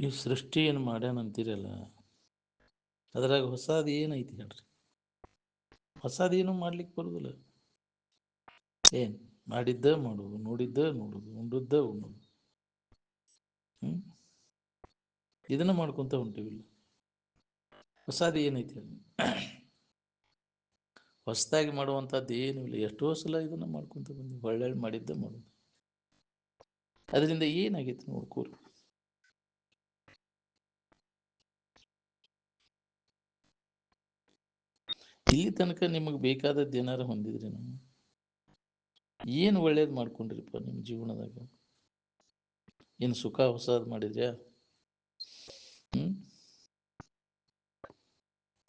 ಈ ಸೃಷ್ಟಿ ಏನು ಮಾಡ್ಯಾನಂತೀರಲ್ಲ, ಅದ್ರಾಗ ಹೊಸದು ಏನೈತಿ ಹೇಳ್ರಿ? ಹೊಸದೇನು ಮಾಡ್ಲಿಕ್ಕೆ ಬರೋದಿಲ್ಲ. ಏನು ಮಾಡಿದ್ದ ಮಾಡೋದು, ನೋಡಿದ್ದ ನೋಡೋದು, ಉಂಡದ್ದ ಉಣ್ಣೋದು. ಇದನ್ನ ಮಾಡ್ಕೊತ ಹೊಂಟಿವಿಲ್ಲ. ಹೊಸದು ಏನೈತಿ ಹೇಳಿ? ಹೊಸದಾಗಿ ಮಾಡುವಂಥದ್ದು ಏನೂ ಇಲ್ಲ. ಎಷ್ಟೋ ಸಲ ಇದನ್ನು ಮಾಡ್ಕೊತ ಬಂದು ಒಳ್ಳೆ ಮಾಡಿದ್ದ ಮಾಡೋದು. ಅದರಿಂದ ಏನಾಗೈತಿ ನೋಡ್ಕೋರಿ. ಇಲ್ಲಿ ತನಕ ನಿಮಗೆ ಬೇಕಾದದ್ದು ಏನಾರು ಹೊಂದಿದ್ರಿ ನಾವು ಏನು ಒಳ್ಳೇದು ಮಾಡ್ಕೊಂಡ್ರಿಪ್ಪ ನಿಮ್ಮ ಜೀವನದಾಗ? ಏನು ಸುಖ ಹೊಸದು ಮಾಡಿದ್ರ್ಯಾ?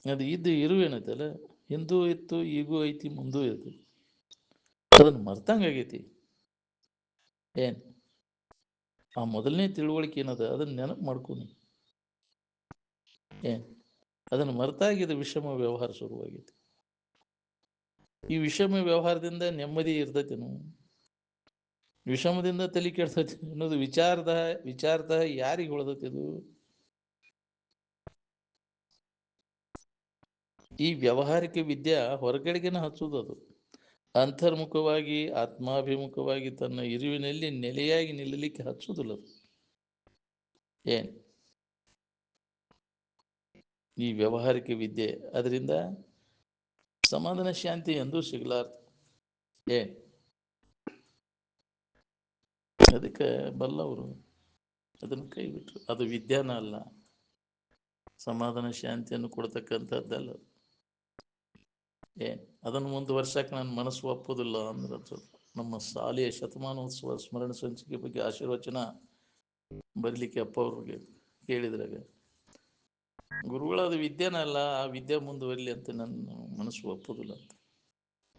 ಅದು ಇದು ಇರುವೇನೈತಲ್ಲ, ಹಿಂದೂ ಇತ್ತು, ಈಗೂ ಐತಿ, ಮುಂದೂ ಐತಿ. ಅದನ್ನು ಮರ್ತಂಗಾಗೈತಿ. ಏನು ಆ ಮೊದಲನೇ ತಿಳುವಳಿಕೆ ಏನದ ಅದನ್ನು ನೆನಪು ಮಾಡ್ಕೊನಿ. ಏನು ಅದನ್ನು ಮರ್ತಾಗಿದ ವಿಷಮ ವ್ಯವಹಾರ ಶುರುವಾಗೈತಿ. ಈ ವಿಷಮ ವ್ಯವಹಾರದಿಂದ ನೆಮ್ಮದಿ ಇರ್ತೈತೇನು? ವಿಷಮದಿಂದ ತಲೆ ಕೆಡ್ತೈತಿ ಅನ್ನೋದು ವಿಚಾರದ ಯಾರಿಗೆ ಹೊಳ್ದೈತಿ? ಇದು ಈ ವ್ಯಾವಹಾರಿಕ ವಿದ್ಯೆ ಹೊರಗಡೆಗೆನ ಹಚ್ಚುವುದು. ಅದು ಅಂತರ್ಮುಖವಾಗಿ ಆತ್ಮಾಭಿಮುಖವಾಗಿ ತನ್ನ ಇರುವಿನಲ್ಲಿ ನೆಲೆಯಾಗಿ ನಿಲ್ಲಲಿಕ್ಕೆ ಹಚ್ಚುವುದಿಲ್ಲ. ಅದು ಏನು ಈ ವ್ಯಾವಹಾರಿಕ ವಿದ್ಯೆ, ಅದರಿಂದ ಸಮಾಧಾನ ಶಾಂತಿ ಎಂದೂ ಸಿಗಲಾರ್ದು. ಏನು ಅದಕ್ಕೆ ಬಲ್ಲವರು ಅದನ್ನು ಕೈ ಬಿಟ್ಟರು. ಅದು ವಿದ್ಯಾನ ಅಲ್ಲ, ಸಮಾಧಾನ ಶಾಂತಿಯನ್ನು ಕೊಡ್ತಕ್ಕಂಥದ್ದಲ್ಲ. ಏನು ಅದನ್ನು ಮುಂದುವರ್ಸಕ್ಕೆ ನನ್ನ ಮನಸ್ಸು ಒಪ್ಪೋದಿಲ್ಲ ಅಂದ್ರೆ ನಮ್ಮ ಶಾಲೆಯ ಶತಮಾನೋತ್ಸವ ಸ್ಮರಣ ಸಂಚಿಕೆ ಬಗ್ಗೆ ಆಶೀರ್ವಚನ ಬರಲಿಕ್ಕೆ ಅಪ್ಪ ಅವ್ರಿಗೆ ಕೇಳಿದ್ರಾಗ, ಗುರುಗಳದು ವಿದ್ಯಾನ ಅಲ್ಲ, ಆ ವಿದ್ಯೆ ಮುಂದುವರಲಿ ಅಂತ ನನ್ನ ಮನಸ್ಸು ಒಪ್ಪೋದಿಲ್ಲ ಅಂತ.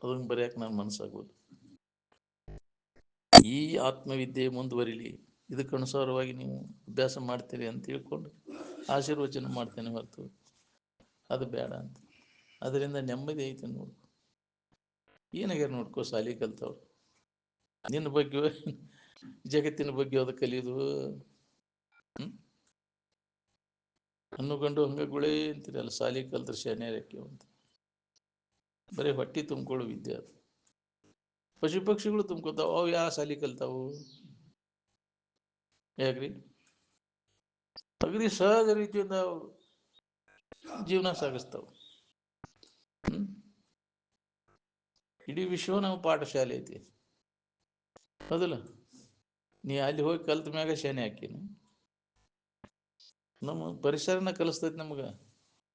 ಅದನ್ನು ಬರೆಯಕ್ಕೆ ನನ್ನ ಮನಸ್ಸಾಗೋದು. ಈ ಆತ್ಮವಿದ್ಯೆ ಮುಂದುವರಿಲಿ, ಇದಕ್ಕನುಸಾರವಾಗಿ ನೀವು ಅಭ್ಯಾಸ ಮಾಡ್ತೀರಿ ಅಂತ ತಿಳ್ಕೊಂಡು ಆಶೀರ್ವಚನ ಮಾಡ್ತೇನೆ ಹೊರತು ಅದು ಬೇಡ ಅಂತ. ಅದರಿಂದ ನೆಮ್ಮದಿ ಐತೆ ನೋಡು. ಏನಾಗ್ಯಾರ ನೋಡ್ಕೋ, ಶಾಲಿ ಕಲ್ತವ್ರು ನಿನ್ನ ಬಗ್ಗೆ ಜಗತ್ತಿನ ಬಗ್ಗೆ ಅದು ಕಲಿಯೋದು. ಗಂಡು ಹಂಗಗಳೇ ಅಂತೀರಲ್ಲ, ಶಾಲಿ ಕಲ್ತ್ರೆ ಶಾನ್ಯಾರಕ್ಕೆ ಅಂತ. ಬರೀ ಹೊಟ್ಟಿ ತುಂಬ್ಕೊಳ್ಳೋ ವಿದ್ಯೆ ಅದು. ಪಶು ಪಕ್ಷಿಗಳು ತುಂಬ್ಕೊತಾವ, ಅವು ಯಾವ ಶಾಲಿ ಕಲ್ತಾವು? ಯಾಕ್ರಿ? ಅಗದಿ ಸಹಜ ರೀತಿಯಿಂದ ಜೀವನ ಸಾಗಿಸ್ತಾವ. ಇಡೀ ವಿಶ್ವ ನಾವು ಪಾಠಶಾಲೆ ಐತಿ, ಹೌದಲ್ಲ? ನೀ ಅಲ್ಲಿ ಹೋಗಿ ಕಲ್ತ ಮ್ಯಾಗ ಶಾನೆ ಹಾಕಿನ. ನಮ್ಮ ಪರಿಸರನ ಕಲಿಸ್ತೈತಿ ನಮ್ಗೆ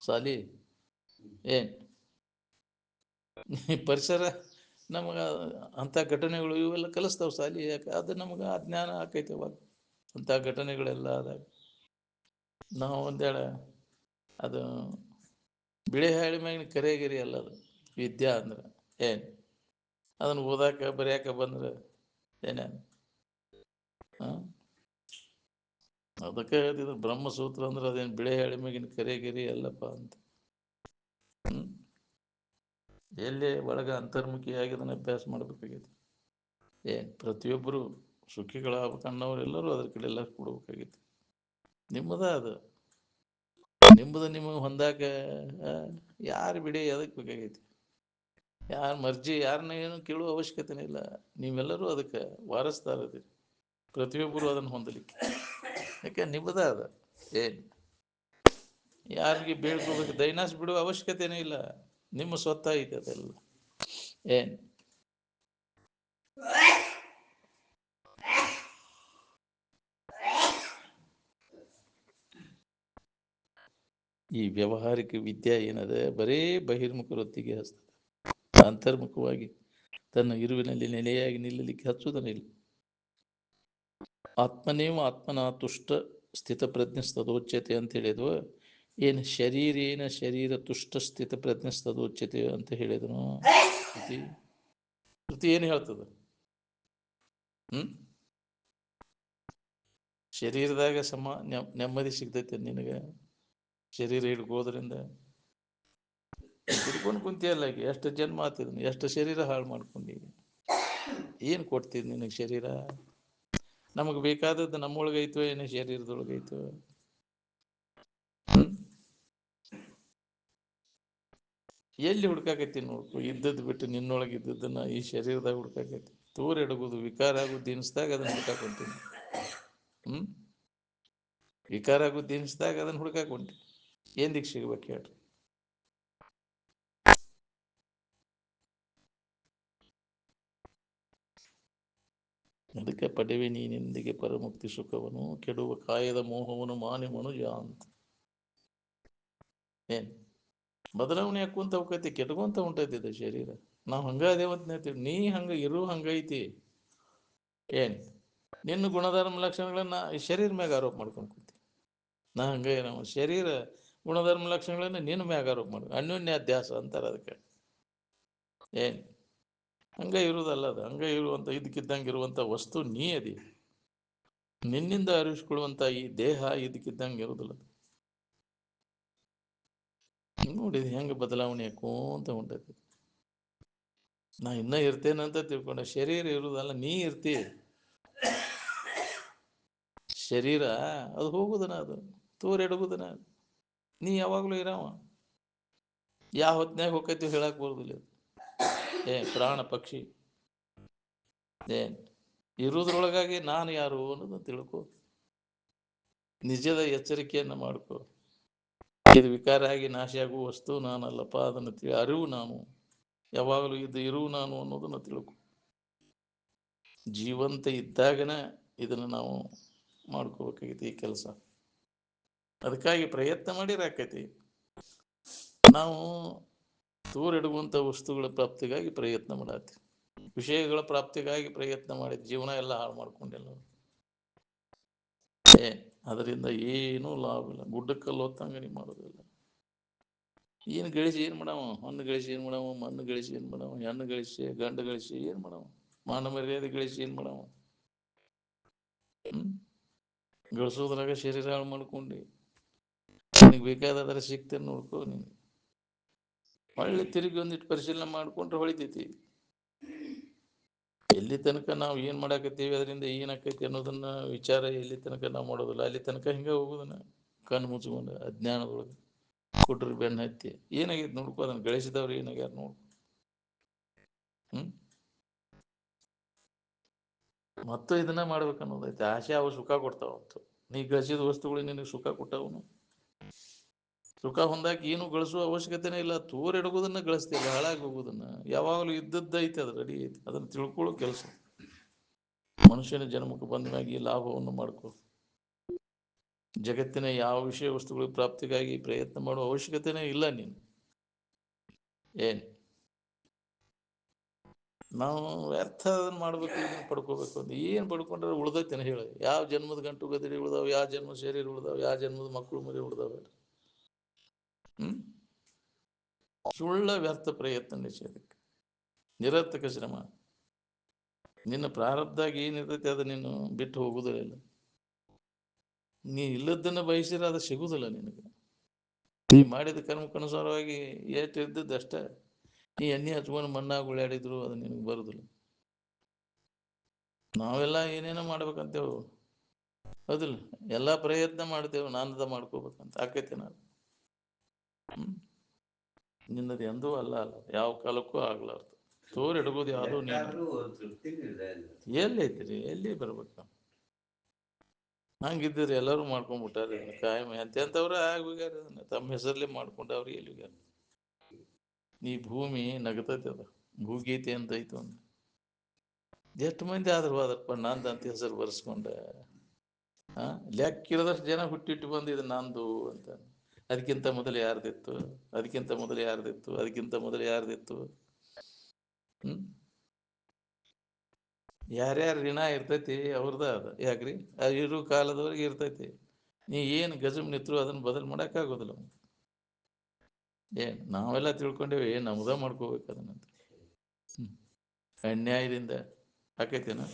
ಶಾಲಿ. ಏನು ಪರಿಸರ ನಮಗೆ ಅಂಥ ಘಟನೆಗಳು ಇವೆಲ್ಲ ಕಲಿಸ್ತಾವೆ ಶಾಲಿ. ಯಾಕೆ? ಅದು ನಮ್ಗೆ ಆ ಜ್ಞಾನ ಆಕೈತೆ ಅವಾಗ, ಅಂಥ ಘಟನೆಗಳೆಲ್ಲ ಆದಾಗ. ನಾವು ಒಂದೇಳ ಅದು ಬಿಳೆ ಹಾಳಿ ಮ್ಯಾಗಿನ ಕರೆಗಿರಿ ಅಲ್ಲ, ಅದು ವಿದ್ಯಾ ಅಂದ್ರೆ. ಏನು ಅದನ್ನು ಓದಾಕ ಬರೆಯಾಕ ಬಂದ್ರೆ ಏನೇನು? ಅದಕ್ಕೆ ಹೇಳ್ತಿದ್ರು ಬ್ರಹ್ಮಸೂತ್ರ ಅಂದ್ರೆ ಅದೇನು ಬಿಳೆ ಹಾಳಿ ಮ್ಯಾಗಿನ ಕರೆಗಿರಿ ಅಲ್ಲಪ್ಪ ಅಂತ. ಎಲ್ಲೇ ಒಳಗ ಅಂತರ್ಮುಖಿಯಾಗಿ ಅದನ್ನು ಅಭ್ಯಾಸ ಮಾಡಬೇಕಾಗೈತಿ. ಏನು ಪ್ರತಿಯೊಬ್ಬರು ಸುಖಿಗಳಾಗಬೇಕನ್ನೋರೆಲ್ಲರೂ ಅದ್ರ ಕಡೆ ಎಲ್ಲ ಕೊಡ್ಬೇಕಾಗೈತಿ. ನಿಮ್ಮದ ಅದು ನಿಮಗೆ ಹೊಂದಾಕ ಯಾರು ಬಿಡಿ ಅದಕ್ಕೆ ಬೇಕಾಗೈತಿ. ಯಾರ ಮರ್ಜಿ ಯಾರನ್ನ ಏನು ಕೇಳುವ ಅವಶ್ಯಕತೆನೇ ಇಲ್ಲ. ನೀವೆಲ್ಲರೂ ಅದಕ್ಕೆ ವಾರಸ್ದಾರದಿರಿ, ಪ್ರತಿಯೊಬ್ಬರು ಅದನ್ನು ಹೊಂದಲಿಕ್ಕೆ. ಯಾಕೆ ನಿಮ್ಮದ ಅದ. ಏನು ಯಾರಿಗೆ ಬೇಡ್ಕೋಬೇಕು, ದೈನಾಸ್ ಬಿಡುವ ಅವಶ್ಯಕತೆನೇ ಇಲ್ಲ. ನಿಮ್ಮ ಸ್ವತ್ತ ಐತೆ ಅದೆಲ್ಲ. ಏನು ಈ ವ್ಯಾವಹಾರಿಕ ವಿದ್ಯೆ ಏನದ, ಬರೇ ಬಹಿರ್ಮುಖ ವೃತ್ತಿಗೆ ಹಚ್ತದೆ. ಅಂತರ್ಮುಖವಾಗಿ ತನ್ನ ಇರುವಿನಲ್ಲಿ ನೆಲೆಯಾಗಿ ನಿಲ್ಲಲಿಕ್ಕೆ ಹಚ್ಚುವುದನ್ನಿಲ್ಲ. ಆತ್ಮನೇವ ಆತ್ಮನ ತುಷ್ಟ ಸ್ಥಿತ ಪ್ರಜ್ಞಸ್ತದೋಚ್ಯತೆ ಅಂತ ಹೇಳಿದ್ವು. ಏನು ಶರೀರೇನ ಶರೀರ ತುಷ್ಟ ಸ್ಥಿತ ಪ್ರಜ್ಞಸ್ತದೋಚ್ಯತೆ ಅಂತ ಹೇಳಿದನು. ಕೃತಿ ಏನು ಹೇಳ್ತದ? ಶರೀರದಾಗ ನೆಮ್ಮದಿ ಸಿಗ್ತೈತೆ ನಿನಗೆ? ಶರೀರ ಹಿಡ್ಕೋದ್ರಿಂದ ಹಿಡ್ಕೊಂಡು ಕುಂತಿಯಲ್ಲ. ಈಗ ಎಷ್ಟು ಜನ್ಮ ಆತಿದ್ನು, ಎಷ್ಟು ಶರೀರ ಹಾಳು ಮಾಡ್ಕೊಂಡು ಏನು ಕೊಡ್ತಿದ್ ನಿನಗೆ ಶರೀರ? ನಮಗೆ ಬೇಕಾದದ್ದು ನಮ್ಮೊಳಗೈತೋ ಏನೋ ಶರೀರದೊಳಗೈತೋ? ಎಲ್ಲಿ ಹುಡ್ಕಾಕೈತಿ ನೋಡ್ಕೊ, ಇದ್ದದ್ದು ಬಿಟ್ಟು ನಿನ್ನೊಳಗೆ ಇದ್ದದ್ದನ್ನು ಈ ಶರೀರದಾಗ ಹುಡ್ಕಾಕೈತಿ. ತೂರ್ ಎಡಗೋದು ವಿಕಾರ ಆಗೋದು ದಿನಿಸ್ದಾಗ ಅದನ್ನು ಹುಡ್ಕಾಕೊಂತೀನಿ. ವಿಕಾರ ಆಗೋದು ದಿನಿಸ್ದಾಗ ಅದನ್ನು ಹುಡ್ಕಾಕೊಂತೀನಿ. ಏನು ದಿಕ್ ಸಿಗ್ಬೇಕು ಹೇಳ್ರಿ? ಅದಕ್ಕೆ ಪಡೆವೆ ನೀನೆಂದಿಗೆ ಪರಮುಕ್ತಿ ಸುಖವನು, ಕೆಡುವ ಕಾಯದ ಮೋಹವನು ಮಾನೆ ಮನುಜ ಅಂತ. ಏನು ಬದಲಾವಣೆ ಹಾಕುವಂತ ಹೋಗೈತಿ, ಕೆಟ್ಕೊಂತ ಹೊಂಟೈತಿದೆ ಶರೀರ. ನಾವು ಹಂಗ ಅದೇವಂತ ಹೇಳ್ತೀವಿ, ನೀ ಹಂಗ ಇರು ಹಂಗೈತಿ. ಏನು ನಿನ್ನ ಗುಣಧರ್ಮ ಲಕ್ಷಣಗಳನ್ನ ಈ ಶರೀರ ಮ್ಯಾಗ ಆರೋಪ ಮಾಡ್ಕೊಂಡು ಕೂತಿ. ನಾ ಹಂಗ ನಾವು ಶರೀರ ಗುಣಧರ್ಮ ಲಕ್ಷಣಗಳನ್ನ ನಿನ್ನ ಮ್ಯಾಗ ಆರೋಪ ಮಾಡ್ಕೊ, ಅನ್ಯೋನ್ಯ ಅಧ್ಯಾಸ ಅಂತಾರೆ ಅದಕ್ಕೆ. ಏನು ಹಂಗ ಇರುವುದಲ್ಲ, ಅದು ಹಂಗ ಇರುವಂತ ಇದಕ್ಕಿದ್ದಂಗೆ ಇರುವಂತ ವಸ್ತು ನೀ ಅದಿ. ನಿನ್ನಿಂದ ಅರಿವಿಸ್ಕೊಳ್ಳುವಂತ ಈ ದೇಹ ಇದಕ್ಕಿದ್ದಂಗೆ ಇರುವುದಿಲ್ಲ. ನೋಡಿದ ಹೆಂಗ ಬದಲಾವಣೆ ಹಾಕೋಂತ ಹೊಂಟೈತಿ. ನಾ ಇನ್ನ ಇರ್ತೇನಂತ ತಿಳ್ಕೊಂಡೆ, ಶರೀರ ಇರುವುದಲ್ಲ, ನೀ ಇರ್ತಿ. ಶರೀರ ಅದು ಹೋಗುದನ, ಅದು ತೋರೆಡುಗುದನ. ನೀ ಯಾವಾಗಲೂ ಇರಾವ. ಯಾವ ಹೊತ್ನ್ಯಾಗ ಹೋಗೈತಿ ಹೇಳಕ್ ಬರುದಿಲ್ಲ. ಪ್ರಾಣ ಪಕ್ಷಿ ಏನ್ ಇರುವುದ್ರೊಳಗಾಗಿ ನಾನು ಯಾರು ಅನ್ನೋದನ್ನ ತಿಳ್ಕೊ. ನಿಜದ ಎಚ್ಚರಿಕೆಯನ್ನು ಮಾಡ್ಕೊ. ಇದು ವಿಕಾರ ಆಗಿ ನಾಶ ಆಗುವ ವಸ್ತು ನಾನಲ್ಲಪ್ಪ, ಅದನ್ನು ಅರಿವು ನಾನು, ಯಾವಾಗಲೂ ಇದು ಇರುವು ನಾನು ಅನ್ನೋದನ್ನ ತಿಳ್ಕೊ. ಜೀವಂತ ಇದ್ದಾಗನ ಇದನ್ನು ನಾವು ಮಾಡ್ಕೋಬೇಕಾಗೈತಿ ಈ ಕೆಲಸ. ಅದಕ್ಕಾಗಿ ಪ್ರಯತ್ನ ಮಾಡಿರಾಕೈತಿ. ನಾವು ತೂರೆಡುವಂಥ ವಸ್ತುಗಳ ಪ್ರಾಪ್ತಿಗಾಗಿ ಪ್ರಯತ್ನ ಮಾಡತ್ತೀವಿ. ವಿಷಯಗಳ ಪ್ರಾಪ್ತಿಗಾಗಿ ಪ್ರಯತ್ನ ಮಾಡಿದ ಜೀವನ ಎಲ್ಲ ಹಾಳು ಮಾಡ್ಕೊಂಡಿಲ್ಲ. ಅದರಿಂದ ಏನೂ ಲಾಭ ಇಲ್ಲ. ಗುಡ್ಡಕ್ಕಲ್ಲಿ ಹೊತ್ತಂಗನಿ ಮಾಡೋದಿಲ್ಲ. ಏನು ಗಳಿಸಿ ಏನು ಮಾಡವ? ಹಣ್ಣು ಗಳಿಸಿ ಏನು ಮಾಡವ? ಮಣ್ಣು ಗಳಿಸಿ ಏನು ಮಾಡವ? ಹೆಣ್ಣು ಗಳಿಸಿ ಗಂಡು ಗಳಿಸಿ ಏನು ಮಾಡವ? ಮಾನ ಮರ್ಯಾದೆ ಗಳಿಸಿ ಏನು ಮಾಡವ? ಗಳಿಸೋದ್ರಾಗ ಶರೀರ ಹಾಳು ಮಾಡ್ಕೊಂಡು ನಿನಗೆ ಬೇಕಾದಾದ್ರೆ ಸಿಗ್ತೇನೆ ನೋಡ್ಕೊ. ನೀನು ಹೊಳ್ಳಿ ತಿರುಗಿ ಒಂದಿಟ್ಟು ಪರಿಶೀಲನೆ ಮಾಡ್ಕೊಂಡ್ರೆ ಹೊಳಿತೈತಿ. ಎಲ್ಲಿ ತನಕ ನಾವು ಏನು ಮಾಡಾಕತ್ತೀವಿ, ಅದರಿಂದ ಏನಾಕೈತಿ ಅನ್ನೋದನ್ನ ವಿಚಾರ ಎಲ್ಲಿ ತನಕ ನಾವು ಮಾಡೋದಿಲ್ಲ, ಅಲ್ಲಿ ತನಕ ಹಿಂಗೆ ಹೋಗೋದನ್ನ ಕಣ್ಣು ಮುಚ್ಕೊಂಡು ಅಜ್ಞಾನದೊಳಗೆ ಕೊಟ್ರು ಬೆನ್ನ ಹತ್ತಿ ಏನಾಗೈತಿ ನೋಡ್ಕೊ. ಅದನ್ನು ಗಳಿಸಿದವ್ರು ಏನಾಗ್ಯಾರ ನೋಡು. ಮತ್ತು ಇದನ್ನ ಮಾಡ್ಬೇಕು ಅನ್ನೋದೈತೆ ಆಸೆ. ಅವು ಸುಖ ಕೊಡ್ತಾವಂತು. ನೀ ಗಳಿಸಿದ ವಸ್ತುಗಳು ನಿನಗೆ ಸುಖ ಕೊಟ್ಟವನು. ಸುಖ ಹೊಂದಾಕ ಏನು ಗಳಿಸುವ ಅವಶ್ಯಕತೆನೇ ಇಲ್ಲ. ತೋರೆಡಗೋದನ್ನ ಗಳಿಸ್ತಿಲ್ಲ, ಹಾಳಾಗಿ ಹೋಗೋದನ್ನ. ಯಾವಾಗಲೂ ಇದ್ದದ್ದೈತೆ, ಅದು ರೆಡಿ ಐತಿ. ಅದನ್ನು ತಿಳ್ಕೊಳ್ಳೋ ಕೆಲಸ. ಮನುಷ್ಯನ ಜನ್ಮಕ್ಕೆ ಬಂದಾಗಿ ಲಾಭವನ್ನು ಮಾಡ್ಕೊ. ಜಗತ್ತಿನ ಯಾವ ವಿಷಯ ವಸ್ತುಗಳ ಪ್ರಾಪ್ತಿಗಾಗಿ ಪ್ರಯತ್ನ ಮಾಡುವ ಅವಶ್ಯಕತೆನೇ ಇಲ್ಲ ನೀನು. ಏನು ನಾವು ವ್ಯರ್ಥ ಅದನ್ನು ಮಾಡಬೇಕು, ಇದನ್ನು ಪಡ್ಕೋಬೇಕು ಅಂತ ಏನು ಪಡ್ಕೊಂಡ್ರೆ ಉಳ್ದೈತೇನೆ ಹೇಳಿ? ಯಾವ ಜನ್ಮದ ಗಂಟು ಗದಿರಿ ಉಳ್ದಾವ? ಯಾವ ಜನ್ಮದ ಶರೀರ ಉಳ್ದಾವ? ಯಾವ ಜನ್ಮದ ಮಕ್ಕಳು ಮರಿ ಉಳ್ದಾವ? ಸುಳ್ಳ ವ್ಯರ್ಥ ಪ್ರಯತ್ನ ನಿಷೇಧಕ್ಕೆ, ನಿರರ್ಥಕ ಶ್ರಮ. ನಿನ್ನ ಪ್ರಾರಬ್ಧಾಗ ಏನಿರ್ತೈತಿ ಅದು ನೀನು ಬಿಟ್ಟು ಹೋಗುವುದಿಲ್ಲ. ನೀ ಇಲ್ಲದನ್ನು ಬಯಸಿದ್ರೆ ಅದು ಸಿಗುವುದಿಲ್ಲ ನಿನಗೆ. ನೀ ಮಾಡಿದ ಕರ್ಮಕ್ಕನುಸಾರವಾಗಿ ಎಷ್ಟು ಇದ್ದದ್ದು ಅಷ್ಟೇ. ನೀ ಎಣ್ಣೆ ಹಚ್ಕೊಂಡು ಮಣ್ಣಾಗ ಉಳ್ಳಾಡಿದ್ರು ಅದು ನಿನಗೆ ಬರುದಿಲ್ಲ. ನಾವೆಲ್ಲ ಏನೇನೋ ಮಾಡ್ಬೇಕಂತೇವು, ಹೌದಿಲ್ಲ? ಎಲ್ಲ ಪ್ರಯತ್ನ ಮಾಡ್ತೇವೆ ನಾನದ ಮಾಡ್ಕೋಬೇಕಂತ. ಆಕೈತಿ ನಾನು ನಿನ್ನದು ಎಂದೂ ಅಲ್ಲ, ಯಾವ ಕಾಲಕ್ಕೂ ಆಗ್ಲಾರ್ದು. ತೋರ್ ಹಿಡ್ಬೋದು ಯಾವುದೋ ನೀನು ಎಲ್ಲೈತಿರಿ, ಎಲ್ಲಿ ಬರ್ಬೇಕು? ಹಂಗಿದ್ದೀರಿ ಎಲ್ಲರೂ ಮಾಡ್ಕೊಂಡ್ಬಿಟ್ಟಾರೆ ಕಾಯಂ. ಎಂತೆಂಥವ್ರು ಆಗೋಗ್ಯಾರ, ತಮ್ಮ ಹೆಸರಲ್ಲೇ ಮಾಡ್ಕೊಂಡು ಅವ್ರಿಗೆ ಎಲ್ಲಿಗ್ಯಾರ. ಈ ಭೂಮಿ ನಗತೈತಿ, ಅದ ಭೂಗೀತೆ ಅಂತ ಐತು ಒಂದು. ಎಷ್ಟು ಮಂದಿ ಆದ್ರೂ ಹೋದಪ್ಪ ನಂದಂತ ಹೆಸರು ಬರ್ಸ್ಕೊಂಡೆ. ಲೆಕ್ಕಿರದಷ್ಟು ಜನ ಹುಟ್ಟಿಟ್ಟು ಬಂದಿದ್ದು ನಂದು ಅಂತ. ಅದಕ್ಕಿಂತ ಮೊದಲು ಯಾರ್ದಿತ್ತು? ಅದಕ್ಕಿಂತ ಮೊದಲು ಯಾರ್ದಿತ್ತು? ಅದಕ್ಕಿಂತ ಮೊದಲು ಯಾರ್ದಿತ್ತು? ಯಾರ್ಯಾರು ಋಣ ಇರ್ತೈತಿ ಅವ್ರದ ಅದು. ಯಾಕ್ರಿ ಅದು ಇರೋ ಕಾಲದವರೆಗೆ ಇರ್ತೈತಿ. ನೀ ಏನು ಗಜಮ್ ನಿತ್ರು ಅದನ್ನು ಬದಲು ಮಾಡೋಕ್ಕಾಗೋದಿಲ್ಲ. ನಾವೆಲ್ಲ ತಿಳ್ಕೊಂಡೇವಿ ನಮ್ದ ಮಾಡ್ಕೋಬೇಕು ಅದನ್ನಂತ. ಅನ್ಯಾಯದಿಂದ ಆಕೈತೇನ?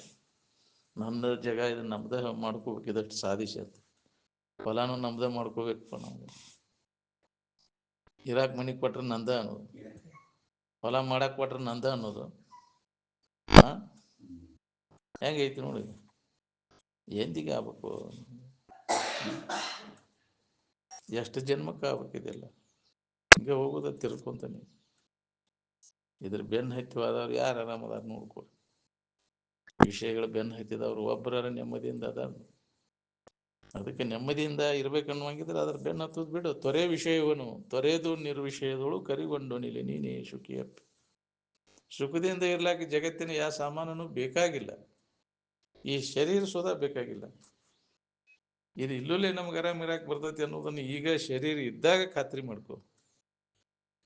ನಮ್ದು ಜಾಗ ಇದು ನಮ್ದ ಮಾಡ್ಕೋಬೇಕು, ಇದಷ್ಟು ಸಾಧಿಸಿ ಅಂತ. ಹೊಲಾನು ನಮ್ದ ಮಾಡ್ಕೋಬೇಕಪ್ಪ ನಾವು. ಇರಾಕ್ ಮನೆ ಕೊಟ್ರೆ ನಂದ ಅನ್ನೋದು, ಹೊಲ ಮಾಡಕ್ ಕೊಟ್ರೆ ನಂದ ಅನ್ನೋದು. ಹೆಂಗೈತಿ ನೋಡಿ. ಎಂದಿಗೆ ಆಗ್ಬೇಕು? ಎಷ್ಟು ಜನ್ಮಕ್ಕೆ ಆಗ್ಬೇಕಿದೆಲ್ಲ? ಹಿಂಗೆ ಹೋಗೋದ ತಿರ್ಕೊಂತಾನೆ. ಇದ್ರ ಬೆನ್ನು ಹತ್ತಿವಾದವ್ರು ಯಾರು ಆರಾಮದಾರ ನೋಡ್ಕೊರಿ. ವಿಷಯಗಳು ಬೆನ್ನು ಹತ್ತಿದವ್ರು ಒಬ್ಬರ ನೆಮ್ಮದಿಯಿಂದ ಅದಾರ. ಅದಕ್ಕೆ ನೆಮ್ಮದಿಯಿಂದ ಇರ್ಬೇಕನ್ನುವಂಗಿದ್ರೆ ಅದ್ರ ಬೆನ್ನು ಹತ್ತದ್ ಬಿಡು. ತೊರೆ ವಿಷಯವನು ತೊರೆದು ನಿರ್ವಿಷಯದಳು ಕರಿಗೊಂಡು ನಿಲೆ ನೀನೇ ಶುಕಿಯಪ್ಪ. ಸುಖದಿಂದ ಇರ್ಲಾಕ ಜಗತ್ತಿನ ಯಾವ ಸಾಮಾನನು ಬೇಕಾಗಿಲ್ಲ. ಈ ಶರೀರ ಸುಧಾ ಬೇಕಾಗಿಲ್ಲ. ಇದು ಇಲ್ಲೂಲೇ ನಮ್ಗೆ ಆರಾಮ್ ಇರಾಕ್ ಬರ್ತೈತಿ ಅನ್ನೋದನ್ನು ಈಗ ಶರೀರ ಇದ್ದಾಗ ಖಾತ್ರಿ ಮಾಡ್ಕೋ.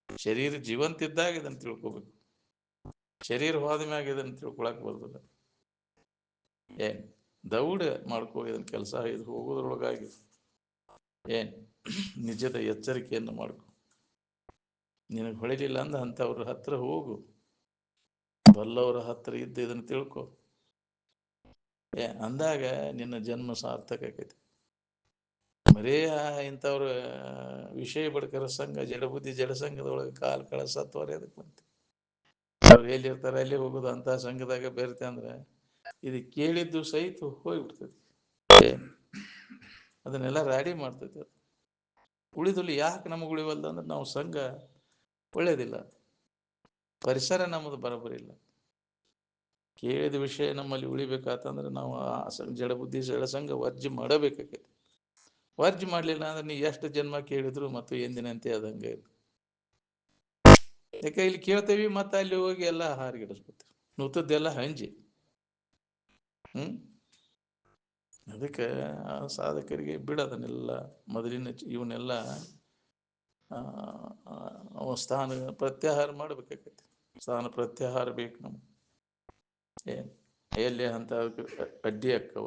ಶರೀರ ಜೀವಂತ ಇದ್ದಾಗ ಇದನ್ನು ತಿಳ್ಕೊಬೇಕು. ಶರೀರ ಹೋದ ಮ್ಯಾಗ ಇದನ್ನು ತಿಳ್ಕೊಳಕ್ ಬರ್ತದ. ಏನ್ ದೌಡ ಮಾಡ್ಕೋ ಇದನ್ನ ಕೆಲಸ. ಇದು ಹೋಗೋದ್ರೊಳಗಾಗಿ ಏನ್ ನಿಜದ ಎಚ್ಚರಿಕೆಯನ್ನು ಮಾಡ್ಕೊ. ನಿನಗೆ ಹೊಳಿಲಿಲ್ಲ ಅಂದ ಅಂಥವ್ರ ಹತ್ರ ಹೋಗು. ಬಲ್ಲವರ ಹತ್ರ ಇದ್ದು ಇದನ್ನು ತಿಳ್ಕೊ. ಅಂದಾಗ ನಿನ್ನ ಜನ್ಮ ಸಾರ್ಥಕ ಆಕೈತಿ. ಬರೇ ಇಂಥವ್ರ ವಿಷಯ ಬಡ್ಕರ ಸಂಘ, ಜಡಬುದ್ಧಿ ಜಡಸಂಘದೊಳಗೆ ಕಾಲು ಕಳ ಸತ್ವರ ಅದಕ್ಕೆ ಬಂತು. ಅವ್ರು ಎಲ್ಲಿರ್ತಾರೆ ಅಲ್ಲಿ ಹೋಗೋದು. ಅಂತ ಸಂಘದಾಗ ಬೇರ್ತೆ ಅಂದ್ರೆ ಇದು ಕೇಳಿದ್ದು ಸಹಿತ ಹೋಗ್ಬಿಡ್ತೈತಿ. ಅದನ್ನೆಲ್ಲ ರಾಡಿ ಮಾಡ್ತೈತಿ. ಅದು ಉಳಿದಲ್ಲಿ ಯಾಕೆ ನಮಗೆ ಉಳಿವಲ್ದ ಅಂದ್ರೆ ನಾವು ಸಂಘ ಒಳ್ಳೇದಿಲ್ಲ, ಪರಿಸರ ನಮ್ಮದು ಬರೋಬ್ಬರಿಲ್ಲ. ಕೇಳಿದ ವಿಷಯ ನಮ್ಮಲ್ಲಿ ಉಳಿಬೇಕಾತಂದ್ರೆ ನಾವು ಆ ಜಡಬುದ್ಧಿ ಜಡಸಂಘ ವರ್ಜ್ಯ ಮಾಡಬೇಕಾಗೈತಿ. ವರ್ಜ್ಯ ಮಾಡಲಿಲ್ಲ ಅಂದ್ರೆ ನೀ ಎಷ್ಟು ಜನ್ಮ ಕೇಳಿದ್ರು ಮತ್ತು ಎಂದಿನಂತೆ ಅದಂಗೆ. ಯಾಕೆ ಇಲ್ಲಿ ಕೇಳ್ತೇವಿ ಮತ್ತೆ ಅಲ್ಲಿ ಹೋಗಿ ಎಲ್ಲ ಹಾರಿಗಿಡಿಸ್ಕೊತೀವಿ. ನೂತದ್ದೆಲ್ಲ ಹಂಜಿ. ಅದಕ್ಕೆ ಆ ಸಾಧಕರಿಗೆ ಬಿಡೋದನ್ನೆಲ್ಲ ಮೊದಲಿನ ಇವನ್ನೆಲ್ಲ ಸ್ಥಾನ ಪ್ರತ್ಯಾಹಾರ ಮಾಡ್ಬೇಕಾಗೈತಿ. ಸ್ಥಾನ ಪ್ರತ್ಯಾಹಾರ ಬೇಕು ನಮ್ಗೆ. ಏನು ಎಲ್ಲಿ ಅಂತ ಅಡ್ಡಿ ಅಕ್ಕವ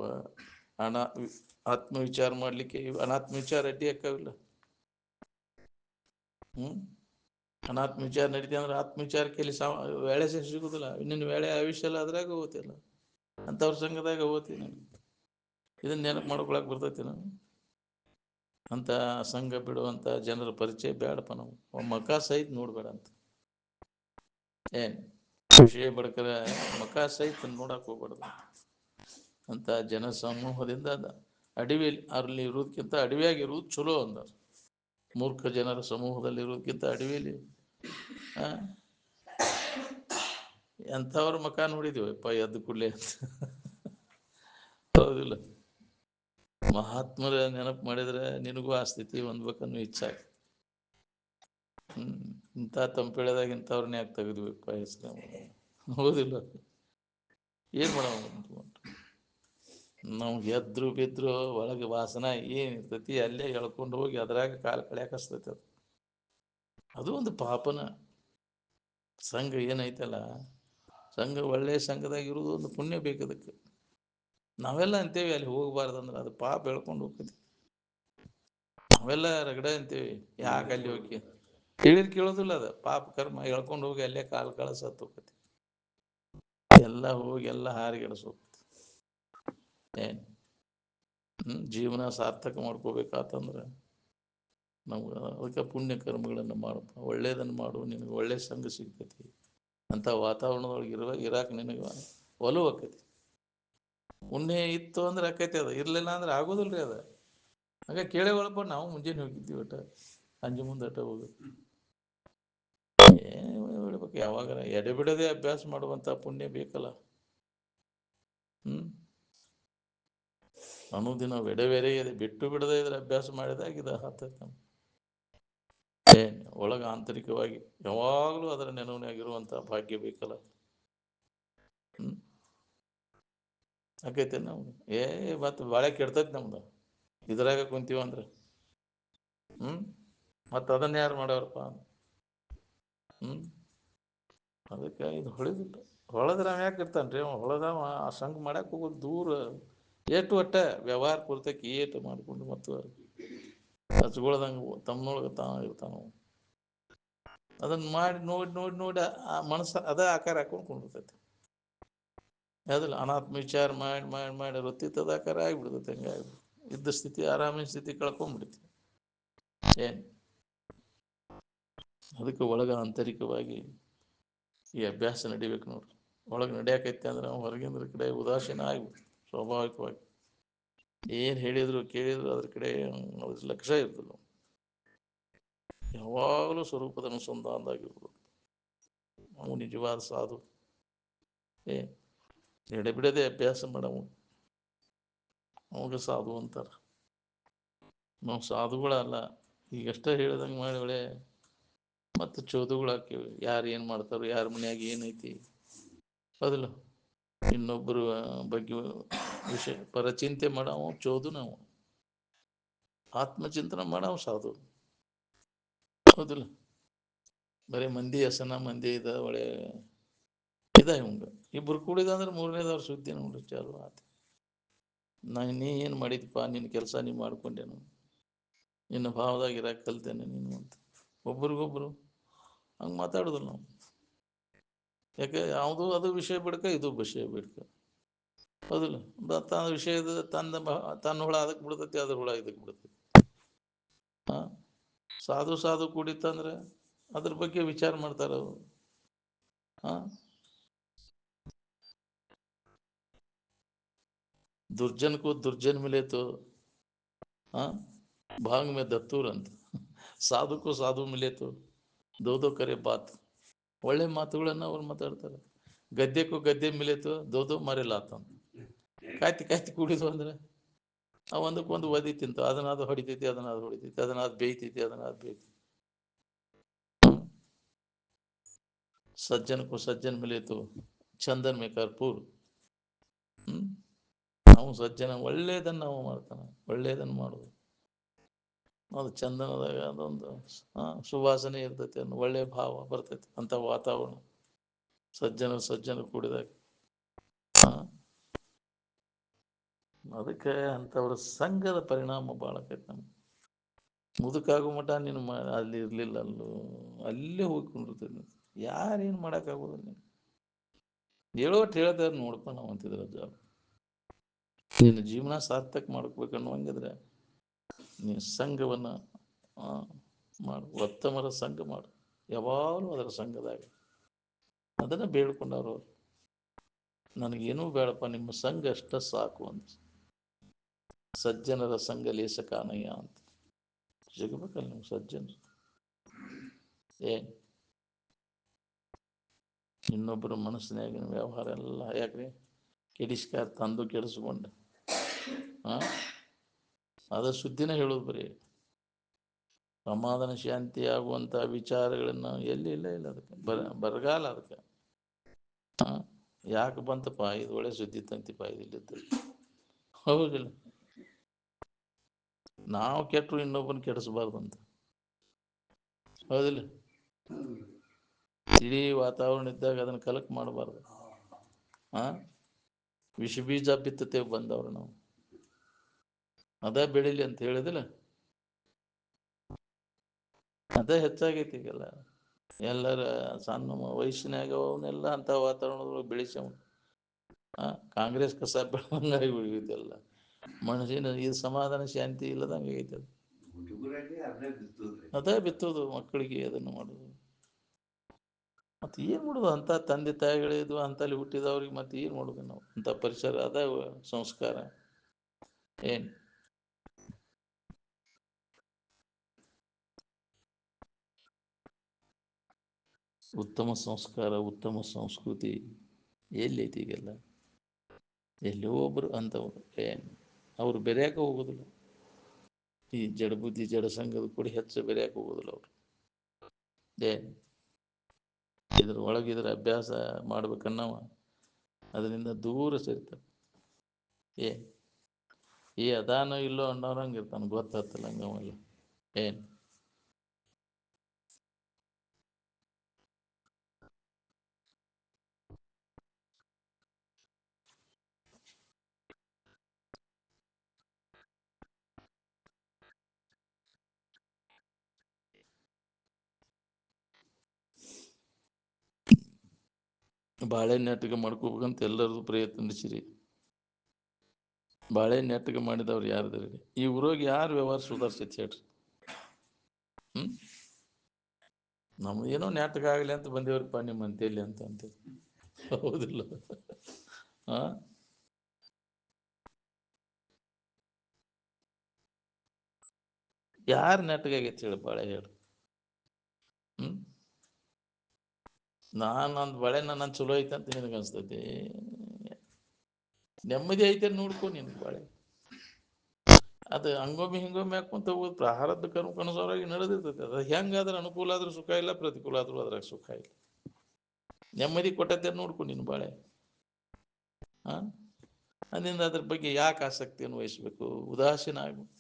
ಆತ್ಮವಿಚಾರ ಮಾಡ್ಲಿಕ್ಕೆ. ಅನಾತ್ಮ ವಿಚಾರ ಅಡ್ಡಿ ಅಕ್ಕವಿಲ್ಲ. ಅನಾತ್ಮ ವಿಚಾರ ನಡೀತಿ ಅಂದ್ರೆ ಆತ್ಮವಿಚಾರಕ್ಕೆ ಇಲ್ಲಿ ವೇಳೆ ಸಿಗುದಿಲ್ಲ. ಇನ್ನಿನ ವೇಳೆ ಆಯುಷ್ಯಲ್ಲ ಅದ್ರಾಗ ಹೋಗ್ತಿಲ್ಲ. ಅಂಥವ್ರ ಸಂಘದಾಗ ಹೋಗ್ತೀನಿ. ಇದನ್ನ ನೆನಪು ಮಾಡ್ಕೊಳಕ್ ಬರ್ತೈತಿ. ನಾವು ಅಂತ ಸಂಘ ಬಿಡುವಂತ ಜನರ ಪರಿಚಯ ಬೇಡಪ್ಪ. ನಾವು ಮಕ ಸಹಿತ ನೋಡ್ಬೇಡ ಅಂತ. ಏನ್ ವಿಷಯ ಬಡ್ಕರ ಮಕ ಸಹಿತ ನೋಡಕ್ ಹೋಗ್ಬಾರ್ದು. ಅಂತ ಜನ ಸಮೂಹದಿಂದ ಅಡವಿಯಲ್ಲಿ ಅಲ್ಲಿ ಇರೋದಕ್ಕಿಂತ ಅಡವಿಯಾಗಿರುವುದು ಚಲೋ ಅಂದ. ಮೂರ್ಖ ಜನರ ಸಮೂಹದಲ್ಲಿ ಇರೋದಕ್ಕಿಂತ ಅಡವಿಯಲ್ಲಿ ಎಂಥವ್ರ ಮಕ ನೋಡಿದೀವಪ್ಪ ಎದ್ದು ಕೂಡ್ಲೆ ಅಂತ. ಹೌದಿಲ್ಲ? ಮಹಾತ್ಮರ ನೆನಪು ಮಾಡಿದ್ರೆ ನಿನಗೂ ಆ ಸ್ಥಿತಿ ಹೊಂದ್ಬೇಕನ್ನೋ ಇಚ್ಛೆ. ಇಂಥ ತಂಪೆಳೆದಾಗ ಇಂಥವ್ರನ್ನೇ ಯಾಕೆ ತೆಗೆದ್ವಿಪ್ಪ ಹೆಸರು. ಹೌದಿಲ್ಲ? ಏನ್ ಮಾಡೋ ನಾವು ಎದ್ರು ಬಿದ್ರು ಒಳಗೆ ವಾಸನ ಏನಿರ್ತೈತಿ ಅಲ್ಲೇ ಎಳ್ಕೊಂಡು ಹೋಗಿ ಅದ್ರಾಗ ಕಾಲು ಕಳ್ಯಾಕಸ್ತೈತಿ. ಅದು ಒಂದು ಪಾಪನ. ಸಂಘ ಏನೈತಲ್ಲ, ಸಂಘ ಒಳ್ಳೆಯ ಸಂಘದಾಗ ಇರುವುದು ಒಂದು ಪುಣ್ಯ ಬೇಕದಕ್ಕೆ. ನಾವೆಲ್ಲ ಅಂತೇವಿ ಅಲ್ಲಿ ಹೋಗ್ಬಾರ್ದಂದ್ರೆ ಅದು ಪಾಪ ಹೇಳ್ಕೊಂಡು ಹೋಗ್ತೈತಿ. ನಾವೆಲ್ಲ ರಗಡೆ ಅಂತೇವಿ ಯಾಕೆ ಅಲ್ಲಿ ಹೋಗಿ ಹೇಳಿದ್ ಕೇಳೋದಿಲ್ಲ. ಅದು ಪಾಪ ಕರ್ಮ ಹೇಳ್ಕೊಂಡು ಹೋಗಿ ಅಲ್ಲೇ ಕಾಲು ಕಳಸತ್ ಹೋಗ್ತೈತಿ. ಎಲ್ಲ ಹೋಗಿ ಎಲ್ಲ ಹಾರಿಗೆಡಸ್ ಹೋಗ್ತೈತಿ. ಏನ್ ಜೀವನ ಸಾರ್ಥಕ ಮಾಡ್ಕೋಬೇಕಾತಂದ್ರೆ ನಾವು ಅದಕ್ಕೆ ಪುಣ್ಯ ಕರ್ಮಗಳನ್ನು ಮಾಡಪ್ಪ. ಒಳ್ಳೇದನ್ನು ಮಾಡು, ನಿನಗೆ ಒಳ್ಳೆ ಸಂಘ ಸಿಗ್ತೈತಿ. ಅಂತ ವಾತಾವರಣದೊಳಗೆ ಇರಾಕ ನಿನಗೆ ಒಲವು ಆಕೈತಿ. ಪುಣ್ಯ ಇತ್ತು ಅಂದ್ರೆ ಆಕೈತಿ. ಅದು ಇರ್ಲಿಲ್ಲ ಅಂದ್ರೆ ಆಗೋದಿಲ್ರಿ ಅದು. ಹಾಗೆ ಕೇಳೇ ಒಳಪ ನಾವು ಮುಂಜಾನೆ ಹೋಗಿದ್ದೀವಿ ಒಟ್ಟ ಸಂಜೆ ಮುಂದೆ ಅಟ ಹೋಗೋದು. ಹೇಳ್ಬೇಕು ಯಾವಾಗ ಎಡೆಬಿಡದೆ ಅಭ್ಯಾಸ ಮಾಡುವಂತ ಪುಣ್ಯ ಬೇಕಲ್ಲ. ಅನುದಿನ ಎಡೆಬೇರೆ ಬಿಟ್ಟು ಬಿಡದೆ ಇದ್ರೆ ಅಭ್ಯಾಸ ಮಾಡಿದಾಗ ಇದು ಹತ್ತೈತೆ. ಒಳಗ ಆಂತರಿಕವಾಗಿ ಯಾವಾಗಲೂ ಅದರ ನೆನವನಾಗಿರುವಂತ ಭಾಗ್ಯ ಬೇಕಲ್ಲ. ಆಕೈತೆ ನಾವು ಮತ್ತೆ ಬಾಳೆ ಕೆಡ್ತೈತಿ ನಮ್ದು ಇದ್ರಾಗ ಕುಂತೀವ ಅಂದ್ರೆ. ಮತ್ತ ಅದನ್ನ ಯಾರು ಮಾಡವ್ರಪ್ಪ. ಅದಕ್ಕೆ ಇದು ಹೊಳಿದಿಲ್ಲ. ಹೊಳದ್ರೆ ಅವ ಯಾಕೆ ಇರ್ತಾನ್ರಿ? ಅವ ಹೊಳದವ ಆ ಸಂಘ ಮಾಡಕ್ ಹೋಗೋದು ದೂರ. ಏಟು ಒಟ್ಟ ವ್ಯವಹಾರ ಪೂರ್ತಕ್ಕೆ ಏಟು ಮಾಡಿಕೊಂಡು ಮತ್ತು ಹಚ್ಕೊಳ್ದಂಗ ತಮ್ಮನೊಳಗೆ ಇರ್ತಾನ. ಅದನ್ನ ಮಾಡಿ ನೋಡಿ ನೋಡಿ ನೋಡಿ ಆ ಮನಸ್ಸು ಅದ ಆಕಾರ ಹಾಕೊಂಡು ಕೊಂಡಿರ್ತೈತಿ. ಯಾವ್ದಿಲ್ಲ ಅನಾತ್ಮ ವಿಚಾರ ಮಾಡಿ ಮಾಡಿ ಮಾಡಿ ವೃತ್ತಿತ್ತದ ಆಕಾರ ಆಗಿಬಿಡ್ತೈತೆ. ಹಂಗಾಗಿ ಇದ್ದ ಸ್ಥಿತಿ ಆರಾಮಿನ ಸ್ಥಿತಿ ಕಳ್ಕೊಂಡ್ಬಿಡ್ತೀವಿ. ಏನ್ ಅದಕ್ಕೆ ಒಳಗ ಆಂತರಿಕವಾಗಿ ಈ ಅಭ್ಯಾಸ ನಡಿಬೇಕು ನೋಡ್ರಿ. ಒಳಗೆ ನಡೆಯಕೈತೆ ಅಂದ್ರೆ ಹೊರಗಿಂದ್ರ ಕಡೆ ಉದಾಸೀನ ಆಗ್ಬಿಡ್ತು ಸ್ವಾಭಾವಿಕವಾಗಿ. ಏನು ಹೇಳಿದ್ರು ಕೇಳಿದ್ರು ಅದ್ರ ಕಡೆ ಲಕ್ಷ್ಯ ಇರ್ತದೆ. ಯಾವಾಗಲೂ ಸ್ವರೂಪದ ಅನುಸಂಧಾನದಾಗಿರ್ಬೋದು. ಅವು ನಿಜವಾದ ಸಾಧು. ಏ ಎಡೆಬಿಡದೆ ಅಭ್ಯಾಸ ಮಾಡವು ಅವಾಗ ಸಾಧು ಅಂತಾರೆ. ನಾವು ಸಾಧುಗಳಲ್ಲ, ಈಗಷ್ಟೇ ಹೇಳ್ದಂಗೆ ಮಾಡಿ ಒಳ್ಳೆ ಮತ್ತು ಚೋದುಗಳು ಹಾಕಿವಿ. ಯಾರು ಏನು ಮಾಡ್ತಾರೋ, ಯಾರ ಮನ್ಯಾಗ ಏನೈತಿ ಅದಲ್ಲ, ಇನ್ನೊಬ್ಬರ ಬಗ್ಗೆ ವಿಷಯ ಪರಚಿಂತೆ ಮಾಡವು ಚೋದು. ನಾವು ಆತ್ಮಚಿಂತನೆ ಮಾಡವು ಸಾಧು. ಹೌದಿಲ್ಲ, ಬರೀ ಮಂದಿ ಹೆಸನ ಮಂದಿ ಇದ ಒಳ್ಳೆ ಇದ ಇವಂಗ ಇಬ್ರು ಕೂಡಿದ ಅಂದ್ರೆ ಮೂರನೇದವ್ರ ಸುದ್ದಿ ನೋಡ್ರಿ ಚಾಲು ಆತ. ನೀ ಏನು ಮಾಡಿದಪ್ಪ, ನಿನ್ನ ಕೆಲಸ ನೀ ಮಾಡ್ಕೊಂಡೇನು, ನಿನ್ನ ಭಾವದಾಗ ಇರಕ್ಕೆ ಕಲ್ತೇನೆ ನೀನು ಅಂತ ಒಬ್ರಿಗೊಬ್ರು ಹಂಗೆ ಮಾತಾಡೋದಿಲ್ಲ ನಾವು. ಯಾಕೆ ಯಾವುದು ಅದು ವಿಷಯ ಬಿಡ್ಕ, ಇದು ವಿಷಯ ಬಿಡ್ಕ. ಹೌದಿಲ್ಲ, ತನ್ನ ವಿಷಯದ ತನ್ನ ಹುಳ ಅದಕ್ಕೆ ಬಿಡ್ತೈತಿ, ಅದ್ರ ಹುಳ ಇದಕ್ಕೆ ಬಿಡ್ತೈತಿ. ಹಾಂ, ಸಾಧು ಸಾಧು ಕೂಡಿತ್ತಂದ್ರೆ ಅದ್ರ ಬಗ್ಗೆ ವಿಚಾರ ಮಾಡ್ತಾರ ಅವರು. ಹಾಂ, दुर्जन को दुर्जन मिले तो हाँ भांग में दत्तूर ಅಂತ. ಸಾಧು ಕೋ ಸಾಧು ಮಿಲೆ ತೋ ದೋ ದೋ ಕರೆ ಬಾತ್. ಒಳ್ಳೆ ಮಾತುಗಳನ್ನು ಅವ್ರು ಮಾತಾಡ್ತಾರೆ. ಗದ್ದೆಕ್ಕೂ ಗದ್ದೆ ಮಿಲೆತು ದೋ ದೋ ಮರೆ ಲಾತ ಅಂತ. ಕಾಯ್ತಿ ಕಾಯ್ತಿ ಕುಡಿದು ಅಂದ್ರೆ ಒಂದಕ್ಕೊಂದು ಒದಿ ತಿಂತ, ಅದನ್ನಾದ್ರು ಹೊಡಿತೈತಿ, ಅದನ್ನಾದ್ರು ಹೊಡಿತೈತಿ, ಅದನ್ನಾದ್ರು ಬೇಯ್ತೈತಿ, ಅದನ್ನಾದ್ರು ಬೇಯ್ತೈತಿ. ಸಜ್ಜನ ಕೋ ಸಜ್ಜನ್ ಮಿಲೆತು ಚಂದನ್ ಮೇ ಕರ್ಪೂರ್. ಹ್ಮ್, ನಾವು ಸಜ್ಜನ ಒಳ್ಳೇದನ್ನು ನಾವು ಮಾಡ್ತಾನೆ, ಒಳ್ಳೇದನ್ನು ಮಾಡೋದು ಅದು ಚಂದನದಾಗ ಅದೊಂದು ಸುವಾಸನೆ ಇರ್ತೈತಿ, ಅನ್ನೋ ಒಳ್ಳೆ ಭಾವ ಬರ್ತೈತಿ ಅಂತ ವಾತಾವರಣ ಸಜ್ಜನ ಕೂಡಿದಾಗ. ಅದಕ್ಕೆ ಅಂಥವ್ರ ಸಂಘದ ಪರಿಣಾಮ ಭಾಳ ಆಕೈತಿ ನಮ್ಗೆ. ಮುದುಕಾಗೋ ಮಠ ನೀನು ಅಲ್ಲಿ ಇರಲಿಲ್ಲ, ಅಲ್ಲೇ ಹೋಗ್ಕೊಂಡಿರ್ತೈತಿ. ಯಾರೇನು ಮಾಡೋಕ್ಕಾಗೋದಿಲ್ಲ. ನೀನು ಹೇಳೋಟ್ಟು ಹೇಳ್ತಾರೆ ನೋಡಪ್ಪ ನಾವು ಅಂತಿದ್ರೆ ಜಾಬ್. ನಿನ್ನ ಜೀವನ ಸಾರ್ಥಕ ಮಾಡ್ಕೋಬೇಕನ್ನುವಂಗಿದ್ರೆ ನೀನು ಸಂಘವನ್ನು ಮಾಡು, ಉತ್ತಮರ ಸಂಘ ಮಾಡು. ಯಾವಾಗಲೂ ಅದರ ಸಂಘದಾಗ ಅದನ್ನು ಬೇಡ್ಕೊಂಡವ್ರು. ನನಗೇನೂ ಬೇಡಪ್ಪ, ನಿಮ್ಮ ಸಂಘ ಅಷ್ಟ ಸಾಕು ಅಂತ. ಸಜ್ಜನರ ಸಂಘ ಲೇಸ ಕಾಣಯ್ಯ ಅಂತ ಸಿಗಬೇಕಲ್ಲ ನೀವು ಸಜ್ಜನರು. ಏನು ಇನ್ನೊಬ್ಬರ ಮನಸ್ಸಿನಾಗಿನ ವ್ಯವಹಾರ ಎಲ್ಲ ಯಾಕ್ರಿ ಕೆಡಿಸ್ಕಾರ ತಂದು ಕೆಡಿಸ್ಕೊಂಡು ಅದ ಸುದ್ದಿನೇ ಹೇಳೋದು. ಬರೀ ಸಮಾಧಾನ ಶಾಂತಿ ಆಗುವಂಥ ವಿಚಾರಗಳನ್ನು ಎಲ್ಲಿ ಇಲ್ಲ ಅದಕ್ಕೆ ಬರಗಾಲ ಅದಕ್ಕೆ. ಯಾಕೆ ಬಂತಪ್ಪ ಇದು ಒಳ್ಳೆ ಸುದ್ದಿ ತಂತಿಪ್ಪ ಇದಿಲ್ಲಿದ್ದ. ಹೌದಿಲ್ಲ, ನಾವು ಕೆಟ್ಟರು ಇನ್ನೊಬ್ಬನ ಕೆಡಿಸ್ಬಾರ್ದಂತ. ಹೌದಿಲ್ಲ, ಇಡೀ ವಾತಾವರಣ ಇದ್ದಾಗ ಅದನ್ನು ಕಲಕ್ ಮಾಡಬಾರ್ದು. ವಿಷ ಬೀಜ ಬಿತ್ತತೇವೆ ಬಂದವ್ರು ನಾವು, ಅದೇ ಬೆಳಿಲಿ ಅಂತ ಹೇಳಿದಿಲ್ಲ. ಅದೇ ಹೆಚ್ಚಾಗೈತಿ ಈಗೆಲ್ಲ. ಎಲ್ಲರ ಸಣ್ಣ ವಯಸ್ಸಿನಾಗ ಅವನ್ನೆಲ್ಲ ಅಂತ ವಾತಾವರಣದೊಳಗೆ ಬೆಳೆಸವ. ಕಾಂಗ್ರೆಸ್ ಕಸ ಬೆಳಂಗಾಗಿ ಉಳಿಯುತ್ತಲ್ಲ. ಮನುಷ್ಯನ ಇದು ಸಮಾಧಾನ ಶಾಂತಿ ಇಲ್ಲದಂಗೆ ಆಗೈತೆ ಅದು. ಅದೇ ಬಿತ್ತೋದು ಮಕ್ಕಳಿಗೆ, ಅದನ್ನು ಮಾಡೋದು. ಮತ್ತೆ ಏನು ಮಾಡೋದು, ಅಂಥ ತಂದೆ ತಾಯಿಗಳಿದ್ವು ಅಂತಲ್ಲಿ ಹುಟ್ಟಿದವ್ರಿಗೆ ಮತ್ತೆ ಏನು ಮಾಡೋದು ನಾವು? ಅಂಥ ಪರಿಸರ ಅದೇ ಸಂಸ್ಕಾರ. ಏನು ಉತ್ತಮ ಸಂಸ್ಕಾರ, ಉತ್ತಮ ಸಂಸ್ಕೃತಿ ಎಲ್ಲೈತಿ ಈಗೆಲ್ಲ? ಎಲ್ಲೋ ಒಬ್ರು ಅಂಥವ್ರು ಏನು ಅವ್ರು ಬೆರೆಯಕ್ಕೆ ಹೋಗೋದಿಲ್ಲ. ಈ ಜಡ ಬುದ್ಧಿ ಜಡ ಸಂಘದ ಕೂಡ ಹೆಚ್ಚು ಬೆರೆಯಕ್ಕೆ ಹೋಗೋದಿಲ್ಲ ಅವರು. ಏನು ಇದ್ರ ಒಳಗಿದ್ರ ಅಭ್ಯಾಸ ಮಾಡ್ಬೇಕನ್ನವ ಅದರಿಂದ ದೂರ ಸೇರ್ತಾರೆ. ಈ ಅದಾನೋ ಇಲ್ಲೋ ಅನ್ನೋರಂಗೆ ಇರ್ತಾನೆ, ಗೊತ್ತಾಗ್ತಿಲ್ಲ ಹಂಗವೆಲ್ಲ. ಏನು ಬಾಳೆ ನೆಟ್ಟಿಗೆ ಮಾಡ್ಕೋಬೇಕಂತ ಎಲ್ಲರದು ಪ್ರಯತ್ನ ನಡೆಸಿರಿ. ಬಾಳೆ ನೆಟ್ಟಿಗೆ ಮಾಡಿದವ್ರು ಯಾರಿದ್ರಿ? ಈ ಊರಾಗ ಯಾರು ವ್ಯವಹಾರ ಸುಧಾರಿಸೈತಿ ಹೇಳ್ರಿ? ನಮ್ದೇನೋ ನೆಟ್ಟಗಾಗಲಿ ಅಂತ ಬಂದೇವ್ರಪ್ಪ ನಿಮ್ಮ ಅಂತೇಳಿ ಅಂತ. ಹೌದಿಲ್ಲ? ಯಾರು ನೆಟ್ಟಗಾಗೈತಿ ಹೇಳಿ? ಬಾಳೆ ಹೇಳಿ. ನಂದು ಬಳೆ ನನ್ನ ಚಲೋ ಐತೆ ಅಂತ ನಿನಗೆ ಅನಿಸ್ತೈತಿ. ನೆಮ್ಮದಿ ಐತೆ ನೋಡ್ಕೊ ನಿನಗೆ ಬಾಳೆ. ಅದು ಹಂಗೊಮ್ಮೆ ಹಿಂಗೊಮ್ಮೆ ಹಾಕೊಂತ ಹೋಗೋದು ಪ್ರಾರಬ್ಧ ಕರ್ಮಕ್ಕನುಸಾರವಾಗಿ ನಡೆದಿರ್ತೈತೆ. ಅದು ಹೆಂಗಾದ್ರೆ ಅನುಕೂಲ ಆದ್ರೂ ಸುಖ ಇಲ್ಲ, ಪ್ರತಿಕೂಲ ಆದ್ರೂ ಅದ್ರಾಗ ಸುಖ ಇಲ್ಲ. ನೆಮ್ಮದಿ ಕೊಟ್ಟೈತೆ ನೋಡ್ಕೊ ನಿನ್ನ ಬಾಳೆ. ಹಾಂ, ಅದರಿಂದ ಅದ್ರ ಬಗ್ಗೆ ಯಾಕೆ ಆಸಕ್ತಿಯನ್ನು ವಹಿಸ್ಬೇಕು? ಉದಾಸೀನ ಆಗ್ಬೇಕು.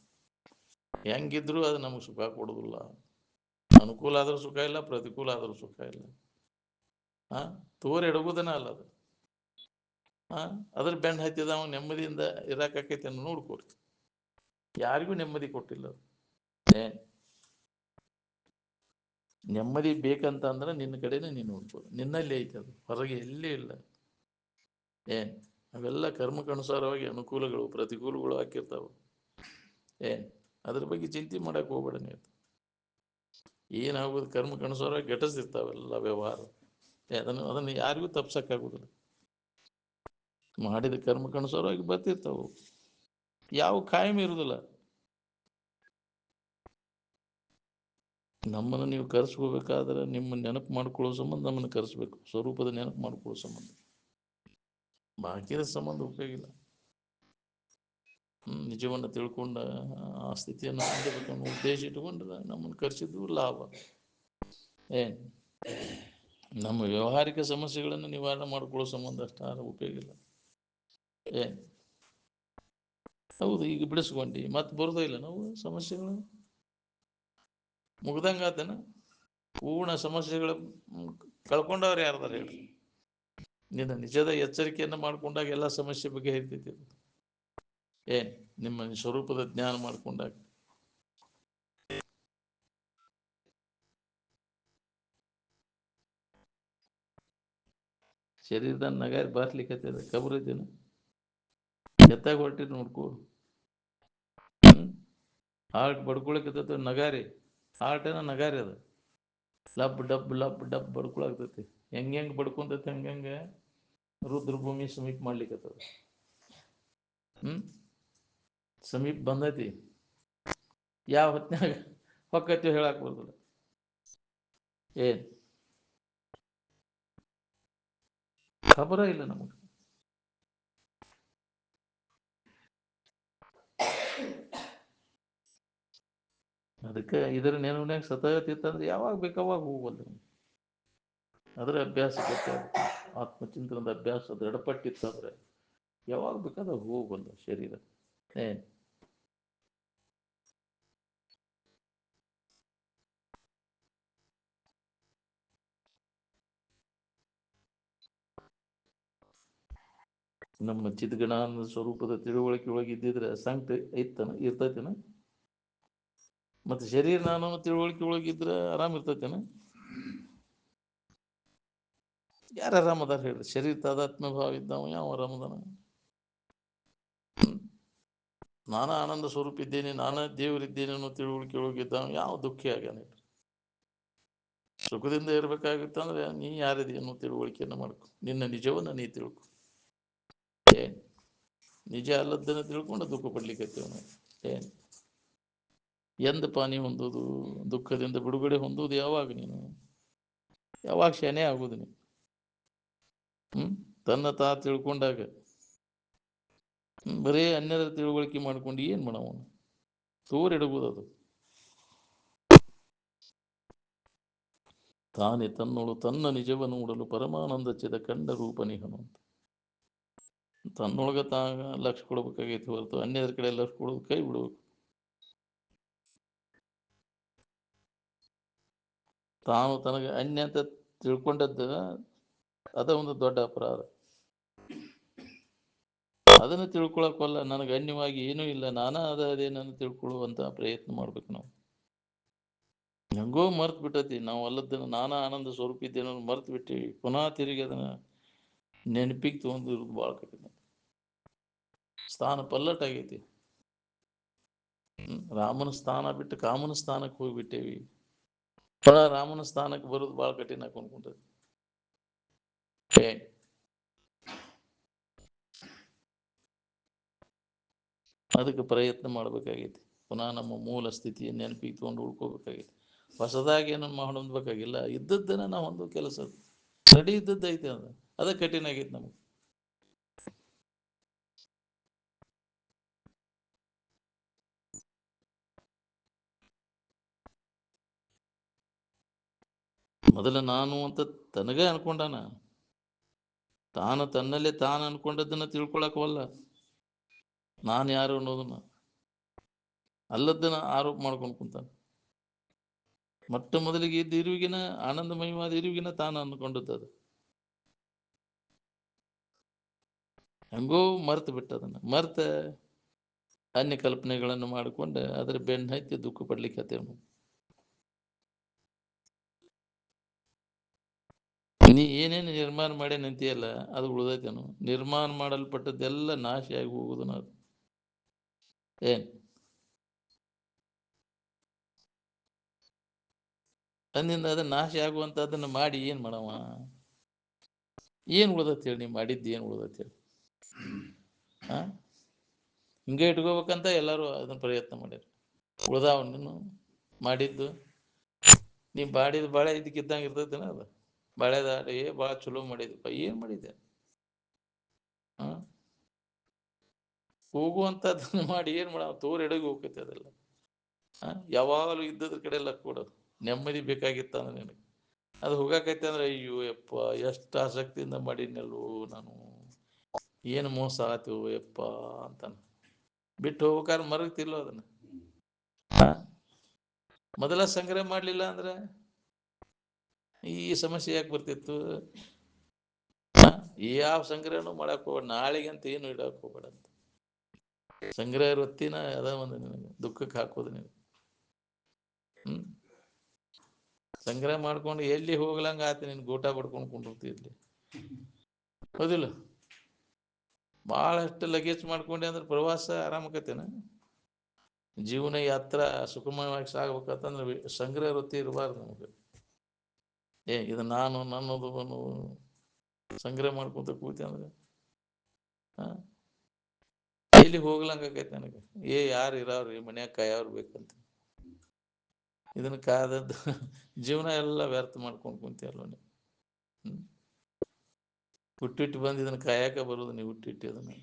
ಹೆಂಗಿದ್ರು ಅದು ನಮಗೆ ಸುಖ ಕೊಡೋದಿಲ್ಲ. ಅನುಕೂಲ ಆದ್ರೂ ಸುಖ ಇಲ್ಲ, ಪ್ರತಿಕೂಲ ಆದ್ರೂ ಸುಖ ಇಲ್ಲ. ಹಾಂ, ತೋರಿ ಎಡಗುದನ ಅಲ್ಲ ಅದು. ಹಾಂ, ಅದ್ರ ಬೆನ್ನು ಹತ್ತಿದ ಅವ ನೆಮ್ಮದಿಯಿಂದ ಇರಾಕೈತೆ ಅನ್ನೋ ನೋಡ್ಕೊರಿ. ಯಾರಿಗೂ ನೆಮ್ಮದಿ ಕೊಟ್ಟಿಲ್ಲ ಅದು. ನೆಮ್ಮದಿ ಬೇಕಂತ ಅಂದ್ರೆ ನಿನ್ನ ಕಡೆನೇ ನೀನು ನೋಡ್ಬೋದು. ನಿನ್ನಲ್ಲಿ ಐತೆ ಅದು, ಹೊರಗೆ ಎಲ್ಲಿ ಇಲ್ಲ. ಅವೆಲ್ಲ ಕರ್ಮಕ್ಕನುಸಾರವಾಗಿ ಅನುಕೂಲಗಳು ಪ್ರತಿಕೂಲಗಳು ಹಾಕಿರ್ತಾವೆ. ಅದ್ರ ಬಗ್ಗೆ ಚಿಂತೆ ಮಾಡಕ್ಕೆ ಹೋಗ್ಬೇಡ ನೀವು. ಏನಾಗೋದು ಕರ್ಮಕ್ಕನುಸಾರವಾಗಿ ಘಟಿಸಿರ್ತಾವೆಲ್ಲ ವ್ಯವಹಾರ. ಅದನ್ನು ಯಾರಿಗೂ ತಪ್ಸಕ್ಕಾಗೋದಿಲ್ಲ. ಮಾಡಿದ ಕರ್ಮಕ್ಕನುಸಾರವಾಗಿ ಬರ್ತಿರ್ತಾವೆ. ಯಾವ ಕಾಯಂ ಇರುವುದಿಲ್ಲ. ನಮ್ಮನ್ನು ನೀವು ಕರೆಸ್ಕೋಬೇಕಾದ್ರೆ ನಿಮ್ಮ ನೆನಪು ಮಾಡ್ಕೊಳ್ಳೋ ಸಂಬಂಧ ನಮ್ಮನ್ನು ಕರೆಸ್ಬೇಕು. ಸ್ವರೂಪದ ನೆನಪು ಮಾಡ್ಕೊಳ್ಳೋ ಸಂಬಂಧ. ಬಾಕಿದ ಸಂಬಂಧ ಉಪಯೋಗ ಇಲ್ಲ. ನಿಜವನ್ನು ತಿಳ್ಕೊಂಡ ಆ ಸ್ಥಿತಿಯನ್ನು ಹೊಂದಬೇಕನ್ನೋ ಉದ್ದೇಶ ಇಟ್ಕೊಂಡ್ರೆ ನಮ್ಮನ್ನು ಕರೆಸಿದ್ದು ಲಾಭ. ನಮ್ಮ ವ್ಯಾವಹಾರಿಕ ಸಮಸ್ಯೆಗಳನ್ನು ನಿವಾರಣೆ ಮಾಡ್ಕೊಳ್ಳೋ ಸಂಬಂಧ ಅಷ್ಟಾರ ಉಪಯೋಗ ಇಲ್ಲ. ಹೌದು, ಈಗ ಬಿಡಿಸ್ಕೊಂಡು ಮತ್ತೆ ಬರೋದೇ ಇಲ್ಲ ನಾವು ಸಮಸ್ಯೆಗಳು ಮುಗ್ದಂಗಾತನ. ಪೂರ್ಣ ಸಮಸ್ಯೆಗಳ ಕಳ್ಕೊಂಡವ್ರು ಯಾರ್ದಾರ ಹೇಳ್ರಿ? ನಿನ್ನ ನಿಜದ ಎಚ್ಚರಿಕೆಯನ್ನು ಮಾಡ್ಕೊಂಡಾಗ ಎಲ್ಲ ಸಮಸ್ಯೆ ಬಗ್ಗೆ ಹೇಳ್ತೈತಿ. ನಿಮ್ಮ ಸ್ವರೂಪದ ಜ್ಞಾನ ಮಾಡ್ಕೊಂಡಾಗ. ಶರೀರದ ನಗಾರಿ ಬಾರ್ಲಿಕ್ಕೆ ಕಬರ್ ಇದ್ದೇನೆ. ಎತ್ತಾಗ ಹೊರಟಿದ್ ನೋಡ್ಕೋ. ಹಾರ್ಟ್ ಬಡ್ಕೊಳಕತ್ತೈತೆ ನಗಾರಿ. ಹಾರ್ಟ್ ಏನೋ ನಗಾರಿ ಅದು. ಲಬ್ ಡಬ್ ಲಬ್ ಡಬ್ ಬಡ್ಕೊಳಕ್ತೈತಿ. ಹೆಂಗೆ ಬಡ್ಕೊಂತೈತಿ ಹಂಗಂಗೆ ರುದ್ರಭೂಮಿ ಸಮೀಪ ಮಾಡ್ಲಿಕ್ಕತ್ತದ. ಸಮೀಪ ಬಂದೈತಿ. ಯಾವ ಹೊತ್ನಾಗ ಹೊಕ್ಕತ್ತೀವಿ ಹೇಳಕ್ ಬರೋದಿಲ್ಲ. ಖಬರ ಇಲ್ಲ ನಮಗೆ. ಅದಕ್ಕೆ ಇದರ ನೆನಪಿನಾಗ ಸತತಿತ್ತಂದ್ರೆ ಯಾವಾಗ ಬೇಕಾವಾಗ ಹೋಗ್ಬೋದು. ಅದರ ಅಭ್ಯಾಸಕ್ಕೆ ಆತ್ಮಚಿಂತನದ ಅಭ್ಯಾಸ ದೃಢಪಟ್ಟಿತ್ತಂದ್ರೆ ಯಾವಾಗ ಬೇಕಾದ್ರೆ ಹೋಗ್ಬೋದು ಶರೀರ. ನಮ್ಮ ಚಿದ್ಗಣಾನಂದ ಸ್ವರೂಪದ ತಿಳುವಳಿಕೆ ಒಳಗಿದ್ದಿದ್ರೆ ಸಂಕಟ ಇರ್ತೈತೇನ? ಮತ್ತೆ ಶರೀರ ನಾನು ತಿಳುವಳಿಕೆ ಒಳಗಿದ್ರೆ ಆರಾಮ್ ಇರ್ತೈತೇನ? ಯಾರು ಆರಾಮದಾರ ಹೇಳ್ರಿ? ಶರೀರ ತಾದಾತ್ಮ್ಯ ಭಾವ ಇದ್ದಾವ ಯಾವ ಆರಾಮದಾನ? ನಾನಾ ಆನಂದ ಸ್ವರೂಪ ಇದ್ದೇನೆ, ನಾನಾ ದೇವರಿದ್ದೇನೆ ಅನ್ನೋ ತಿಳುವಳಿಕೆ ಒಳಗಿದ್ದಾವ ಯಾವ ದುಃಖಿ ಆಗ್ಯಾನ? ಸುಖದಿಂದ ಇರ್ಬೇಕಾಗಿತ್ತಂದ್ರೆ ನೀ ಯಾರಿದೆ ಅನ್ನೋ ತಿಳುವಳಿಕೆಯನ್ನು ಮಾಡ್ಕೊ. ನಿನ್ನ ನಿಜವನ್ನ ನೀ ತಿಳ್ಕೊ. ನಿಜ ಅಲ್ಲದನ್ನ ತಿಳ್ಕೊಂಡು ದುಃಖ ಪಡ್ಲಿಕ್ಕೆ ಎಂದಪ್ಪ ನೀ ಹೊಂದೋದು? ದುಃಖದಿಂದ ಬಿಡುಗಡೆ ಹೊಂದೋದು ಯಾವಾಗ? ನೀನು ಯಾವಾಗ ಶನೇ ಆಗೋದು ನೀನು? ತನ್ನ ತಾ ತಿಳ್ಕೊಂಡಾಗ. ಬರೀ ಅನ್ಯರ ತಿಳುವಳಿಕೆ ಮಾಡ್ಕೊಂಡು ಏನ್ ಮಾಡವ? ತೋರಿಡಬಹುದು. ಅದು ತಾನೇ ತನ್ನೋಳು ತನ್ನ ನಿಜವನ್ನು ನೋಡಲು ಪರಮಾನಂದ ಚಿದ ಕಂಡ ರೂಪ ನಿಹನು ಅಂತ. ತನ್ನೊಳಗ ತಾಗ ಲಕ್ಷ ಕೊಡ್ಬೇಕಾಗೈತಿ ಹೊರತು ಅನ್ಯರ ಕಡೆ ಲಕ್ಷ ಕೊಡೋದು ಕೈ ಬಿಡ್ಬೇಕು. ತಾನು ತನಗೆ ಅನ್ಯ ಅಂತ ತಿಳ್ಕೊಂಡದ್ದು ಅದ ಒಂದು ದೊಡ್ಡ ಅಪರಾಧ. ಅದನ್ನು ತಿಳ್ಕೊಳಕ್ಕಲ್ಲ, ನನಗೆ ಅನ್ಯವಾಗಿ ಏನೂ ಇಲ್ಲ, ನಾನಾ ಅದೇನನ್ನು ತಿಳ್ಕೊಳ್ಳುವಂತ ಪ್ರಯತ್ನ ಮಾಡ್ಬೇಕು ನಾವು. ಹೆಂಗೋ ಮರ್ತು ಬಿಟ್ಟತಿ ನಾವು ಅಲ್ಲದನ್ನ ನಾನಾ ಆನಂದ ಸ್ವರೂಪ ಇದ್ದೇನೋ ಮರ್ತು ಬಿಟ್ಟಿವಿ. ಪುನಃ ತಿರುಗಿ ಅದನ್ನ ನೆನಪಿಗೆ ತೊಗೊಂಡಿರೋದು ಭಾಳ ಕಠಿಣ. ಸ್ಥಾನ ಪಲ್ಲಟ ಆಗೈತಿ. ರಾಮನ ಸ್ಥಾನ ಬಿಟ್ಟು ಕಾಮನ ಸ್ಥಾನಕ್ಕೆ ಹೋಗ್ಬಿಟ್ಟೇವಿ. ಪುನಃ ರಾಮನ ಸ್ಥಾನಕ್ಕೆ ಬರೋದು ಭಾಳ ಕಠಿಣ ಅನ್ಕೊಂಡ್ರಿ. ಅದಕ್ಕೆ ಪ್ರಯತ್ನ ಮಾಡ್ಬೇಕಾಗೈತಿ. ಪುನಃ ನಮ್ಮ ಮೂಲ ಸ್ಥಿತಿಯನ್ನು ನೆನಪಿಗೆ ತೊಗೊಂಡು ಉಳ್ಕೋಬೇಕಾಗೈತಿ. ಹೊಸದಾಗಿ ಏನನ್ನು ಹೊಂದಬೇಕಾಗಿಲ್ಲ, ಇದ್ದದ್ದನ್ನ ನಾವು ಹೊಂದೋ ಕೆಲಸ. ರೆಡಿ ಇದ್ದದ್ದು ಐತೆ ಅದ ಕಠಿಣ ಆಗೈತೆ ನಮಗೆ. ಮೊದಲ ನಾನು ಅಂತ ತನಗ ಅನ್ಕೊಂಡಾನ, ತಾನು ತನ್ನಲ್ಲೇ ತಾನು ಅನ್ಕೊಂಡದ್ದನ್ನ ತಿಳ್ಕೊಳಕವಲ್ಲ, ನಾನು ಯಾರು ಅನ್ನೋದನ್ನ ಅಲ್ಲದನ್ನ ಆರೋಪ ಮಾಡ್ಕೊಂಡು ಕುಂತಾನ. ಮೊಟ್ಟ ಮೊದಲಿಗೆ ಇದ್ದ ಇರುವಿಗಿನ ಆನಂದಮಯವಾದ ಇರುವಿಗಿನ ತಾನು ಅನ್ಕೊಂಡದ್ದು ಹೆಂಗೋ ಮರ್ತು ಬಿಟ್ಟದನ್ನ, ಮರ್ತ ಅನ್ಯ ಕಲ್ಪನೆಗಳನ್ನು ಮಾಡಿಕೊಂಡು ಅದ್ರ ಬೆನ್ನ ಹತ್ತಿ ದುಃಖ ಪಡ್ಲಿಕ್ಕೆ ಹತ್ತೇವ್. ನೀ ಏನೇನು ನಿರ್ಮಾಣ ಮಾಡಿ ನಿಂತಿಯಲ್ಲ ಅದು ಉಳ್ದೈತೇನು? ನಿರ್ಮಾಣ ಮಾಡಲ್ಪಟ್ಟದ್ದೆಲ್ಲ ನಾಶ ಆಗಿ ಹೋಗುದನ ಅದು ಏನ್ ಅಂದಿಂದ ಅದ ನಾಶ ಆಗುವಂತದನ್ನ ಮಾಡಿ ಏನ್ ಮಾಡವ? ಏನ್ ಉಳ್ದತ್ ಹೇಳಿ? ನೀ ಮಾಡಿದ್ದು ಏನ್ ಉಳ್ದತ್ ಹೇಳಿ? ಹಿಂಗೆ ಇಟ್ಕೋಬೇಕಂತ ಎಲ್ಲರೂ ಅದನ್ನ ಪ್ರಯತ್ನ ಮಾಡ್ಯಾರ. ಉಳ್ದಾವ ನೀನು ಮಾಡಿದ್ದು ನೀ ಬಾಡಿದ ಬಾಳೆ ಇದಕ್ಕಿದ್ದಂಗೆ ಇರ್ತೈತೇನ? ಅದು ಬಾಳೆದಾಡಿ ಭಾಳ ಚಲೋ ಮಾಡಿದಪ್ಪ, ಏನ್ ಮಾಡಿದ್ದೆ? ಹೋಗುವಂಥದ್ದನ್ನ ಮಾಡಿ ಏನ್ ಮಾಡ? ತೋರ್ ಎಡಗಿ ಹೋಗ್ತೈತೆ ಅದೆಲ್ಲ. ಯಾವಾಗಲೂ ಇದ್ದದ್ರ ಕಡೆ ಎಲ್ಲ ಕೊಡೋದು. ನೆಮ್ಮದಿ ಬೇಕಾಗಿತ್ತ ಅಂದ್ರೆ ನಿನಗೆ ಅದು ಹೋಗಾಕೈತೆ ಅಂದ್ರೆ ಅಯ್ಯೋ ಯಪ್ಪ ಎಷ್ಟು ಆಸಕ್ತಿಯಿಂದ ಮಾಡಿದ್ನಲ್ಲೋ ನಾನು, ಏನು ಮೋಸ ಆತು ಯಪ್ಪ ಅಂತಾನ. ಬಿಟ್ಟು ಹೋಗ್ಬೇಕಾದ್ರೆ ಮರಗ್ತಿಲ್ಲೋ ಅದನ್ನ. ಮೊದಲ ಸಂಗ್ರಹ ಮಾಡ್ಲಿಲ್ಲ ಅಂದ್ರೆ ಈ ಸಮಸ್ಯೆ ಯಾಕೆ ಬರ್ತಿತ್ತು? ಯಾವ ಸಂಗ್ರಹನೂ ಮಾಡಕ್ ಹೋಗ್ಬೇಡ, ನಾಳೆಗೆ ಅಂತ ಏನು ಇಡಕ್ ಹೋಗ್ಬೇಡ ಅಂತ. ಸಂಗ್ರಹ ವೃತ್ತಿನ ಅದ ಒಂದು ನಿನಗೆ ದುಃಖಕ್ಕೆ ಹಾಕೋದು ನೀನು. ಸಂಗ್ರಹ ಮಾಡ್ಕೊಂಡು ಎಲ್ಲಿ ಹೋಗ್ಲಂಗ ಆತ ನಿನ್ ಗೋಟ ಬಡ್ಕೊಂಡು ಕುಂಡಿರ್ತಿದ್ಲಿ, ಹೌದಿಲ್ಲ? ಭಾಳಷ್ಟು ಲಗೇಜ್ ಮಾಡ್ಕೊಂಡೆ ಅಂದ್ರೆ ಪ್ರವಾಸ ಆರಾಮಕತ್ತೇನ? ಜೀವನ ಯಾತ್ರ ಸುಖಮಯವಾಗಿ ಸಾಗ್ಬೇಕಂತಂದ್ರೆ ಸಂಗ್ರಹ ವೃತ್ತಿ ಇರಬಾರ್ದು ನಮಗೆ. ಇದು ನಾನು ನನ್ನದು ಸಂಗ್ರಹ ಮಾಡ್ಕೊಂತ ಕೂತಿ ಅಂದ್ರೆ ಎಲ್ಲಿ ಹೋಗ್ಲಂಗೈತೆ ನನಗೆ. ಯಾರು ಇರೋರು ಮನ್ಯಾಗ ಕಾಯವ್ರು ಬೇಕಂತ ಇದನ್ನ ಕಾದದ್ದು ಜೀವನ ಎಲ್ಲ ವ್ಯರ್ಥ ಮಾಡ್ಕೊಂಡು ಕುಂತಿಯಲ್ಲ ನೀವು. ಹುಟ್ಟಿಟ್ಟು ಬಂದು ಇದನ್ನ ಕಾಯಕ ಬರೋದು ನೀವು ಹುಟ್ಟಿಟ್ಟು ಅದನ್ನ,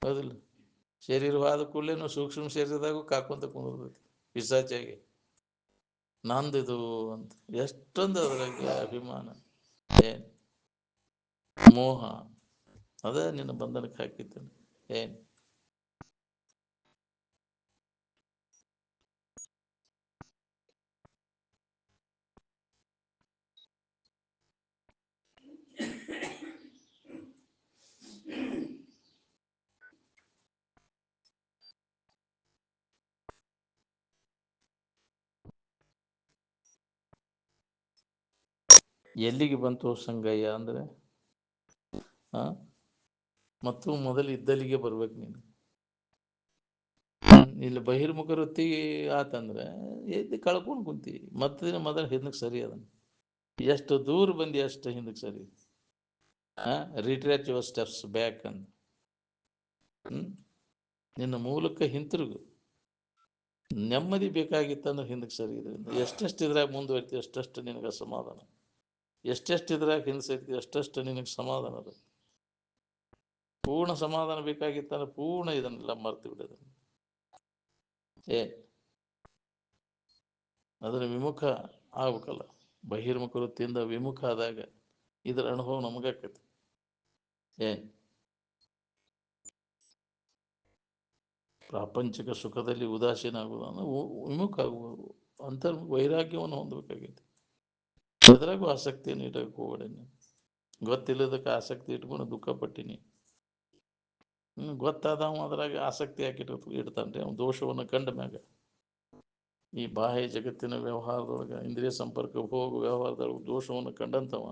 ಹೌದಿಲ್ಲ? ಶರೀರವಾದ ಕೂಡಲೇ ಸೂಕ್ಷ್ಮ ಶರೀರದಾಗೂ ಕಾಕೊಂತ ಕುಂದಿರ್ತೈತಿ ಪಿಶಾಚಿಯಾಗಿ, ನಂದಿದು ಅಂತ. ಎಷ್ಟೊಂದು ಅದ್ರಾಗ ಅಭಿಮಾನ, ಏನ್ ಮೋಹ, ಅದ ನಿನ್ನ ಬಂಧನಕ್ಕೆ ಹಾಕಿದ್ದೇನೆ. ಏನ್ ಎಲ್ಲಿಗೆ ಬಂತು ಸಂಗಯ್ಯ ಅಂದ್ರೆ ಮತ್ತು ಮೊದಲು ಇದ್ದಲ್ಲಿಗೆ ಬರ್ಬೇಕು ನೀನು. ಇಲ್ಲಿ ಬಹಿರ್ಮುಖ ವೃತ್ತಿ ಆತಂದ್ರೆ ಎದ್ದು ಕಳ್ಕೊಂಡು ಕುಂತಿ, ಮತ್ತೆ ಮೊದಲು ಹಿಂದಕ್ಕೆ ಸರಿ ಅದನ್ನ. ಎಷ್ಟು ದೂರ ಬಂದಿ ಅಷ್ಟು ಹಿಂದಕ್ಕೆ ಸರಿ. ರಿಟ್ರ್ಯಾಚ್ ಯುವರ್ ಸ್ಟೆಪ್ಸ್ ಬ್ಯಾಕ್ ಅಂತ. ನಿನ್ನ ಮೂಲಕ ಹಿಂತಿರುಗು. ನೆಮ್ಮದಿ ಬೇಕಾಗಿತ್ತಂದ್ರೆ ಹಿಂದಕ್ಕೆ ಸರಿ. ಇದರಿಂದ ಎಷ್ಟೆಷ್ಟು ಇದ್ರಾಗ ಮುಂದುವರಿತೀವಿ ಅಷ್ಟಷ್ಟು ನಿನಗೆ ಸಮಾಧಾನ, ಎಷ್ಟೆಷ್ಟು ಇದ್ರಾಗ ಹಿಂಸೈತಿ ಅಷ್ಟಷ್ಟು ನಿನಗೆ ಸಮಾಧಾನ. ಅದು ಪೂರ್ಣ ಸಮಾಧಾನ ಬೇಕಾಗಿತ್ತಂದ್ರೆ ಪೂರ್ಣ ಇದನ್ನೆಲ್ಲ ಮರ್ತು ಬಿಡೋದು. ಅದರ ವಿಮುಖ ಆಗ್ಬೇಕಲ್ಲ. ಬಹಿರ್ಮುಖ ವೃತ್ತಿಯಿಂದ ವಿಮುಖ ಆದಾಗ ಇದರ ಅನುಭವ ನಮಗಾಕೈತಿ. ಪ್ರಾಪಂಚಿಕ ಸುಖದಲ್ಲಿ ಉದಾಸೀನ ಆಗುವುದು ಅಂದ್ರೆ ವಿಮುಖ ಆಗುವುದು, ವೈರಾಗ್ಯವನ್ನು ಹೊಂದಬೇಕಾಗೈತಿ. ಎದ್ರಾಗೂ ಆಸಕ್ತಿಯನ್ನು ಇಡಕ್ಕೆ ಹೋಗಬೇಡ. ಗೊತ್ತಿಲ್ಲದಕ್ಕೆ ಆಸಕ್ತಿ ಇಟ್ಕೊಂಡು ದುಃಖ ಪಟ್ಟಿನಿ. ಗೊತ್ತಾದವ ಅದ್ರಾಗ ಆಸಕ್ತಿ ಹಾಕಿ ಇಡ್ತಾನ್ರಿ ಅವ್ನು ದೋಷವನ್ನು ಕಂಡ ಮ್ಯಾಗ. ಈ ಬಾಹ್ಯ ಜಗತ್ತಿನ ವ್ಯವಹಾರದೊಳಗೆ ಇಂದ್ರಿಯ ಸಂಪರ್ಕ ಹೋಗು ವ್ಯವಹಾರದೊಳಗೆ ದೋಷವನ್ನು ಕಂಡಂತವ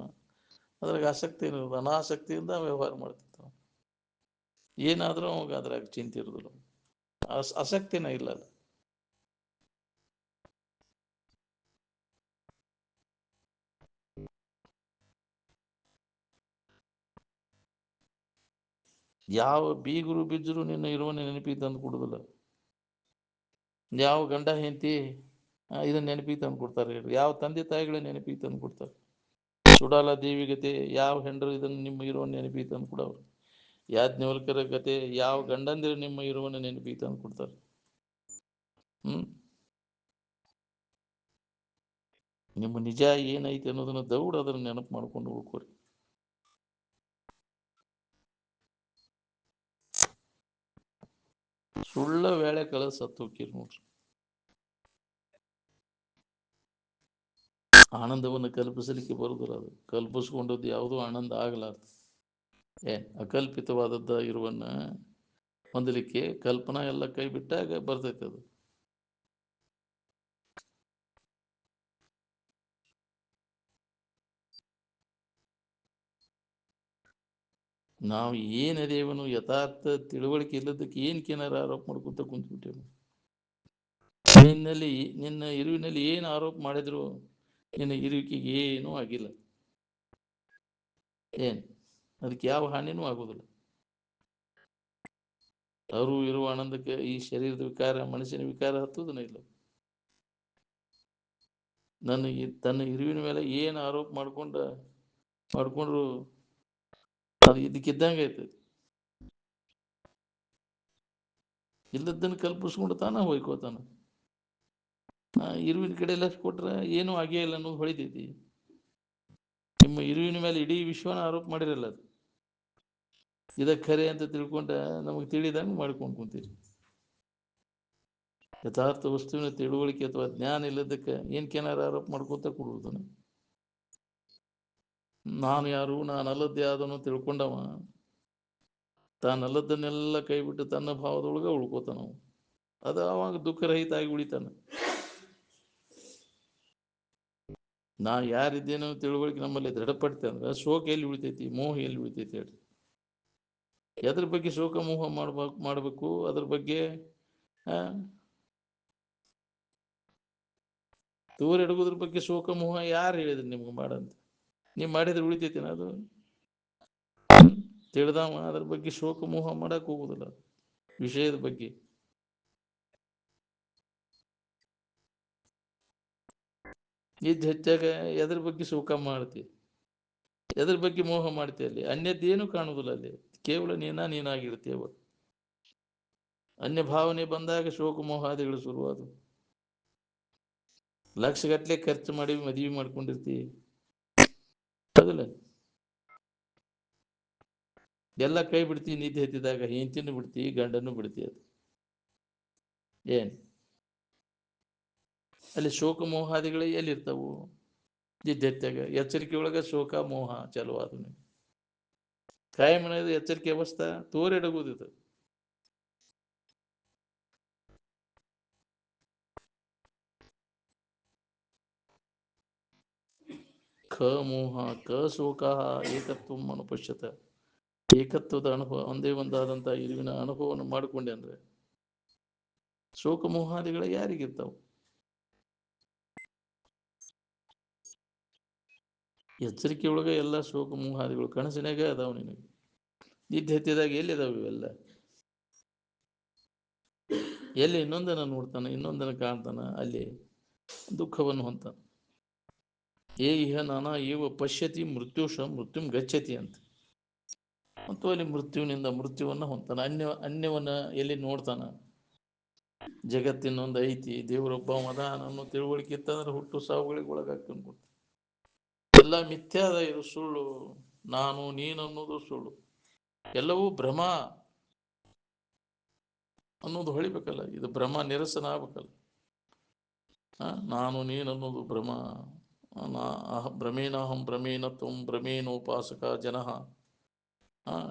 ಅದ್ರಾಗ ಆಸಕ್ತಿ ಇರೋದು, ಅನಾಸಕ್ತಿಯಿಂದ ವ್ಯವಹಾರ ಮಾಡ್ತಿರ್ತಾವ. ಏನಾದರೂ ಅವಾಗ ಅದ್ರಾಗ ಚಿಂತೆ ಇರೋದಿಲ್ಲ, ಆಸಕ್ತಿನ ಇಲ್ಲ. ಯಾವ ಬೀಗರು ಬಿಜ್ಜರು ನಿನ್ನ ಇರುವನ್ನ ನೆನಪಿಗೆ ತಂದು ಕೊಡುದಿಲ್ಲ. ಯಾವ ಗಂಡ ಹೆಂಡತಿ ಇದನ್ನ ನೆನಪಿಗೆ ತಂದು ಕೊಡ್ತಾರೆ? ಯಾವ ತಂದೆ ತಾಯಿಗಳ ನೆನಪಿಗೆ ತಂದು ಕೊಡ್ತಾರೆ? ಸುಡಾಲ ದೇವಿ ಗತೆ ಯಾವ ಹೆಂಡರು ಇದನ್ನು ನಿಮ್ಮ ಇರುವನ್ನ ನೆನಪಿ ತಂದು ಕೊಡವ್ರು. ಯಾಜ್ಞವಲ್ಕರ ಗತೆ ಯಾವ ಗಂಡಂದಿರು ನಿಮ್ಮ ಇರುವನ್ನ ನೆನಪಿ ತಂದು ಕೊಡ್ತಾರೆ. ನಿಮ್ಮ ನಿಜ ಏನೈತಿ ಅನ್ನೋದನ್ನ ದೌಡ್ ಅದನ್ನ ನೆನಪು ಮಾಡ್ಕೊಂಡು ಹೋಗ್ಕೋರಿ. ಸುಳ್ಳ ವೇಳೆ ಕಳೆದ ಸತ್ತು ಹೋಗ್ತೀರಿ ನೋಡ್ರಿ. ಆನಂದವನ್ನು ಕಲ್ಪಿಸಲಿಕ್ಕೆ ಬರುದಿಲ್ಲ. ಅದು ಕಲ್ಪಿಸ್ಕೊಂಡದ್ದು ಯಾವುದೂ ಆನಂದ ಆಗಲಾರ್ದು. ಅಕಲ್ಪಿತವಾದದ್ದ ಇರುವನ್ನ ಹೊಂದಲಿಕ್ಕೆ ಕಲ್ಪನಾ ಎಲ್ಲ ಕೈ ಬಿಟ್ಟಾಗ ಬರ್ತೈತೆ ಅದು. ನಾವು ಏನದೇವನು ಯಥಾರ್ಥ ತಿಳುವಳಿಕೆ ಇಲ್ಲದಕ್ಕೆ ಏನಾರ ಆರೋಪ ಮಾಡ್ಕೊಂತ ಕುಂತ್ಬಿಟ್ಟೇವು. ನಿನ್ನ ಇರುವಿನಲ್ಲಿ ಏನು ಆರೋಪ ಮಾಡಿದ್ರು ನಿನ್ನ ಇರುವಿಕೆಗೆ ಏನೂ ಆಗಿಲ್ಲ. ಅದಕ್ಕೆ ಯಾವ ಹಾನಿನೂ ಆಗೋದಿಲ್ಲ. ಅವರು ಇರುವ ಆನಂದಕ್ಕೆ ಈ ಶರೀರದ ವಿಕಾರ, ಮನುಷ್ಯನ ವಿಕಾರ ಹತ್ತುವುದನ್ನ ಇಲ್ಲ. ತನ್ನ ಇರುವಿನ ಮೇಲೆ ಏನು ಆರೋಪ ಮಾಡ್ಕೊಂಡ್ರು ಅದು ಇದಕ್ಕಿದ್ದಂಗೆ ಐತೆ. ಇಲ್ಲದನ್ನು ಕಲ್ಪಿಸ್ಕೊಂಡು ತಾನ ಹೋಯ್ಕೋತಾನ. ಇರುವಿನ ಕಡೆ ಲಕ್ಷ ಕೊಟ್ರೆ ಏನೂ ಆಗೇ ಇಲ್ಲ ಅನ್ನೋದು ಹೊಳಿತೈತಿ. ನಿಮ್ಮ ಇರುವಿನ ಮೇಲೆ ಇಡೀ ವಿಶ್ವನ ಆರೋಪ ಮಾಡಿರಲ್ಲ. ಅದು ಇದಕ್ಕೆ ಖರೆ ಅಂತ ತಿಳ್ಕೊಂಡ ನಮಗೆ ತಿಳಿದಂಗೆ ಮಾಡ್ಕೊಂಡು ಕುಂತೀರಿ. ಯಥಾರ್ಥ ವಸ್ತುವಿನ ತಿಳುವಳಿಕೆ ಅಥವಾ ಜ್ಞಾನ ಇಲ್ಲದಕ್ಕೆ ಏನಾರ ಆರೋಪ ಮಾಡ್ಕೋತ ಕೊಡುವುದನ್ನು. ನಾನು ಯಾರು, ನಾನು ಅಲ್ಲದ್ದೇ ಆದನು ತಿಳ್ಕೊಂಡವ ತಾನಲ್ಲದನ್ನೆಲ್ಲ ಕೈ ಬಿಟ್ಟು ತನ್ನ ಭಾವದೊಳಗ ಉಳ್ಕೋತಾನ. ಅದು ಅವಾಗ ದುಃಖರಹಿತ ಆಗಿ ಉಳಿತಾನ. ನಾ ಯಾರಿದ್ದೇನೋ ತಿಳುವಳಿಕೆ ನಮ್ಮಲ್ಲಿ ದೃಢಪಡ್ತೆ ಅಂದ್ರೆ ಶೋಕ ಎಲ್ಲಿ ಉಳಿತೈತಿ, ಮೋಹ ಎಲ್ಲಿ ಉಳಿತೈತಿ ಹೇಳ್ರಿ. ಎದ್ರ ಬಗ್ಗೆ ಶೋಕ ಮೋಹ ಮಾಡ್ಬೇಕು? ಅದ್ರ ಬಗ್ಗೆ ದೂರ ಹಿಡುಗೋದ್ರ ಬಗ್ಗೆ ಶೋಕ ಮೋಹ ಯಾರು ಹೇಳಿದ್ರಿ ನಿಮ್ಗೆ ಮಾಡಂತ? ನೀವು ಮಾಡಿದ್ರೆ ಉಳಿತೈತಿನ ಅದು? ತಿಳಿದವ ಅದ್ರ ಬಗ್ಗೆ ಶೋಕ ಮೋಹ ಮಾಡಕ್ ಹೋಗುದಿಲ್ಲ. ವಿಷಯದ ಬಗ್ಗೆ ಹೆಚ್ಚಾಗ ಎದ್ರ ಬಗ್ಗೆ ಶೋಕ ಮಾಡ್ತಿ, ಎದ್ರ ಬಗ್ಗೆ ಮೋಹ ಮಾಡ್ತಿ? ಅಲ್ಲಿ ಅನ್ಯದ್ದೇನು ಕಾಣುದಿಲ್ಲ. ಅಲ್ಲಿ ಕೇವಲ ನೀನಾಗಿರ್ತೀವ. ಅನ್ಯ ಭಾವನೆ ಬಂದಾಗ ಶೋಕ ಮೋಹಾದಿಗಳು ಶುರುವಾದ. ಲಕ್ಷಗಟ್ಲೆ ಖರ್ಚು ಮಾಡಿ ಮದುವೆ ಮಾಡ್ಕೊಂಡಿರ್ತಿ, ಅದಲ್ಲ ಎಲ್ಲ ಕೈ ಬಿಡ್ತಿ. ನಿದ್ದೆ ಹತ್ತಿದಾಗ ಹೆಂಡತಿನೂ ಬಿಡ್ತಿ, ಗಂಡನ್ನು ಬಿಡ್ತಿ. ಅದು ಅಲ್ಲಿ ಶೋಕ ಮೋಹಾದಿಗಳು ಎಲ್ಲಿರ್ತಾವು? ನಿದ್ದೆತ್ತಾಗ ಎಚ್ಚರಿಕೆ ಒಳಗ ಶೋಕ ಮೋಹ ಚಲುವಾದ. ಕಾಯಂ ಎಚ್ಚರಿಕೆ ಅವಸ್ಥಾ ತೋರೆಡಗುದಿದು. ಕ ಮೋಹ ಕ ಶೋಕ ಏಕತ್ವ ಅನುಪಶ್ಯತ. ಏಕತ್ವದ ಅನುಭವ, ಒಂದೇ ಒಂದಾದಂತಹ ಇರುವಿನ ಅನುಭವವನ್ನು ಮಾಡಿಕೊಂಡೆ ಅಂದ್ರೆ ಶೋಕ ಮೋಹಾದಿಗಳು ಯಾರಿಗಿರ್ತಾವ? ಎಚ್ಚರಿಕೆ ಒಳಗ ಎಲ್ಲ ಶೋಕ ಮೋಹಾದಿಗಳು ಕನಸಿನಾಗ ಅದಾವ. ನಿನಗೆ ನಿದ್ದೆ ಹತ್ತಿದಾಗ ಎಲ್ಲಿ ಅದಾವ ಇವೆಲ್ಲ? ಎಲ್ಲಿ ಇನ್ನೊಂದನ್ನು ನೋಡ್ತಾನ, ಇನ್ನೊಂದನ್ನು ಕಾಣ್ತಾನ, ಅಲ್ಲಿ ದುಃಖವನ್ನು ಹೊಂತಾನ. ಇಹ ನಾನಾ ಇವ ಪಶ್ಯತಿ ಮೃತ್ಯುಷ ಮೃತ್ಯುಂ ಗಚ್ಚತಿ ಅಂತ. ಮತ್ತು ಅಲ್ಲಿ ಮೃತ್ಯುವಿನಿಂದ ಮೃತ್ಯುವನ್ನ ಹೊಂತಾನ. ಅನ್ಯವನ್ನ ಎಲ್ಲಿ ನೋಡ್ತಾನ? ಜಗತ್ತಿನೊಂದು ಐತಿ, ದೇವರೊಬ್ಬ ಮದಾನ ಅನ್ನೋ ತಿಳುವಳಿಕೆ ಇತ್ತಂದ್ರೆ ಹುಟ್ಟು ಸಾವುಗಳಿಗೆ ಒಳಗಾಗ್ತಾನ. ಎಲ್ಲ ಮಿಥ್ಯಾದ, ಇದು ಸುಳ್ಳು. ನಾನು ನೀನು ಅನ್ನೋದು ಸುಳ್ಳು. ಎಲ್ಲವೂ ಭ್ರಮ ಅನ್ನೋದು ಹೊಳಿಬೇಕಲ್ಲ. ಇದು ಭ್ರಮ ನಿರಸನ ಆಗ್ಬೇಕಲ್ಲ. ನಾನು ನೀನು ಅನ್ನೋದು ಭ್ರಮ. ಭ್ರಮೇಣಹಂ ಭ್ರಮೇಣ ತ್ವಂ ಭ್ರಮೇಣೋಪಾಸಕ ಜನಃ.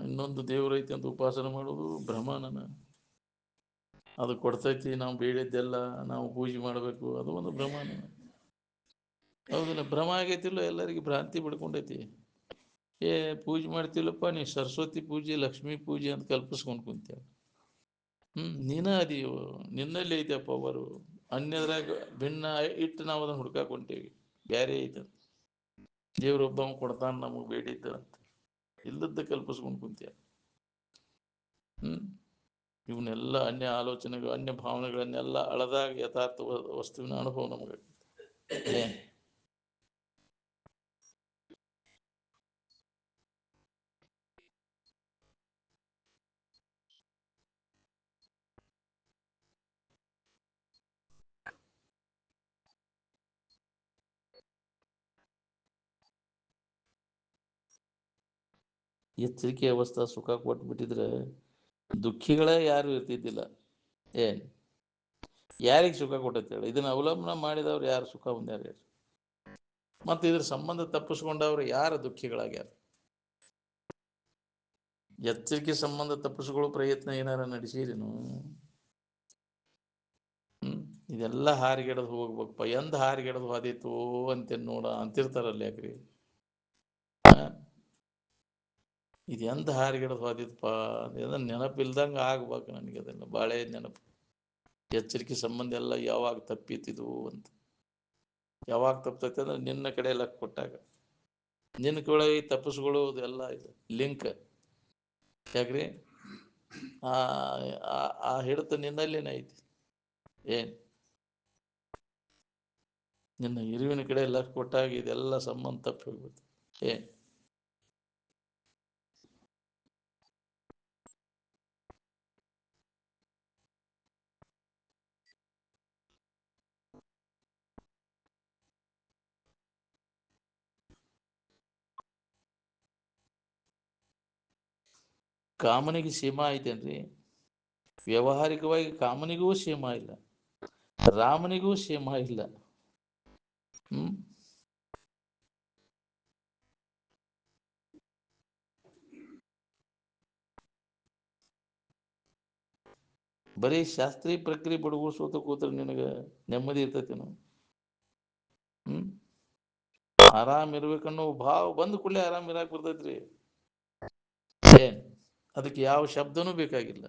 ಇನ್ನೊಂದು ದೇವರೈತಿ ಅಂತ ಉಪಾಸನೆ ಮಾಡೋದು ಭ್ರಮನನ. ಅದು ಕೊಡ್ತೈತಿ, ನಾವು ಬೇಡಿದ್ದೆಲ್ಲ ನಾವು ಪೂಜೆ ಮಾಡಬೇಕು, ಅದು ಒಂದು ಭ್ರಮನ. ಹೌದಿಲ್ಲ? ಭ್ರಮ ಆಗೈತಿಲ್ಲ, ಎಲ್ಲರಿಗೆ ಭ್ರಾಂತಿ ಬಿಡ್ಕೊಂಡೈತಿ. ಪೂಜೆ ಮಾಡ್ತಿಲ್ಲಪ್ಪ ನೀ ಸರಸ್ವತಿ ಪೂಜೆ, ಲಕ್ಷ್ಮೀ ಪೂಜೆ ಅಂತ ಕಲ್ಪಿಸ್ಕೊಂಡು ಕುಂತೇವೆ. ನೀನ ಅದೀವ, ನಿನ್ನಲ್ಲಿ ಐತಪ್ಪ ಅವರು. ಅನ್ಯದ್ರಾಗ ಭಿನ್ನ ಇಟ್ಟು ನಾವು ಅದನ್ನು ಹುಡ್ಕಾಕೊಂತೇವಿ. ಬ್ಯಾರೆ ಐತ ದೇವ್ರೊಬ್ಬ ಕೊಡ್ತಾನ ನಮಗೆ ಬೇಡಿದ್ದ ಅಂತ ಇಲ್ಲದ ಕಲ್ಪಿಸ್ಕೊಂಡು ಕುಂತೀಯ. ಇವನ್ನೆಲ್ಲ ಅನ್ಯ ಆಲೋಚನೆಗಳು, ಅನ್ಯ ಭಾವನೆಗಳನ್ನೆಲ್ಲ ಅಳದಾಗ ಯಥಾರ್ಥ ವಸ್ತುವಿನ ಅನುಭವ ನಮಗೆ. ಎಚ್ಚರಿಕೆ ಅವಸ್ಥಾ ಸುಖ ಕೊಟ್ಬಿಟ್ಟಿದ್ರೆ ದುಃಖಿಗಳೇ ಯಾರು ಇರ್ತಿದ್ದಿಲ್ಲ. ಏನ್ ಯಾರಿಗೆ ಸುಖ ಕೊಟ್ಟೈತೆ ಇದನ್ನ ಅವಲಂಬನ ಮಾಡಿದವ್ರು ಯಾರು ಸುಖ ಹೊಂದ್ಯಾರ ಹೇಳಿ? ಮತ್ತೆ ಇದ್ರ ಸಂಬಂಧ ತಪ್ಪಿಸ್ಕೊಂಡವ್ರು ಯಾರು ದುಃಖಿಗಳಾಗ್ಯಾರ? ಎಚ್ಚರಿಕೆ ಸಂಬಂಧ ತಪ್ಪಿಸ್ಕೊಳ್ಳೋ ಪ್ರಯತ್ನ ಏನಾರ ನಡೆಸಿರೇನು? ಇದೆಲ್ಲ ಹಾರಿಗೆಡದು ಹೋಗ್ಬೇಕಪ್ಪ. ಎಂದ ಹಾರಿಗೆಡದು ಹೋದಿತ್ತು ಅಂತ ನೋಡ ಅಂತಿರ್ತಾರಲ್ಲ ಯಾಕ್ರಿ? ಇದು ಎಂದ ಹಾರಿಗೆಡದು ಹೋದಿತ್ತಪ್ಪ ಅದನ್ನ ನೆನಪಿಲ್ದಂಗೆ ಆಗ್ಬೇಕು ನನಗೆ. ಅದೆಲ್ಲ ಬಾಳೆ ನೆನಪು. ಎಚ್ಚರಿಕೆ ಸಂಬಂಧ ಎಲ್ಲ ಯಾವಾಗ ತಪ್ಪಿತಿದ್ವು ಅಂತ. ಯಾವಾಗ ತಪ್ಪತೈತೆ ಅಂದ್ರೆ ನಿನ್ನ ಕಡೆ ಲಕ್ ಕೊಟ್ಟಾಗ. ನಿನ್ನ ಕಡೆ ತಪ್ಪಿಸ್ಕೊಳ್ಳೋದು ಎಲ್ಲ ಇದು ಲಿಂಕ್ ಯಾಕ್ರಿ? ಆ ಆ ಹಿಡಿತ ನಿನ್ನಲ್ಲಿನ ಐತಿ. ಏನ್ ನಿನ್ನ ಇರುವಿನ ಕಡೆ ಲಕ್ ಕೊಟ್ಟಾಗ ಇದೆಲ್ಲ ಸಂಬಂಧ ತಪ್ಪಿ ಹೋಗ್ಬೇಕು. ಏನ್ ಕಾಮನಿಗೆ ಸೀಮಾ ಐತೇನ್ರಿ? ವ್ಯಾವಹಾರಿಕವಾಗಿ ಕಾಮನಿಗೂ ಸೀಮಾ ಇಲ್ಲ, ರಾಮನಿಗೂ ಸೀಮಾ ಇಲ್ಲ. ಹ್ಮ್ ಬರೀ ಶಾಸ್ತ್ರೀಯ ಪ್ರಕ್ರಿಯೆ ಬಡಗಿಸೋತ ಕೂತ್ರೆ ನಿನಗೆ ನೆಮ್ಮದಿ ಇರ್ತೈತೇನು? ಆರಾಮ್ ಇರ್ಬೇಕನ್ನೋ ಭಾವ ಬಂದ ಕೂಡಲೇ ಆರಾಮ್ ಇರಾಕ್ ಬರ್ತೈತ್ರಿ. ಏನ್ ಅದಕ್ಕೆ ಯಾವ ಶಬ್ದನೂ ಬೇಕಾಗಿಲ್ಲ.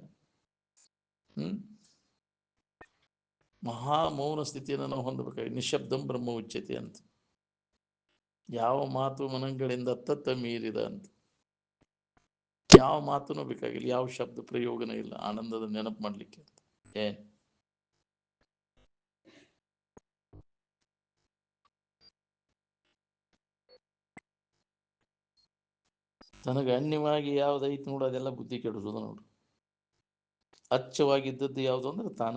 ಹ್ಮ್ ಮಹಾಮೌನ ಸ್ಥಿತಿಯನ್ನು ನಾವು ಹೊಂದಬೇಕಾಗಿ ನಿಶಬ್ದಂ ಬ್ರಹ್ಮ ಉಚ್ಯತೆ ಅಂತ. ಯಾವ ಮಾತು ಮನಗಳಿಂದ ತತ್ತ ಮೀರಿದ ಅಂತ. ಯಾವ ಮಾತುನೂ ಬೇಕಾಗಿಲ್ಲ, ಯಾವ ಶಬ್ದ ಪ್ರಯೋಗನೂ ಇಲ್ಲ ಆನಂದದ ನೆನಪು ಮಾಡ್ಲಿಕ್ಕೆ. ಏನ್ ತನಗೆ ಅನ್ಯವಾಗಿ ಯಾವ್ದೈತಿ ನೋಡು ಅದೆಲ್ಲ ಬುದ್ಧಿ ಕೆಡಿಸೋದು ನೋಡು. ಅಚ್ಚವಾಗಿದ್ದದ್ದು ಯಾವುದು ಅಂದ್ರೆ ತಾನ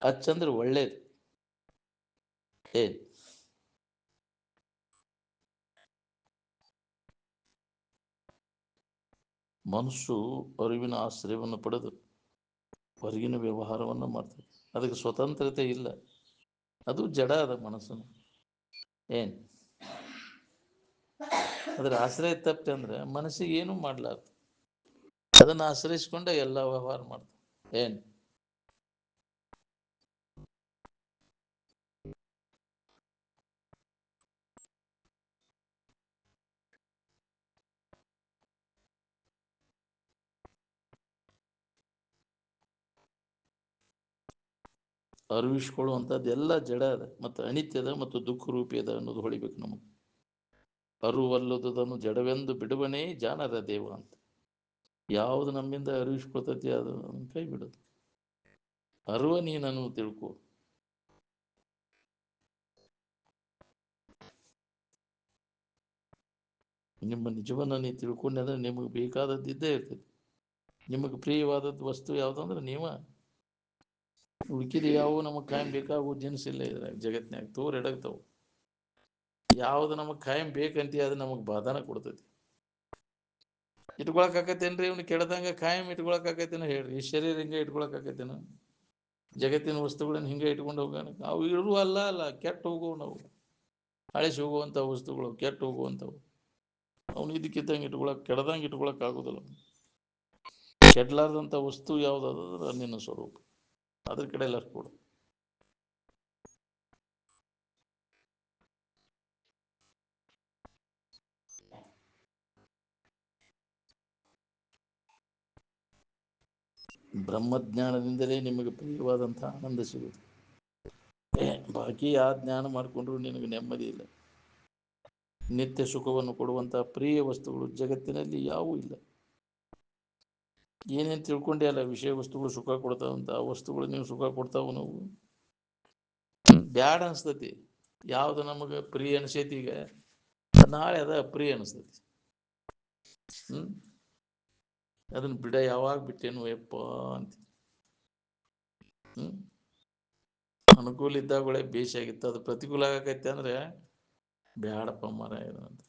ಅಚ್ಚಂದ್ರೆ ಒಳ್ಳೇದು. ಏನ್ ಮನಸ್ಸು ಅರಿವಿನ ಆಶ್ರಯವನ್ನು ಪಡೆದು ಹೊರಗಿನ ವ್ಯವಹಾರವನ್ನು ಮಾಡ್ತದೆ. ಅದಕ್ಕೆ ಸ್ವತಂತ್ರತೆ ಇಲ್ಲ, ಅದು ಜಡ ಅದ ಮನಸ್ಸನ್ನು. ಏನ್ ಅದ್ರ ಆಶ್ರಯ ತಪ್ಪೆ ಅಂದ್ರೆ ಮನಸ್ಸಿಗೆ ಏನೂ ಮಾಡ್ಲಾರ್ದು, ಅದನ್ನ ಆಶ್ರಯಿಸ್ಕೊಂಡೆ ಎಲ್ಲ ವ್ಯವಹಾರ ಮಾಡ್ತಾರೆ. ಏನ್ ಅರಿವಿಸ್ಕೊಳ್ಳುವಂಥದ್ದು ಎಲ್ಲ ಜಡ ಅದ ಮತ್ತು ಅನಿತ್ಯದ ಮತ್ತು ದುಃಖ ರೂಪಿ ಅದ ಅನ್ನೋದು ಹೊಳಿಬೇಕು ನಮಗೆ. ಅರುವಲ್ಲದುದನ್ನು ಜಡವೆಂದು ಬಿಡುವನೇ ಜಾಣರ ದೇವ ಅಂತ. ಯಾವುದು ನಮ್ಮಿಂದ ಅರಿವಿಸ್ಕೊಳ್ತೈತಿ ಅದು ಕೈ ಬಿಡೋದು. ಅರುವ ನೀನನ್ನು ತಿಳ್ಕೊ. ನಿಮ್ಮ ನಿಜವನ್ನು ನೀವು ತಿಳ್ಕೊಂಡೆ ಅಂದ್ರೆ ನಿಮಗೆ ಬೇಕಾದದ್ದು ಇದ್ದೇ ಇರ್ತೈತಿ. ನಿಮಗೆ ಪ್ರಿಯವಾದದ್ದು ವಸ್ತು ಯಾವುದು ಅಂದ್ರೆ ನೀವ. ಉಳ್ಕಿದ ಯಾವ ನಮಗೆ ಕಾಯಂ ಬೇಕಾಗುವ ಜಿನಿಸಿಲ್ಲ ಇದ್ರಾಗ ಜಗತ್ನ್ಯಾಗ ತೋರ್ ಎಡಗ್ತಾವ. ಯಾವ್ದು ನಮಗೆ ಕಾಯಂ ಬೇಕಂತ ಅದು ನಮಗೆ ಬಾಧನ ಕೊಡ್ತೈತಿ. ಇಟ್ಕೊಳಕ್ ಆಕತ್ತೇನ್ರಿ ಇವ್ನು ಕೆಡದಂಗ ಕಾಯಂ ಇಟ್ಕೊಳಕ್ ಆಕತ್ತೇನ ಹೇಳ್ರಿ? ಈ ಶರೀರ ಹಿಂಗೆ ಇಟ್ಕೊಳಕ್ ಆಕತ್ತೇನ? ಜಗತ್ತಿನ ವಸ್ತುಗಳನ್ನ ಹಿಂಗೆ ಇಟ್ಕೊಂಡು ಹೋಗೋಣ? ಅವು ಇರುವಲ್ಲ ಅಲ್ಲ ಕೆಟ್ಟ ಹೋಗುವ, ನಾವು ಅಳಿಸಿ ಹೋಗುವಂಥ ವಸ್ತುಗಳು, ಕೆಟ್ಟ ಹೋಗುವಂಥವು. ಅವ್ನು ಇದಕ್ಕಿದ್ದಂಗೆ ಇಟ್ಕೊಳಕ್ ಕೆಡದಂಗೆ ಇಟ್ಕೊಳಕ್ ಆಗೋದಿಲ್ಲ. ಕೆಡ್ಲಾರ್ದಂಥ ವಸ್ತು ಯಾವುದಾದ್ರೆ ನಿನ್ನ ಸ್ವರೂಪ, ಅದ್ರ ಕಡೆ ಲಕ್ಷ ಕೊಡು. ಬ್ರಹ್ಮಜ್ಞಾನದಿಂದಲೇ ನಿಮಗೆ ಪ್ರಿಯವಾದಂಥ ಆನಂದ ಸಿಗುತ್ತೆ. ಬಾಕಿ ಆ ಜ್ಞಾನ ಮಾಡಿಕೊಂಡ್ರು ನಿನಗೆ ನೆಮ್ಮದಿ ಇಲ್ಲ. ನಿತ್ಯ ಸುಖವನ್ನು ಕೊಡುವಂಥ ಪ್ರಿಯ ವಸ್ತುಗಳು ಜಗತ್ತಿನಲ್ಲಿ ಯಾವೂ ಇಲ್ಲ. ಏನೇನು ತಿಳ್ಕೊಂಡೆ ಅಲ್ಲ ವಿಷಯ ವಸ್ತುಗಳು ಸುಖ ಕೊಡ್ತಾವಂತ, ಆ ವಸ್ತುಗಳು ನೀವು ಸುಖ ಕೊಡ್ತಾವ ನಾವು ಬ್ಯಾಡ ಅನಿಸ್ತತಿ. ಯಾವುದು ನಮಗೆ ಪ್ರಿಯ ಅನಿಸೈತಿ ಈಗ ನಾಳೆ ಅದ ಅಪ್ರಿಯ ಅನಿಸ್ತತಿ. ಅದನ್ನ ಬಿಡ ಯಾವಾಗ ಬಿಟ್ಟೇನು ಯಪ್ಪ ಅಂತ. ಅನುಕೂಲ ಇದ್ದಾಗಳೆ ಬೇಸಿಯಾಗಿತ್ತು, ಅದು ಪ್ರತಿಕೂಲ ಆಗಕೈತೆ ಅಂದ್ರೆ ಬ್ಯಾಡಪ್ಪ ಮರ ಇದು ಅಂತ.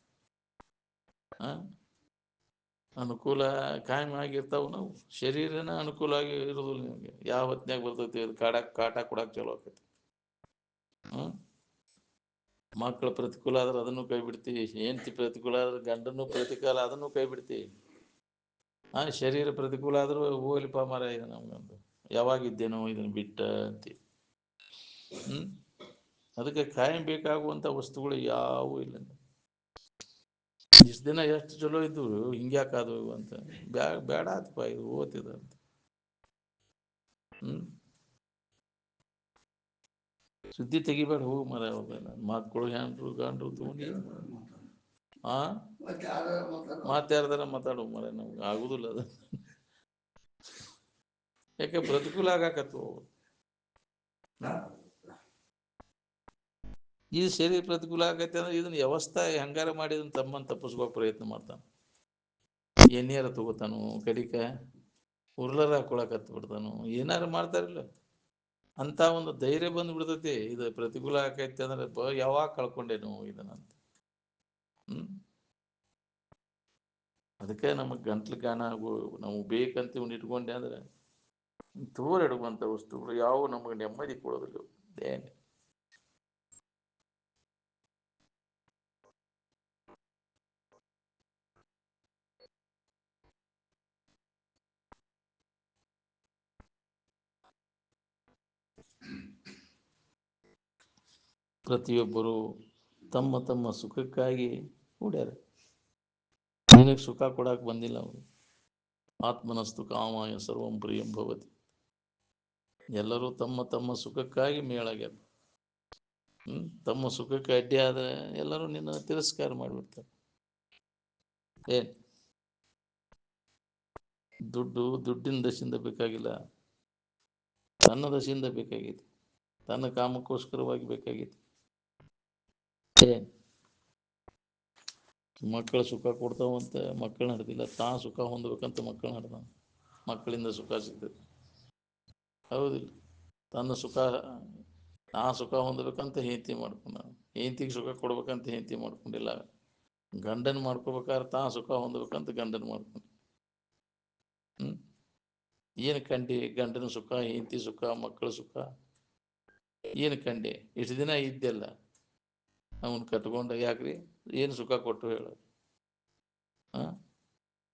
ಅನುಕೂಲ ಕಾಯಂ ಆಗಿರ್ತಾವ. ನಾವು ಶರೀರನ ಅನುಕೂಲ ಆಗಿ ಇರೋದಿಲ್ಲ ನಿಮಗೆ. ಯಾವ ಹೊತ್ನ್ಯಾಗ ಬರ್ತೈತಿ ಅದು ಕಾಟ ಕೊಡಾಕ್ ಚಲೋ ಆಕೈತಿ. ಮಕ್ಕಳ ಪ್ರತಿಕೂಲ ಆದ್ರೆ ಅದನ್ನು ಕೈ ಬಿಡ್ತೀವಿ, ಹೆಂಡತಿ ಪ್ರತಿಕೂಲ ಆದ್ರೆ ಗಂಡನ್ನು ಪ್ರತಿಕೂಲ ಅದನ್ನು ಕೈ ಬಿಡ್ತೀವಿ. ಶರೀರ ಪ್ರತಿಕೂಲ ಆದ್ರೂ ಹೋಗ್ಲಿಪ್ಪ ಮರ ಇದೆ ನಮ್ಗಂದು ಯಾವಾಗಿದ್ದೇನೋ ಇದನ್ನು ಬಿಟ್ಟ ಅಂತೀವಿ. ಅದಕ್ಕೆ ಕಾಯಂ ಬೇಕಾಗುವಂಥ ವಸ್ತುಗಳು ಯಾವೂ ಇಲ್ಲ. ಇಷ್ಟು ದಿನ ಎಷ್ಟು ಚಲೋ ಇದ್ದವು, ಹಿಂಗ್ಯಾಕಾದವು ಅಂತ ಬೇಡ ಆತಪ್ಪ, ಇದು ಓದ್ತಿದ ಅಂತ. ಸುದ್ದಿ ತೆಗಿಬೇಡ, ಹೋಗು ಮರ. ಹೋಗಲ್ಲ ಮಕ್ಕಳು ಹೆಂಡ್ರು ಗಂಡ್ರು ತಗೊಂಡು ಮಾತಾಡ್ದಾರ ಮಾತಾಡು ಮರ, ನಮ್ಗೆ ಆಗುದಿಲ್ಲ ಅದು. ಯಾಕೆ ಪ್ರತಿಕೂಲ ಆಗಾಕತ್ತು. ಈ ಶರೀರ ಪ್ರತಿಕೂಲ ಆಗತ್ತೆ ಅಂದ್ರೆ ಇದನ್ನ ವ್ಯವಸ್ಥೆ ಹೆಂಗಾರ ಮಾಡಿ ಇದನ್ನ ತಪ್ಪಿಸ್ಕೋಕ್ ಪ್ರಯತ್ನ ಮಾಡ್ತಾನೆ. ಎಣ್ಣೆಯಾರ ತಗೋತಾನು, ಕಡಿಕ ಉರ್ಲರ ಹಾಕೊಳಕ್ ಹತ್ತು ಬಿಡ್ತಾನು, ಏನಾರು ಮಾಡ್ತಾರಿಲ್ಲ. ಅಂತ ಒಂದು ಧೈರ್ಯ ಬಂದು ಬಿಡ್ತೈತಿ. ಇದು ಪ್ರತಿಕೂಲ ಆಕೈತಿ ಅಂದ್ರೆ ಯಾವಾಗ ಕಳ್ಕೊಂಡೇನು ಇದನ್ನಂತ. ಅದಕ್ಕೆ ನಮಗೆ ಗಂಟ್ಲು ಗಾಣ ನಾವು ಬೇಕಂತ ಇವ್ನು ಇಟ್ಕೊಂಡೆ ಅಂದ್ರೆ ದೂರ ಇಡುವಂಥ ವಸ್ತುಗಳು ಯಾವ ನಮಗೆ ನೆಮ್ಮದಿ ಕೊಡೋದಿಲ್ಲ. ಏನು ಪ್ರತಿಯೊಬ್ಬರು ತಮ್ಮ ತಮ್ಮ ಸುಖಕ್ಕಾಗಿ ಕೂಡ್ಯಾರ. ನಿನಗೆ ಸುಖ ಕೊಡಕ್ಕೆ ಬಂದಿಲ್ಲ ಅವರು. ಆತ್ಮನಸ್ತು ಕಾಮಾಯ ಸರ್ವಂ ಪ್ರಿಯಂ ಭವತಿ. ಎಲ್ಲರೂ ತಮ್ಮ ತಮ್ಮ ಸುಖಕ್ಕಾಗಿ ಮೇಳಾಗ್ಯಾರ. ತಮ್ಮ ಸುಖಕ್ಕೆ ಅಡ್ಡಿ ಆದರೆ ಎಲ್ಲರೂ ನಿನ್ನ ತಿರಸ್ಕಾರ ಮಾಡಿಬಿಡ್ತಾರೆ. ಏನು ದುಡ್ಡಿನ ದಶೆಯಿಂದ ಬೇಕಾಗಿಲ್ಲ, ತನ್ನ ದಶೆಯಿಂದ ಬೇಕಾಗೈತಿ, ತನ್ನ ಕಾಮಕ್ಕೋಸ್ಕರವಾಗಿ ಬೇಕಾಗೈತಿ. ಏನು ಮಕ್ಕಳ ಸುಖ ಕೊಡ್ತಾವಂತ ಮಕ್ಕಳು ನಡೆದಿಲ್ಲ, ತಾ ಸುಖ ಹೊಂದಬೇಕಂತ ಮಕ್ಕಳು ನಡೆದ. ಮಕ್ಕಳಿಂದ ಸುಖ ಸಿಗ್ತದೆ, ಹೌದಿಲ್ಲ? ತನ್ನ ಸುಖ ಸುಖ ಹೊಂದಬೇಕಂತ ಹೆಂಡತಿ ಮಾಡ್ಕೊಂಡ, ಹೆಂಡತಿಗೆ ಸುಖ ಕೊಡ್ಬೇಕಂತ ಹೆಂಡತಿ ಮಾಡ್ಕೊಂಡಿಲ್ಲ. ಗಂಡನ ಮಾಡ್ಕೋಬೇಕಾದ್ರೆ ತಾ ಸುಖ ಹೊಂದಬೇಕಂತ ಗಂಡನ ಮಾಡ್ಕೊಂಡು. ಏನು ಕಂಡಿ? ಗಂಡನ ಸುಖ, ಹೆಂಡತಿ ಸುಖ, ಮಕ್ಕಳ ಸುಖ ಏನು ಕಂಡೆ? ಇಷ್ಟು ದಿನ ಇದ್ದೆಲ್ಲ ಅವನು ಕಟ್ಕೊಂಡ ಯಾಕ್ರಿ? ಏನು ಸುಖ ಕೊಟ್ಟು ಹೇಳು?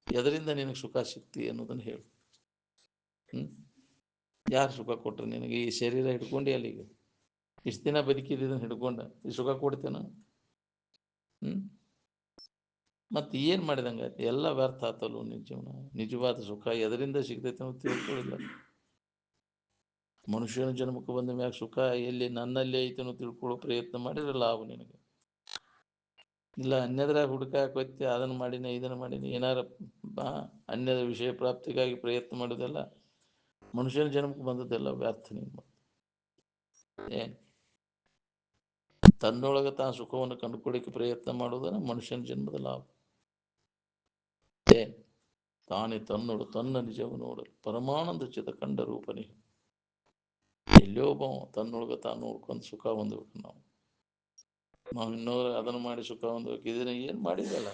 ಎದರಿಂದ ನಿನಗೆ ಸುಖ ಸಿಕ್ತಿ ಅನ್ನೋದನ್ನು ಹೇಳು. ಯಾರು ಸುಖ ಕೊಟ್ಟರು ನಿನಗೆ? ಈ ಶರೀರ ಹಿಡ್ಕೊಂಡು ಅಲ್ಲಿಗೆ ಇಷ್ಟು ದಿನ ಬದುಕಿದ್ದನ್ನು ಹಿಡ್ಕೊಂಡ ಈ ಸುಖ ಕೊಡ್ತೇನ? ಮತ್ತೆ ಏನು ಮಾಡಿದಂಗೆ ಎಲ್ಲ ವ್ಯರ್ಥ ಆತಲ್ಲ ನಿನ್ನ ಜೀವನ. ನಿಜವಾದ ಸುಖ ಎದರಿಂದ ಸಿಗ್ತೈತೆ ಅನ್ನೋದು ತಿಳ್ಕೊಳ್ಳಿಲ್ಲ. ಮನುಷ್ಯನ ಜನ್ಮಕ್ಕೆ ಬಂದ ಮ್ಯಾಗ ಸುಖ ಎಲ್ಲಿ ನನ್ನಲ್ಲಿ ಐತೆ ಅನ್ನೋ ತಿಳ್ಕೊಳ್ಳೋ ಪ್ರಯತ್ನ ಮಾಡಿದ್ರೆ ಲಾಭ ನಿನಗೆ. ಇಲ್ಲ ಅನ್ಯದ್ರಾಗ ಹುಡುಕಾಕೋತಿ, ಅದನ್ನು ಮಾಡೀನಿ ಇದನ್ನು ಮಾಡೀನಿ, ಏನಾರ ಅನ್ಯದ ವಿಷಯ ಪ್ರಾಪ್ತಿಗಾಗಿ ಪ್ರಯತ್ನ ಮಾಡೋದೆಲ್ಲ ಮನುಷ್ಯನ ಜನ್ಮಕ್ಕೆ ಬಂದದ್ದೆಲ್ಲ ವ್ಯರ್ಥ. ನಿಮ್ಮ ಏನು ತನ್ನೊಳಗೆ ತಾನು ಸುಖವನ್ನು ಕಂಡುಕೊಳ್ಳಿಕ್ಕೆ ಪ್ರಯತ್ನ ಮಾಡೋದನ್ನ ಮನುಷ್ಯನ ಜನ್ಮದ ಲಾಭ. ಏನು ತಾನೇ ತನ್ನೋಡು ತನ್ನ ನಿಜವು ನೋಡಲು ಪರಮಾನಂದ ಚಿತ ಕಂಡ ರೂಪನೇ. ಎಲ್ಲೊಬ್ಬ ತನ್ನೊಳಗೆ ತಾನು ನೋಡ್ಕೊಂಡು ಸುಖ ಹೊಂದಬೇಕು. ನಾವು ಇನ್ನೋರು ಅದನ್ನು ಮಾಡಿ ಸುಖ ಹೊಂದಬೇಕು. ಇದನ್ನ ಏನು ಮಾಡಿದಲ್ಲ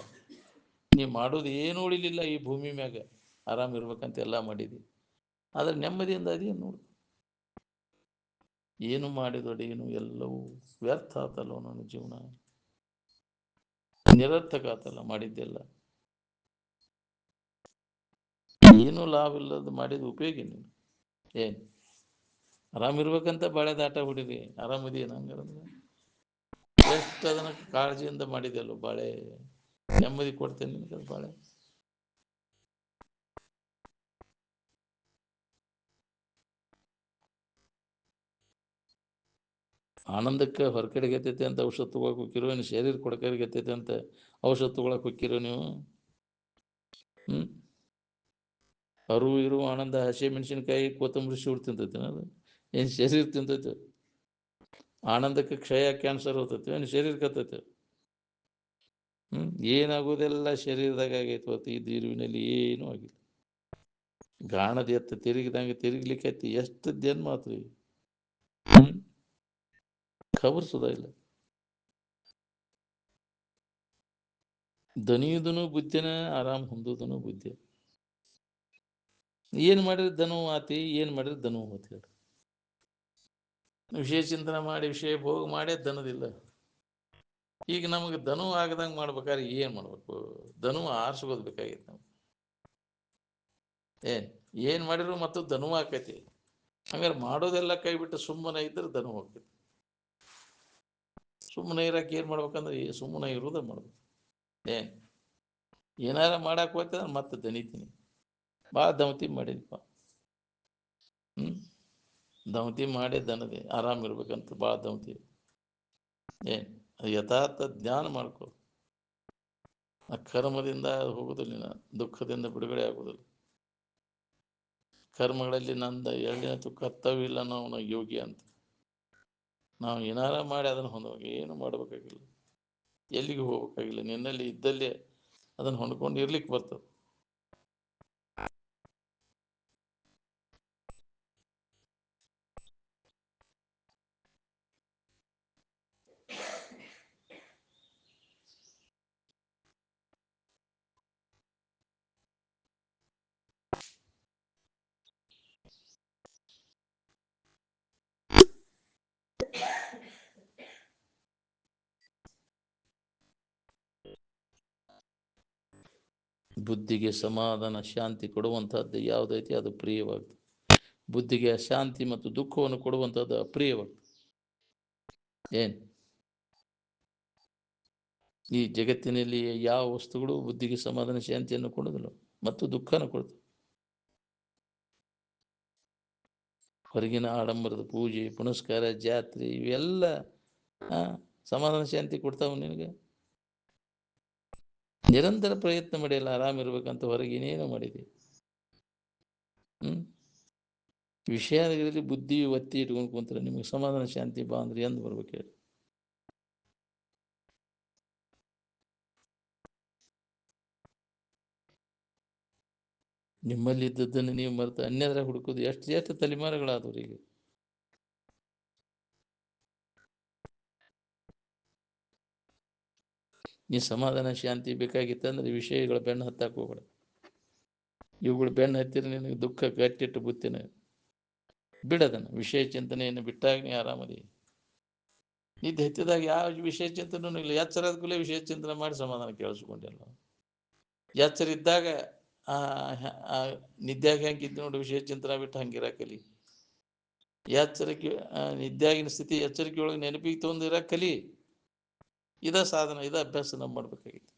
ನೀವು? ಮಾಡೋದು ಏನು ಉಳಿಲಿಲ್ಲ ಈ ಭೂಮಿ ಮ್ಯಾಗ. ಆರಾಮಿರ್ಬೇಕಂತ ಎಲ್ಲ ಮಾಡಿದಿ, ಆದ್ರೆ ನೆಮ್ಮದಿಯಿಂದ ಅದೇನು ನೋಡು. ಏನು ಮಾಡಿದೊಡೇನು ಎಲ್ಲವೂ ವ್ಯರ್ಥ ಆತಲ್ಲ ನನ್ನ ಜೀವನ, ನಿರರ್ಥಕ ಆತಲ್ಲ ಮಾಡಿದ್ದೆಲ್ಲ. ಏನು ಲಾಭ ಇಲ್ಲದ ಮಾಡಿದ ಉಪಯೋಗ ನೀನು. ಏನು ಆರಾಮಿರ್ಬೇಕಂತ ಬಾಳೆ ದಾಟ ಹೊಡಿರಿ, ಆರಾಮದೇನು? ಹಂಗಾರ ಎಷ್ಟು ಅದನ್ನ ಕಾಳಜಿಯಿಂದ ಮಾಡಿದೆಲ್ಲ ಬಾಳೆ ನೆಮ್ಮದಿ ಕೊಡ್ತೇನೆ ನಿನಗೆ ಬಾಳೆ. ಆನಂದಕ್ಕೆ ಹೊರಗಡೆ ಗೆತ್ತೈತೆ ಅಂತ ಔಷಧ ತೊಗೊಳಕ್ಕೆ ಹೋಗಿರೋ, ಇನ್ನು ಶರೀರ ಕೊಡಕಡೆ ಗೆತ್ತೈತೆ ಅಂತ ಔಷಧ ತೊಗೊಳಕ್ಕೆ ಹೋಗಿರೋ ನೀವು? ಅರು ಇರು ಆನಂದ ಹಸಿ ಮೆಣಸಿನ್ಕಾಯಿ ಕೊತ್ತಂಬರಿ ಶಿವ್ರು ತಿಂತೈತೆ ಅದು? ಏನು ಶರೀರ ತಿಂತೈತೆ? ಆನಂದಕ್ಕೆ ಕ್ಷಯ ಕ್ಯಾನ್ಸರ್ ಹೋಗ್ತೈತೆ, ಏನು ಶರೀರ ಕತ್ತೈತೆ? ಏನಾಗೋದೆಲ್ಲ ಶರೀರದಾಗ ಆಗೈತೆ ಹೊತ್ತು ಈ ಇರುವಿನಲ್ಲಿ ಏನೂ ಆಗಿಲ್ಲ. ಗಾಣದ ಎತ್ತ ತಿರುಗಿದಂಗೆ ತಿರುಗ್ಲಿಕ್ಕೆ ಎಷ್ಟು ಜನ್ಮ ಆತ್ರಿ, ಖಬರ್ ಸುದ ಇಲ್ಲ. ದನಿಯುದನು ಬುದ್ಧಿನ, ಆರಾಮ್ ಹೊಂದುದನು ಬುದ್ಧಿ. ಏನು ಮಾಡಿದ್ರೆ ದನು ಆತಿ, ಏನು ಮಾಡಿದ್ರೆ ದನು ಹೋತಿ ಹೇಳಿ. ವಿಷಯ ಚಿಂತನೆ ಮಾಡಿ ವಿಷಯ ಭೋಗ ಮಾಡೇ ದನದಿಲ್ಲ. ಈಗ ನಮಗೆ ದನು ಆಗದಂಗೆ ಮಾಡ್ಬೇಕಾದ್ರೆ ಏನು ಮಾಡ್ಬೇಕು? ದನು ಆರಿಸ್ಕೋದ್ ಬೇಕಾಗಿತ್ತು ನಮ್ಗೆ. ಏನು ಮಾಡಿದ್ರು ಮತ್ತು ದನು ಆಕೈತಿ. ಹಂಗಾರೆ ಮಾಡೋದೆಲ್ಲ ಕೈ ಬಿಟ್ಟು ಸುಮ್ಮನೆ ಇದ್ರೆ ದನು ಹೋಗ್ತೈತಿ. ಸುಮ್ಮನೆ ಇರಕ್ಕೆ ಏನು ಮಾಡ್ಬೇಕಂದ್ರೆ ಸುಮ್ಮನೆ ಇರೋದೇ ಮಾಡ್ಬೇಕು. ಏನಾರ ಮಾಡಕ್ಕೆ ಹೋಗ್ತದೆ ಮತ್ತೆ ದನಿತೀನಿ. ಭಾಳ ದಮತಿ ಮಾಡಿದಪ್ಪ. ದಮತಿ ಮಾಡೇ ದನದೆ ಆರಾಮಿರ್ಬೇಕಂತ ಭಾಳ ದಮತಿ. ಯಥಾರ್ಥ ಜ್ಞಾನ ಮಾಡ್ಕೊ. ಆ ಕರ್ಮದಿಂದ ಹೋಗುದಿಲ್ಲ, ದುಃಖದಿಂದ ಬಿಡುಗಡೆ ಆಗುದಿಲ್ಲ. ಕರ್ಮಗಳಲ್ಲಿ ನಂದು ಎಳ್ಳಿನಂತೂ ಕರ್ತವ್ಯ ಇಲ್ಲ, ನಾವು ಯೋಗಿ ಅಂತ. ನಾವು ಏನಾರ ಮಾಡಿ ಅದನ್ನು ಹೊಂದಬೇಕು. ಏನು ಮಾಡಬೇಕಾಗಿಲ್ಲ, ಎಲ್ಲಿಗೆ ಹೋಗ್ಬೇಕಾಗಿಲ್ಲ. ನಿನ್ನಲ್ಲಿ ಇದ್ದಲ್ಲೇ ಅದನ್ನು ಹೊಂದ್ಕೊಂಡು ಇರ್ಲಿಕ್ಕೆ ಬರ್ತದೆ. ಬುದ್ಧಿಗೆ ಸಮಾಧಾನ ಶಾಂತಿ ಕೊಡುವಂಥದ್ದು ಯಾವುದೈತಿ ಅದು ಪ್ರಿಯವಾಗ್ತದೆ. ಬುದ್ಧಿಗೆ ಅಶಾಂತಿ ಮತ್ತು ದುಃಖವನ್ನು ಕೊಡುವಂಥದ್ದು ಅಪ್ರಿಯವಾಗ್ತದೆ. ಈ ಜಗತ್ತಿನಲ್ಲಿ ಯಾವ ವಸ್ತುಗಳು ಬುದ್ಧಿಗೆ ಸಮಾಧಾನ ಶಾಂತಿಯನ್ನು ಕೊಡೋದಿಲ್ಲ ಮತ್ತು ದುಃಖನ ಕೊಡ್ತವೆ. ಹೊರಗಿನ ಆಡಂಬರದ ಪೂಜೆ ಪುನಸ್ಕಾರ ಜಾತ್ರೆ ಇವೆಲ್ಲ ಸಮಾಧಾನ ಶಾಂತಿ ಕೊಡ್ತಾವ ನಿನಗೆ? ನಿರಂತರ ಪ್ರಯತ್ನ ಮಾಡಿಲ್ಲ ಆರಾಮಿರ್ಬೇಕಂತ, ಹೊರಗಿನೇನು ಮಾಡಿದೆ? ವಿಷಯದಲ್ಲಿ ಬುದ್ಧಿ ಒತ್ತಿ ಇಟ್ಕೊಂಡು ಕುಂತಾರೆ. ನಿಮಗೆ ಸಮಾಧಾನ ಶಾಂತಿ ಬಾ ಅಂದ್ರೆ ಎಂದು ಬರ್ಬೇಕು ಹೇಳಿ? ನಿಮ್ಮಲ್ಲಿ ಇದ್ದದ್ದನ್ನು ನೀವು ಮರೆತು ಅನ್ಯದ್ರ ಹುಡುಕೋದು ಎಷ್ಟು ತಲೆಮಾರುಗಳಾದವ್ರು ಈಗ. ನೀ ಸಮಾಧಾನ ಶಾಂತಿ ಬೇಕಾಗಿತ್ತಂದ್ರೆ ವಿಷಯಗಳ ಬೆನ್ನು ಹತ್ತಾಕ ಹೋಗ್ಬೇಡ. ಇವುಗಳು ಬೆನ್ನು ಹತ್ತಿರ ನಿನಗೆ ದುಃಖ ಗಟ್ಟಿಟ್ಟು ಬುತ್ತಿನ ಬಿಡದನ್ನು. ವಿಷಯ ಚಿಂತನೆಯನ್ನು ಬಿಟ್ಟಾಗ ನೀ ಆರಾಮದಿ. ನಿದ್ದೆ ಹತ್ತಿದಾಗ ಯಾವ ವಿಷಯ ಚಿಂತನೂ ಇಲ್ಲ. ಎಚ್ಚರದ ಕೂಡಲೇ ವಿಷಯ ಚಿಂತನೆ ಮಾಡಿ ಸಮಾಧಾನ ಕೇಳಿಸ್ಕೊಂಡಿಲ್ಲ. ಎಚ್ಚರ ಇದ್ದಾಗ ನಿದ್ಯಾಗ ಹೆಂಗಿದ್ದು ನೋಡಿ ವಿಷಯ ಚಿಂತನೆ ಬಿಟ್ಟು ಹಂಗಿರಕಲಿ. ಎಚ್ಚರಿಕೆ ನಿದ್ಯಾಗಿನ ಸ್ಥಿತಿ ಎಚ್ಚರಿಕೆ ಒಳಗೆ ನೆನಪಿಗೆ ತೊಂದಿರ ಕಲಿ. ಇದ ಸಾಧನ, ಇದ ಅಭ್ಯಾಸ ನಾವು ಮಾಡ್ಬೇಕಾಗಿತ್ತು.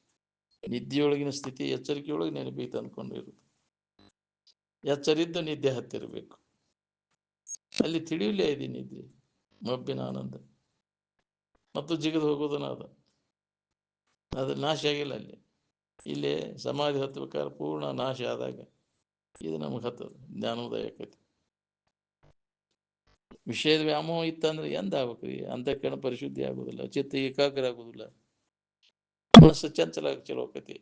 ನಿದ್ದೆಯೊಳಗಿನ ಸ್ಥಿತಿ ಎಚ್ಚರಿಕೆಯೊಳಗೆ ನೆನಪಿಗೆ ತಂದ್ಕೊಂಡಿರೋದು. ಎಚ್ಚರಿದ್ದು ನಿದ್ದೆ ಹತ್ತಿರಬೇಕು. ಅಲ್ಲಿ ತಿಳಿಯಲೇ ಇದೆ ನಿದ್ದೆ, ಮಬ್ಬಿನ ಆನಂದ ಮತ್ತು ಜಿಗಿದು ಹೋಗೋದನ್ನ ಅದು ನಾಶ ಆಗಿಲ್ಲ. ಇಲ್ಲಿ ಸಮಾಧಿ ಹತ್ಬೇಕಾದ್ರೆ ಪೂರ್ಣ ನಾಶ ಆದಾಗ ಇದು ನಮಗೆ ಹತ್ತದ ಜ್ಞಾನೋದಯ ಆಕೈತಿ. ವಿಷಯದ ವ್ಯಾಮೋಹ ಇತ್ತಂದ್ರೆ ಎಂದ ಆಗ್ಬೇಕ್ರಿ? ಅಂತಃಕರಣ ಪರಿಶುದ್ಧಿ ಆಗುದಿಲ್ಲ, ಚಿತ್ತ ಏಕಾಗ್ರ ಆಗುದಿಲ್ಲ, ಮನಸ್ಸು ಚಂಚಲ ಚಲೋ ಆಕೈತಿ.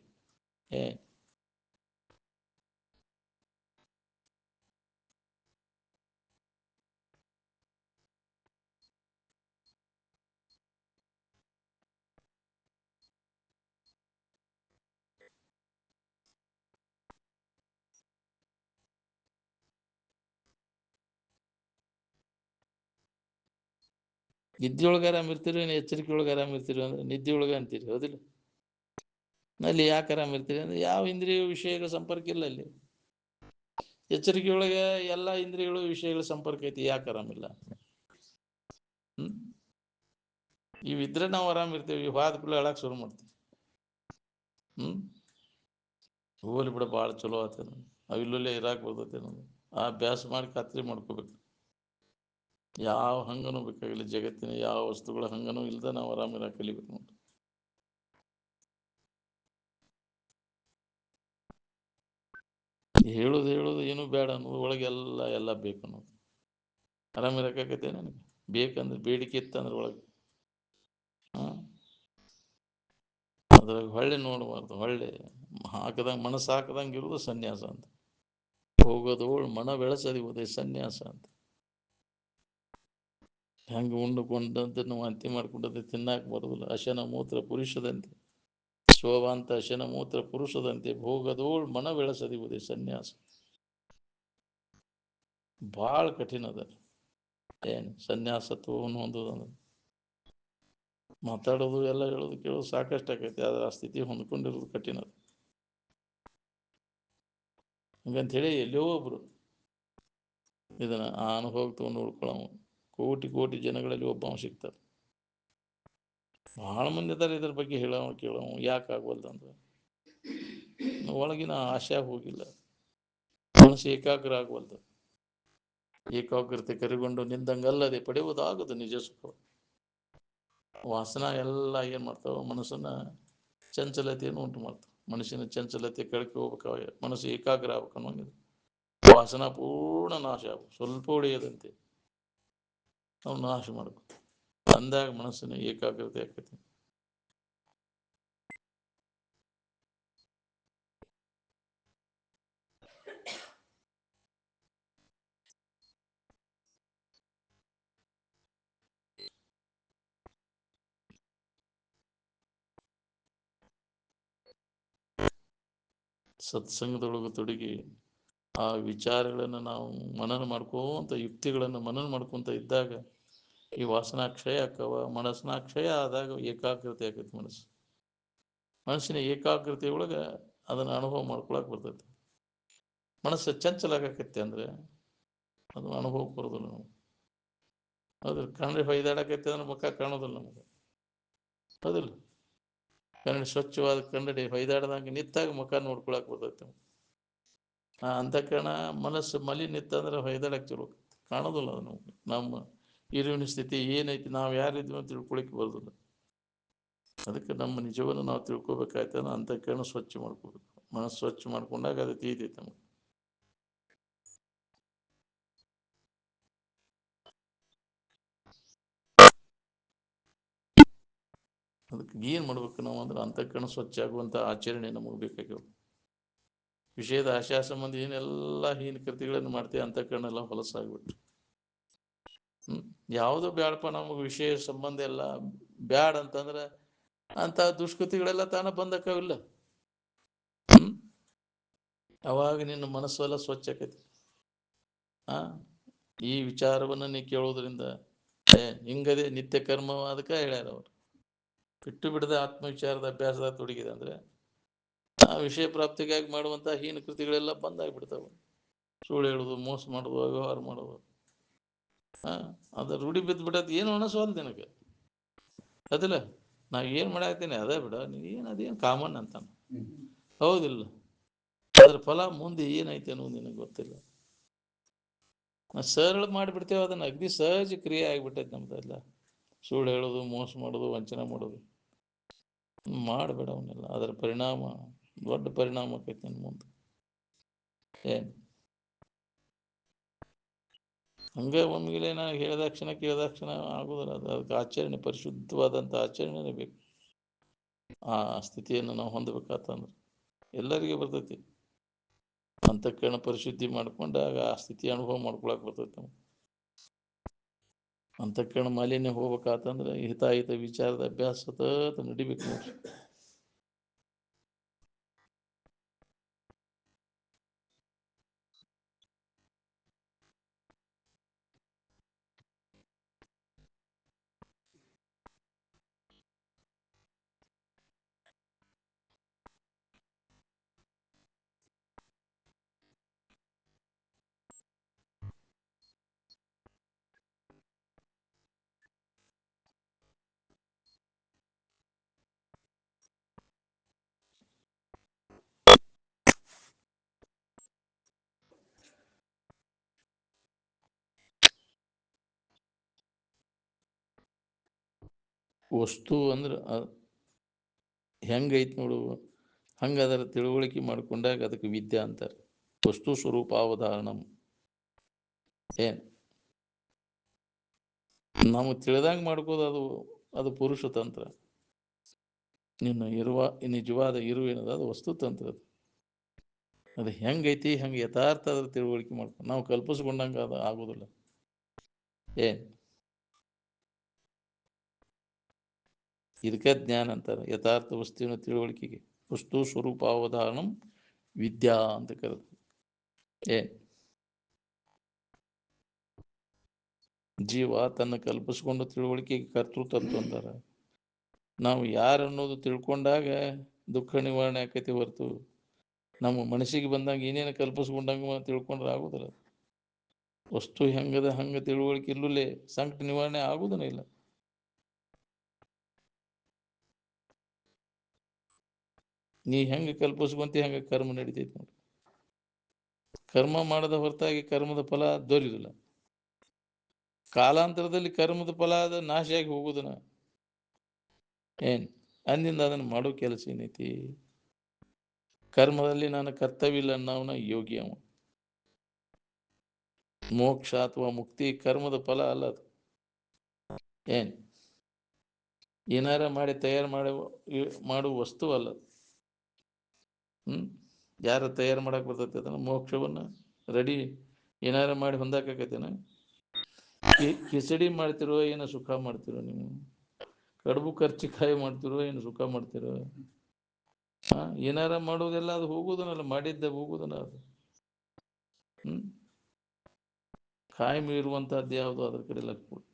ನಿದ್ದೆಯೊಳಗೆ ಆರಾಮ್ ಇರ್ತೀರಿ, ಎಚ್ಚರಿಕೆ ಒಳಗೆ ಆರಾಮ್ ಇರ್ತೀರಿ ಅಂದ್ರೆ ನಿದ್ದೆಯೊಳಗೆ ಅಂತೀರಿ, ಹೌದಿಲ್ಲ? ಅಲ್ಲಿ ಯಾಕೆ ಆರಾಮ್ ಇರ್ತೀರಿ ಅಂದ್ರೆ ಯಾವ ಇಂದ್ರಿಯ ವಿಷಯಗಳ ಸಂಪರ್ಕ ಇಲ್ಲ ಅಲ್ಲಿ. ಎಚ್ಚರಿಕೆಯೊಳಗೆ ಎಲ್ಲ ಇಂದ್ರಿಯಗಳು ವಿಷಯಗಳ ಸಂಪರ್ಕ ಐತಿ, ಯಾಕೆ ಆರಾಮಿಲ್ಲ? ಇವಿದ್ರೆ ನಾವು ಆರಾಮ್ ಇರ್ತೀವಿ. ವಾದ ಕೂಡ ಹೇಳಕ್ ಶುರು ಮಾಡ್ತೀವಿ. ಹೋಗ್ಲಿ ಬಿಡ, ಭಾಳ ಚಲೋ ಆತ, ಅವಿಲ್ಲೇ ಇರಾಕ್ ಬರ್ತೈತೆ ನಮ್ಗೆ. ಆ ಅಭ್ಯಾಸ ಮಾಡಿ ಖಾತ್ರಿ ಮಾಡ್ಕೋಬೇಕು. ಯಾವ ಹಂಗನೂ ಬೇಕಾಗಿಲ್ಲ, ಜಗತ್ತಿನ ಯಾವ ವಸ್ತುಗಳ ಹಂಗನೂ ಇಲ್ಲದ ನಾವು ಆರಾಮಿರಾಕ ಕಲಿಬೇಕು ನೋಡ್ರಿ. ಹೇಳೋದು ಏನು ಬೇಡ ಅನ್ನೋದು, ಒಳಗೆ ಎಲ್ಲ ಬೇಕು ಅನ್ನೋದು. ಆರಾಮಿರಕೈತೆ ನನಗೆ ಬೇಕಂದ್ರೆ ಬೇಡಿಕೆ ಇತ್ತಂದ್ರೆ ಒಳಗೆ ಅದ್ರಾಗ ಹೊಳ್ಳೆ ನೋಡಬಾರ್ದು. ಹೊಳ್ಳೆ ಹಾಕದಂಗೆ ಮನಸ್ಸು ಹಾಕದಂಗೆ ಇರುವುದು ಸನ್ಯಾಸ ಅಂತ. ಹೋಗೋದೋಳು ಮನ ಬೆಳೆಸದಿರುವುದೇ ಸನ್ಯಾಸ ಅಂತ. ಹೆಂಗೆ ಉಂಡುಕೊಂಡಂತೆ ನಾವು ಅಂತಿ ಮಾಡ್ಕೊಂಡಂತೆ ತಿನ್ನಾಕ ಬರೋದಿಲ್ಲ. ಅಶನ ಮೂತ್ರ ಪುರುಷದಂತೆ ಸ್ವವಾಂತ ಶನಮೂತ್ರ ಪುರುಷದಂತೆ ಭೋಗದೋಳ್ ಮನ ಬೆಳೆಸದಿವುದೇ ಸನ್ಯಾಸ. ಭಾಳ ಕಠಿಣ ಅದ. ಏನು ಸನ್ಯಾಸತ್ವವನ್ನು ಹೊಂದೋದಂದ್ರೆ ಮಾತಾಡೋದು ಎಲ್ಲ ಹೇಳೋದು ಕೇಳೋದು ಸಾಕಷ್ಟು ಆಕೈತಿ, ಆದರೆ ಆ ಸ್ಥಿತಿ ಹೊಂದ್ಕೊಂಡಿರೋದು ಕಠಿಣ ಅದು. ಹಂಗಂಥೇಳಿ ಎಲ್ಲೋ ಒಬ್ರು ಇದನ್ನ ಆ ಅನುಭವ ತಗೊಂಡು ನೋಡ್ಕೊಳ್ಳೋ ಕೋಟಿ ಕೋಟಿ ಜನಗಳಲ್ಲಿ ಒಬ್ಬ ಸಿಗ್ತಾರೆ. ಭಾಳ ಮಂದಿ ಇದ್ದಾರೆ ಇದ್ರ ಬಗ್ಗೆ ಹೇಳೋ ಕೇಳೋ, ಯಾಕೆ ಆಗ್ವಲ್ದಂದ್ರೆ ಒಳಗಿನ ಆಶೆ ಹೋಗಿಲ್ಲ, ಮನಸ್ಸು ಏಕಾಗ್ರ ಆಗ್ವಲ್ದು. ಏಕಾಗ್ರತೆ ಕರಿಗೊಂಡು ನಿಂದಂಗಲ್ಲದೆ ಪಡೆಯುವುದಾಗದು ನಿಜ ಸುಖ. ವಾಸನ ಎಲ್ಲ ಏನು ಮಾಡ್ತಾವ, ಮನಸ್ಸನ್ನ ಚಂಚಲತೆಯನ್ನು ಉಂಟು ಮಾಡ್ತಾವ. ಮನಸ್ಸಿನ ಚಂಚಲತೆ ಕಳ್ಕೊ ಹೋಗ್ಬೇಕಾಗ ಮನಸ್ಸು ಏಕಾಗ್ರ ಆಗ್ಬೇಕು ಅನ್ನೋಂಗಿದೆ. ವಾಸನ ಪೂರ್ಣ ನಾಶ ಆಗು, ಸ್ವಲ್ಪ ಉಳಿಯದಂತೆ ನಾವು ನಾಶ ಮಾಡಬೇಕು. ಅಂದಾಗ ಮನಸ್ಸಿನ ಏಕಾಗ್ರತೆ ಆಕೈತಿ. ಸತ್ಸಂಗದೊಳಗೆ ತೊಡಗಿ ಆ ವಿಚಾರಗಳನ್ನು ನಾವು ಮನನ ಮಾಡ್ಕೋಂತ, ಯುಕ್ತಿಗಳನ್ನು ಮನನ ಮಾಡ್ಕೊಂತ ಇದ್ದಾಗ ಈ ವಾಸನಾ ಕ್ಷಯ ಆಕ್ಕವ. ಮನಸ್ಸಿನ ಕ್ಷಯ ಆದಾಗ ಏಕಾಗ್ರತೆ ಆಕೈತಿ. ಮನಸ್ಸಿನ ಏಕಾಗ್ರತೆ ಒಳಗೆ ಅದನ್ನು ಅನುಭವ ಮಾಡ್ಕೊಳಕ್ ಬರ್ತೈತಿ. ಮನಸ್ಸು ಚಂಚಲ ಆಕೈತಿ ಅಂದ್ರೆ ಅದು ಅನುಭವಕ್ಕೆ ಬರೋದಿಲ್ಲ ನಾವು. ಅದ್ರ ಕನ್ನಡಿ ಹೊಯ್ದಾಡಕೈತಿ ಅಂದ್ರೆ ಮುಖ ಕಾಣೋದಿಲ್ಲ ನಮಗೆ, ಹೌದಿಲ್ಲ? ಕನ್ನಡಿ ಸ್ವಚ್ಛವಾದ ಕನ್ನಡಿ ಹೊಯ್ದಾಡ್ದಂಗೆ ನಿಂತಾಗ ಮುಖ ನೋಡ್ಕೊಳಕ್ ಬರ್ತೈತಿ. ಅಂತಃಕರಣ ಮನಸ್ಸು ಮಲಿನಿತ್ತಂದ್ರೆ ಹೊಯ್ದಾಡಕ್ಕೆ ಚಲೋ ಕಾಣೋದಿಲ್ಲ. ಅದು ನಮ್ಗೆ ನಮ್ಮ ಇರುವಿನ ಸ್ಥಿತಿ ಏನೈತಿ, ನಾವು ಯಾರಿದ್ವಿ ಅಂತ ತಿಳ್ಕೊಳಿಕ್ಕೆ ಬರೋದಿಲ್ಲ. ಅದಕ್ಕೆ ನಮ್ಮ ನಿಜವನ್ನು ನಾವು ತಿಳ್ಕೊಬೇಕಾಯ್ತಂದ್ರೆ ಅಂತಃಕರಣ ಸ್ವಚ್ಛ ಮಾಡ್ಕೋಬೇಕು. ಮನಸ್ಸು ಸ್ವಚ್ಛ ಮಾಡ್ಕೊಂಡಾಗ ಅದು ತೀತೈತೆ ನಮಗೆ. ಅದಕ್ಕೆ ಏನು ಮಾಡ್ಬೇಕು ನಾವು ಅಂದ್ರೆ ಅಂತಃಕರಣ ಸ್ವಚ್ಛ ಆಗುವಂಥ ಆಚರಣೆ ನಮಗೆ ಬೇಕಾಗ್ಯವು. ವಿಷಯದ ಆಶಾ ಸಂಬಂಧ ಏನೆಲ್ಲ ಹೀನ ಕೃತಿಗಳನ್ನು ಮಾಡ್ತೀವಿ, ಅಂತಃಕರಣ ಎಲ್ಲ ಹೊಲಸಾಗ್ಬಿಟ್ಟು ಯಾವುದೋ ಬ್ಯಾಡಪ್ಪ ನಮಗೆ ವಿಷಯ ಸಂಬಂಧ ಎಲ್ಲ ಬ್ಯಾಡ ಅಂತಂದ್ರೆ ಅಂತ ದುಷ್ಕೃತಿಗಳೆಲ್ಲ ತಾನ ಬಂದಕ್ಕಾವಿಲ್ಲ. ಅವಾಗ ನಿನ್ನ ಮನಸ್ಸೆಲ್ಲ ಸ್ವಚ್ಛ ಆಕೈತಿ. ಈ ವಿಚಾರವನ್ನು ನೀ ಕೇಳೋದ್ರಿಂದ ಹಿಂಗದೆ ನಿತ್ಯ ಕರ್ಮ ಅದಕ್ಕೆ ಹೇಳ್ಯಾರ ಅವರು. ಬಿಟ್ಟು ಬಿಡದೆ ಆತ್ಮವಿಚಾರದ ಅಭ್ಯಾಸದ ತೊಡಗಿದೆ ಅಂದ್ರೆ ಆ ವಿಷಯ ಪ್ರಾಪ್ತಿಗಾಗಿ ಮಾಡುವಂಥ ಹೀನ ಕೃತಿಗಳೆಲ್ಲ ಬಂದಾಗ್ಬಿಡ್ತಾವೆ. ಸುಳ್ಳು ಹೇಳೋದು, ಮೋಸ ಮಾಡೋದು, ವ್ಯವಹಾರ ಮಾಡೋದು, ಅದು ರೂಢಿ ಬಿದ್ದು ಬಿಟ್ಟೈತಿ. ಏನು ಅನಿಸೋದು ನಿನಗೆ ಅದಿಲ್ಲ. ನಾ ಏನು ಮಾಡಾಕ್ತೀನಿ ಅದೇ ಬಿಡ, ನೀನು ಅದೇನು ಕಾಮನ್ ಅಂತಾನೆ, ಹೌದಿಲ್ಲ? ಅದ್ರ ಫಲ ಮುಂದೆ ಏನೈತೆ ಅನ್ನೋದು ನಿನಗೆ ಗೊತ್ತಿಲ್ಲ. ಸರಳ ಮಾಡಿಬಿಡ್ತೇವೆ ಅದನ್ನು. ಅಗ್ದಿ ಸಹಜ ಕ್ರಿಯೆ ಆಗಿಬಿಟ್ಟೈತೆ ನಮ್ದೆಲ್ಲ. ಸುಳ್ಳು ಹೇಳೋದು, ಮೋಸ ಮಾಡೋದು, ವಂಚನೆ ಮಾಡೋದು ಮಾಡಬೇಡ. ಅವನ್ನೆಲ್ಲ ಅದರ ಪರಿಣಾಮ ದೊಡ್ಡ ಪರಿಣಾಮ ಆಕೈತಿ ನನ್ನ ಮುಂದೆ. ಏನು ಹಂಗೆ ಒಮ್ಮೆಲೆ ನಾ ಹೇಳಿದಾಕ್ಷಣ ಕೇಳಿದಾಕ್ಷಣ ಆಗೋದಿಲ್ಲ. ಅದಕ್ಕೆ ಆಚರಣೆ, ಪರಿಶುದ್ಧವಾದಂಥ ಆಚರಣೆನೇ ಬೇಕು. ಆ ಸ್ಥಿತಿಯನ್ನು ನಾವು ಹೊಂದಬೇಕಾತಂದ್ರೆ ಎಲ್ಲರಿಗೆ ಬರ್ತೈತಿ. ಅಂತಃಕರಣ ಪರಿಶುದ್ಧಿ ಮಾಡ್ಕೊಂಡಾಗ ಆ ಸ್ಥಿತಿ ಅನುಭವ ಮಾಡ್ಕೊಳಕ್ ಬರ್ತೈತಿ ನಮ್ಗೆ. ಅಂತಃಕರಣ ಮಾಲಿನ್ಯ ಹೋಗ್ಬೇಕಾತಂದ್ರೆ ಹಿತಾಹಿತ ವಿಚಾರದ ಅಭ್ಯಾಸ ಸತತ ನಡಿಬೇಕು ನೋಡ್ರಿ. ವಸ್ತು ಅಂದ್ರೆ ಹೆಂಗೈತಿ ನೋಡು, ಹಂಗೆ ಅದರ ತಿಳುವಳಿಕೆ ಮಾಡ್ಕೊಂಡಾಗ ಅದಕ್ಕೆ ವಿದ್ಯೆ ಅಂತಾರೆ. ವಸ್ತು ಸ್ವರೂಪ ಅವಧಾರಣಂ. ಏನು ನಮಗೆ ತಿಳಿದಂಗೆ ಮಾಡ್ಕೋದು ಅದು ಅದು ಪುರುಷ ತಂತ್ರ. ನಿನ್ನ ನಿಜವಾದ ಇರುವೇನದ ಅದು ವಸ್ತು ತಂತ್ರ. ಅದು ಹೆಂಗೈತಿ ಹಂಗೆ ಯಥಾರ್ಥ ಅದ್ರ ತಿಳುವಳಿಕೆ ಮಾಡ್ಕೊಂಡು ನಾವು ಕಲ್ಪಿಸ್ಕೊಂಡಂಗೆ ಅದು ಆಗೋದಿಲ್ಲ. ಏನು ಇದಕ್ಕೆ ಜ್ಞಾನ ಅಂತಾರೆ, ಯಥಾರ್ಥ ವಸ್ತುವಿನ ತಿಳುವಳಿಕೆಗೆ. ವಸ್ತು ಸ್ವರೂಪಾವಧಾನಂ ವಿದ್ಯಾ ಅಂತ ಕರೆದು. ಏನ್ ಜೀವ ತನ್ನ ಕಲ್ಪಿಸ್ಕೊಂಡು ತಿಳುವಳಿಕೆಗೆ ಕರ್ತೃತತ್ವ ಅಂತಾರೆ. ನಾವು ಯಾರನ್ನೋದು ತಿಳ್ಕೊಂಡಾಗ ದುಃಖ ನಿವಾರಣೆ ಆಕೈತಿ ಹೊರತು ನಮ್ಮ ಮನಸ್ಸಿಗೆ ಬಂದಾಗ ಏನೇನು ಕಲ್ಪಿಸ್ಕೊಂಡಂಗ ತಿಳ್ಕೊಂಡ್ರೆ ಆಗುದಿಲ್ಲ. ವಸ್ತು ಹೆಂಗದ ಹಂಗ ತಿಳುವಳಿಕೆ ಇಲ್ಲೇ ಸಂಕಟ ನಿವಾರಣೆ ಆಗುದನ ಇಲ್ಲ. ನೀ ಹೆಂಗ ಕಲ್ಪಿಸ್ಕೊಂತಿ ಹಂಗ ಕರ್ಮ ನಡಿತೈತಿ ನೋಡಿ. ಕರ್ಮ ಮಾಡದ ಹೊರತಾಗಿ ಕರ್ಮದ ಫಲ ದೊರೆಯುವುದಿಲ್ಲ. ಕಾಲಾಂತರದಲ್ಲಿ ಕರ್ಮದ ಫಲ ಅದ ನಾಶ ಆಗಿ ಹೋಗುದನ ಏನ್ ಅಂದಿಂದ ಅದನ್ನು ಮಾಡೋ ಕೆಲಸ ಏನೈತಿ. ಕರ್ಮದಲ್ಲಿ ನಾನು ಕರ್ತವ್ಯ ಇಲ್ಲ ಅನ್ನೋವನ ಯೋಗಿ ಅವ. ಮೋಕ್ಷ ಅಥವಾ ಮುಕ್ತಿ ಕರ್ಮದ ಫಲ ಅಲ್ಲ ಅದು. ಏನ್ ಏನಾರ ಮಾಡಿ ತಯಾರು ಮಾಡುವ ವಸ್ತು ಅಲ್ಲ. ಯಾರ ತಯಾರು ಮಾಡಕ್ ಬರ್ತೈತಿ ಅದನ್ನ ಮೋಕ್ಷವನ್ನ ರೆಡಿ ಏನಾರ ಮಾಡಿ ಹೊಂದಾಕೈತೇನ. ಕಿಚಡಿ ಮಾಡ್ತಿರೋ ಏನೋ ಸುಖ ಮಾಡ್ತಿರೋ, ನೀವು ಕಡುಬು ಕರ್ಚಿಕಾಯಿ ಮಾಡ್ತಿರೋ ಏನು ಸುಖ ಮಾಡ್ತಿರೋ. ಏನಾರ ಮಾಡೋದೆಲ್ಲ ಅದು ಹೋಗುದನಲ್ಲ, ಮಾಡಿದ್ದ ಹೋಗುದನ ಅದು. ಕಾಯಂ ಇರುವಂತಹದ್ದು ಯಾವುದು ಅದ್ರ ಕಡೆ ಲಕ್ಷ ಕೊಡು.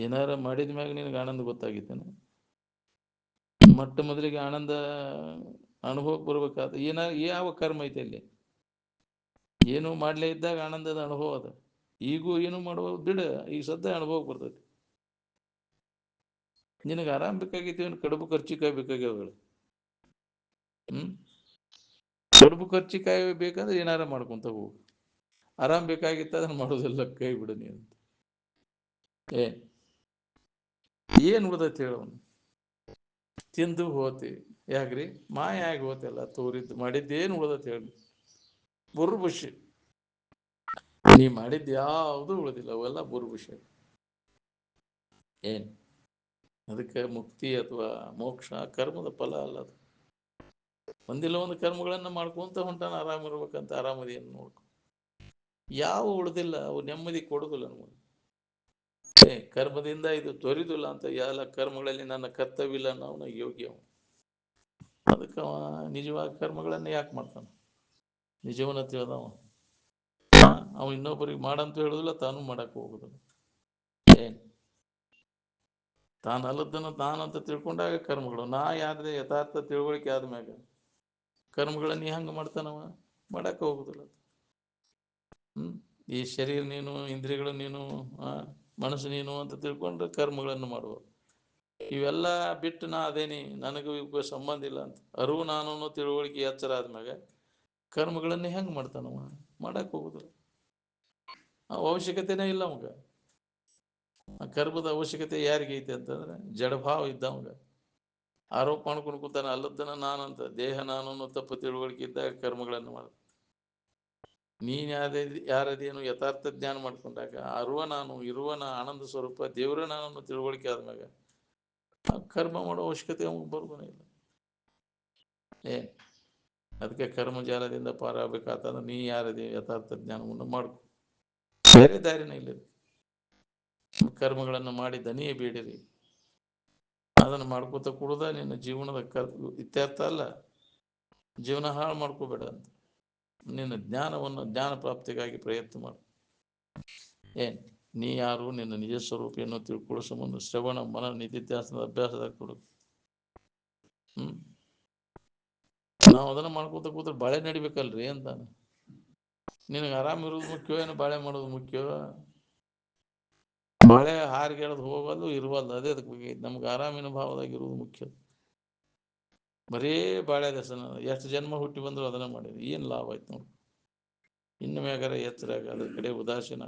ಏನಾರ ಮಾಡಿದ ಮ್ಯಾಗ ನಿನಗೆ ಆನಂದ ಗೊತ್ತಾಗಿತ್ತೇನೆ. ಮೊಟ್ಟ ಮೊದಲಿಗೆ ಆನಂದ ಅನುಭವಕ್ಕೆ ಬರ್ಬೇಕಾದ ಯಾವ ಕರ್ಮ ಐತೆ ಅಲ್ಲಿ. ಏನು ಮಾಡ್ಲೇ ಇದ್ದಾಗ ಆನಂದದ ಅನುಭವ ಅದ. ಈಗೂ ಏನು ಮಾಡುವ ಬಿಡ, ಈಗ ಸದ್ಯ ಅನುಭವಕ್ಕೆ ಬರ್ತೈತಿ. ನಿನಗೆ ಆರಾಮ್ ಬೇಕಾಗೈತಿ, ಕಡುಬು ಖರ್ಚಿಕಾಯಿ ಬೇಕಾಗ್ಯಾವ. ಕಡುಬು ಖರ್ಚಿಕಾಯಿ ಬೇಕಂದ್ರೆ ಏನಾರ ಮಾಡ್ಕೊಂತ ಹೋಗು. ಆರಾಮ್ ಬೇಕಾಗಿತ್ತ ಅದನ್ನ ಮಾಡೋದೆಲ್ಲ ಕೈ ಬಿಡ ನೀನು. ಏನ್ ಉಳ್ದೈತಿ ಹೇಳವನು. ತಿಂದು ಹೋತಿ ಯಾಕ್ರಿ, ಮಾಯ ಆಗಿ ಹೋತೆಲ್ಲ, ತೋರಿದ್ದು ಮಾಡಿದ್ದೇನು ಉಳ್ದೈತಿ ಹೇಳಿ. ಬುರ್ಬುಷಿ ನೀ ಮಾಡಿದ್ದು ಯಾವುದು ಉಳಿದಿಲ್ಲ, ಅವೆಲ್ಲ ಬುರ್ಬುಷಿ. ಏನ್ ಅದಕ್ಕೆ ಮುಕ್ತಿ ಅಥವಾ ಮೋಕ್ಷ ಕರ್ಮದ ಫಲ ಅಲ್ಲ ಅದು. ಒಂದಿಲ್ಲ ಒಂದು ಕರ್ಮಗಳನ್ನ ಮಾಡ್ಕೊಂತ ಹೊಂಟಾನ, ಆರಾಮಿರ್ಬೇಕಂತ. ಆರಾಮದಿಯನ್ನು ನೋಡ್ಕೊ. ಯಾವ ಉಳಿದಿಲ್ಲ ಅವು ನೆಮ್ಮದಿ ಕೊಡುದಿಲ್ಲ ನಮಗೆ. ಕರ್ಮದಿಂದ ಇದು ದೊರಿದಿಲ್ಲ ಅಂತ ಎಲ್ಲ ಕರ್ಮಗಳಲ್ಲಿ ನನ್ನ ಕರ್ತವ್ಯ ಇಲ್ಲ ಅನ್ನೋನ ಯೋಗ್ಯ. ಅದಕ್ಕೆ ಅವ ನಿಜವಾಗಿ ಕರ್ಮಗಳನ್ನ ಯಾಕೆ ಮಾಡ್ತಾನ, ನಿಜವನ್ನ ತಿಳಿದವ. ಅವ ಇನ್ನೊಬ್ಬರಿಗೆ ಮಾಡಂತ ಹೇಳುದಿಲ್ಲ, ತಾನು ಮಾಡಕ್ ಹೋಗುದಿಲ್ಲ. ಏನ್ ತಾನು ಅಲ್ಲದನ್ನು ತಾನಂತ ತಿಳ್ಕೊಂಡಾಗ ಕರ್ಮಗಳು. ನಾ ಯಾರ್ದೆ ಯಥಾರ್ಥ ತಿಳುವಳಿಕೆ ಆದ್ಮ್ಯಾಗ ಕರ್ಮಗಳನ್ನ ಹಂಗ ಮಾಡ್ತಾನವ, ಮಾಡಕ್ ಹೋಗುದಿಲ್ಲ. ಈ ಶರೀರ ನೀನು, ಇಂದ್ರಿಯಗಳು ನೀನು, ಮನಸ್ಸು ನೀನು ಅಂತ ತಿಳ್ಕೊಂಡ್ರೆ ಕರ್ಮಗಳನ್ನು ಮಾಡುವ. ಇವೆಲ್ಲ ಬಿಟ್ಟು ನಾ ಅದೇನಿ, ನನಗೂ ಇವ ಸಂಬಂಧ ಇಲ್ಲ ಅಂತ ಅರಿವು ನಾನು ತಿಳುವಳಿಕೆ ಎಚ್ಚರ ಆದ್ಮ್ಯಾಗ ಕರ್ಮಗಳನ್ನೇ ಹೆಂಗ್ ಮಾಡ್ತಾನವ, ಮಾಡಕ್ ಹೋಗುದಿಲ್ಲ. ಅವಶ್ಯಕತೆನೇ ಇಲ್ಲ ಅವಂಗ. ಆ ಕರ್ಮದ ಅವಶ್ಯಕತೆ ಯಾರಿಗೆ ಐತೆ ಅಂತಂದ್ರೆ ಜಡಭಾವ ಇದ್ದವಂಗ. ಆರೋಪ ಮಾಡ್ಕೊಂಡು ಕೂತಾನೆ, ಅಲ್ಲದನ ನಾನಂತ, ದೇಹ ನಾನು ತಪ್ಪು ತಿಳುವಳಿಕೆ ಇದ್ದಾಗ ಕರ್ಮಗಳನ್ನು ಮಾಡ. ನೀನ್ ಯಾರದೇನು ಯಥಾರ್ಥ ಜ್ಞಾನ ಮಾಡ್ಕೊಂಡಾಗ ಅರುವ ನಾನು, ಇರುವನ ಆನಂದ ಸ್ವರೂಪ ದೇವರ ನಾನು ತಿಳುವಳಿಕೆ ಆದ್ಮ್ಯಾಗ ಕರ್ಮ ಮಾಡೋ ಅವಶ್ಯಕತೆ ಅವಾಗ ಬರುವುದೇ ಇಲ್ಲ. ಅದಕ್ಕೆ ಕರ್ಮಜಾಲದಿಂದ ಪಾರಾಗಬೇಕಾತಂದ್ರೆ ನೀ ಯಾರದೇ ಯಥಾರ್ಥ ಜ್ಞಾನವನ್ನು ಮಾಡ್ಕೊ. ಬೇರೆ ದಾರಿನೇ ಇಲ್ಲ. ಕರ್ಮಗಳನ್ನು ಮಾಡಿ ದನಿಯೇ ಬೇಡಿರಿ, ಅದನ್ನು ಮಾಡ್ಕೋತ ಕೊಡುದ ನಿನ್ನ ಜೀವನದ ಇತ್ಯರ್ಥ ಅಲ್ಲ. ಜೀವನ ಹಾಳು ಮಾಡ್ಕೋಬೇಡ ಅಂತ. ನಿನ್ನ ಜ್ಞಾನ ಪ್ರಾಪ್ತಿಗಾಗಿ ಪ್ರಯತ್ನ ಮಾಡು. ನೀ ಯಾರು, ನಿನ್ನ ನಿಜ ಸ್ವರೂಪಿಯನ್ನು ತಿಳ್ಕೊಳ್ಳೋ ಸಂಬಂಧ ಶ್ರವಣ ಮನ ನಿಧಿಧ್ಯಾಸನದ ಅಭ್ಯಾಸದಾಗ ಕೊಡು. ನಾವು ಅದನ್ನ ಮಾಡ್ಕೋತ ಕೂತ್ರೆ ಬಾಳೆ ನಡಿಬೇಕಲ್ರಿ ಅಂತಾನೆ. ನಿನಗೆ ಆರಾಮ್ ಇರೋದು ಮುಖ್ಯ, ಏನು ಬಾಳೆ ಮಾಡೋದು ಮುಖ್ಯ? ಬಾಳೆ ಹಾರಿಗೆಳದು ಹೋಗಲ್ದು ಇರುವಲ್ದು, ಅದೇ ಅದಕ್ಕೆ ಬೇಕಾಗಿತ್ತು. ನಮ್ಗೆ ಆರಾಮಿನ ಭಾವದಾಗ ಇರುವುದು ಮುಖ್ಯ. ಬರೇ ಬಾಳೆ ದಸನ ಎಷ್ಟು ಜನ್ಮ ಹುಟ್ಟಿ ಬಂದ್ರು ಅದನ್ನ ಮಾಡಿದ್ರು ಏನು ಲಾಭ ಆಯ್ತು ನೋಡಿ. ಇನ್ನು ಮ್ಯಾಗಾರ ಎಚ್ಚರಾಗ, ಅದ್ರ ಕಡೆ ಉದಾಸೀನ,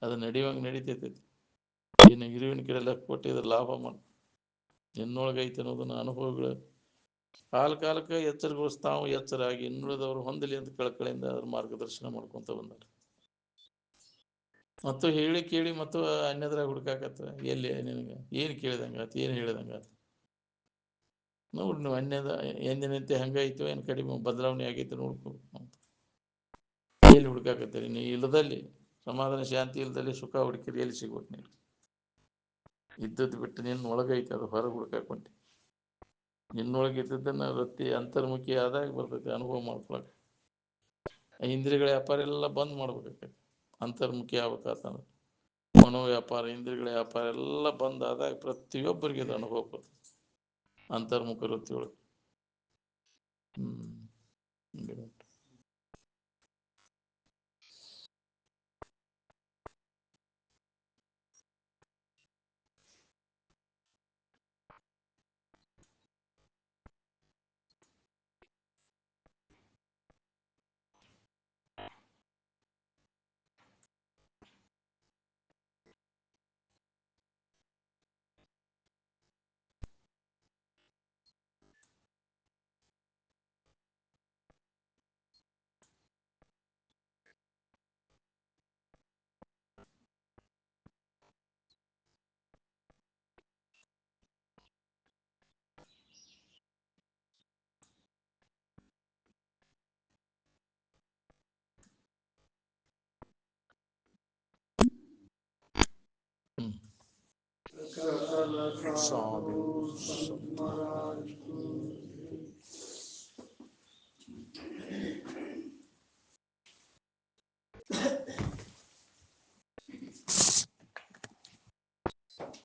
ಅದು ನಡೆಯುವಂಗೆ ನಡೀತೈತಿ. ಇನ್ನು ಇರುವಿನ ಕಡೆ ಲೆಕ್ಕ ಕೊಟ್ಟಿದ್ರೆ ಲಾಭ ಮಾಡಿ ನಿನ್ನೊಳಗೈತೆ ಅನ್ನೋದನ್ನ ಅನುಭವಗಳು ಕಾಲಕ್ಕೆ ಎಚ್ಚರಗೊಳಿಸ್ತಾವು. ಎಚ್ಚರಾಗಿ ಇನ್ನುಳಿದವರು ಹೊಂದಲಿ ಅಂತ ಕಳಕಳಿಯಿಂದ ಅದ್ರ ಮಾರ್ಗದರ್ಶನ ಮಾಡ್ಕೊಂತ ಬಂದಾರ. ಮತ್ತು ಹೇಳಿ ಕೇಳಿ ಮತ್ತು ಅನ್ಯದ್ರಾಗ ಹುಡುಕಾಕತ್ತ. ಎಲ್ಲಿ ನಿನಗೆ ಏನು ಕೇಳಿದಂಗಾತ, ಏನು ಹೇಳಿದಂಗಾತ ನೋಡಿ. ನೀವು ಅನ್ಯದ ಎಂದಿನಂತೆ ಹಂಗಾಯ್ತು, ಏನು ಕಡಿಮೆ ಬದಲಾವಣೆ ಆಗೈತೆ ನೋಡ್ಕೋಬೇಕು. ಎಲ್ಲಿ ಹುಡುಕಾಕತ್ತೀರಿ? ನೀವು ಇಲ್ಲದಲ್ಲಿ ಸಮಾಧಾನ ಶಾಂತಿ ಇಲ್ಲದಲ್ಲಿ ಸುಖ ಹುಡುಕಿರಿ ಎಲ್ಲಿ ಸಿಗ್ಬೇಕು ನೀವು? ಇದ್ದದ್ದು ಬಿಟ್ಟು ನಿನ್ನೊಳಗೈತೆ ಅದು ಹೊರಗೆ ಹುಡ್ಕಾಕೊಂಡಿ. ನಿನ್ನೊಳಗೆ ಇದ್ದದ್ದನ್ನು ವೃತ್ತಿ ಅಂತರ್ಮುಖಿ ಆದಾಗ ಬರ್ತೈತಿ ಅನುಭವ ಮಾಡ್ಕೊಳಕ್ಕೆ. ಇಂದ್ರಿಯಗಳ ವ್ಯಾಪಾರ ಎಲ್ಲ ಬಂದ್ ಮಾಡ್ಬೇಕಾಗ್ತೈತಿ ಅಂತರ್ಮುಖಿ ಆಗ್ಬೇಕಾತಂದ್ರೆ. ಮನೋ ವ್ಯಾಪಾರ, ಇಂದ್ರಿಯಗಳ ವ್ಯಾಪಾರ ಎಲ್ಲ ಬಂದಾದಾಗ ಪ್ರತಿಯೊಬ್ಬರಿಗೆ ಇದು ಅನುಭವ ಬರ್ತದೆ ಅಂತರ್ಮುಖ ವೃತ್ತಿಯೊಳಗೆ. ಹ್ಞೂ. ಸಾಧು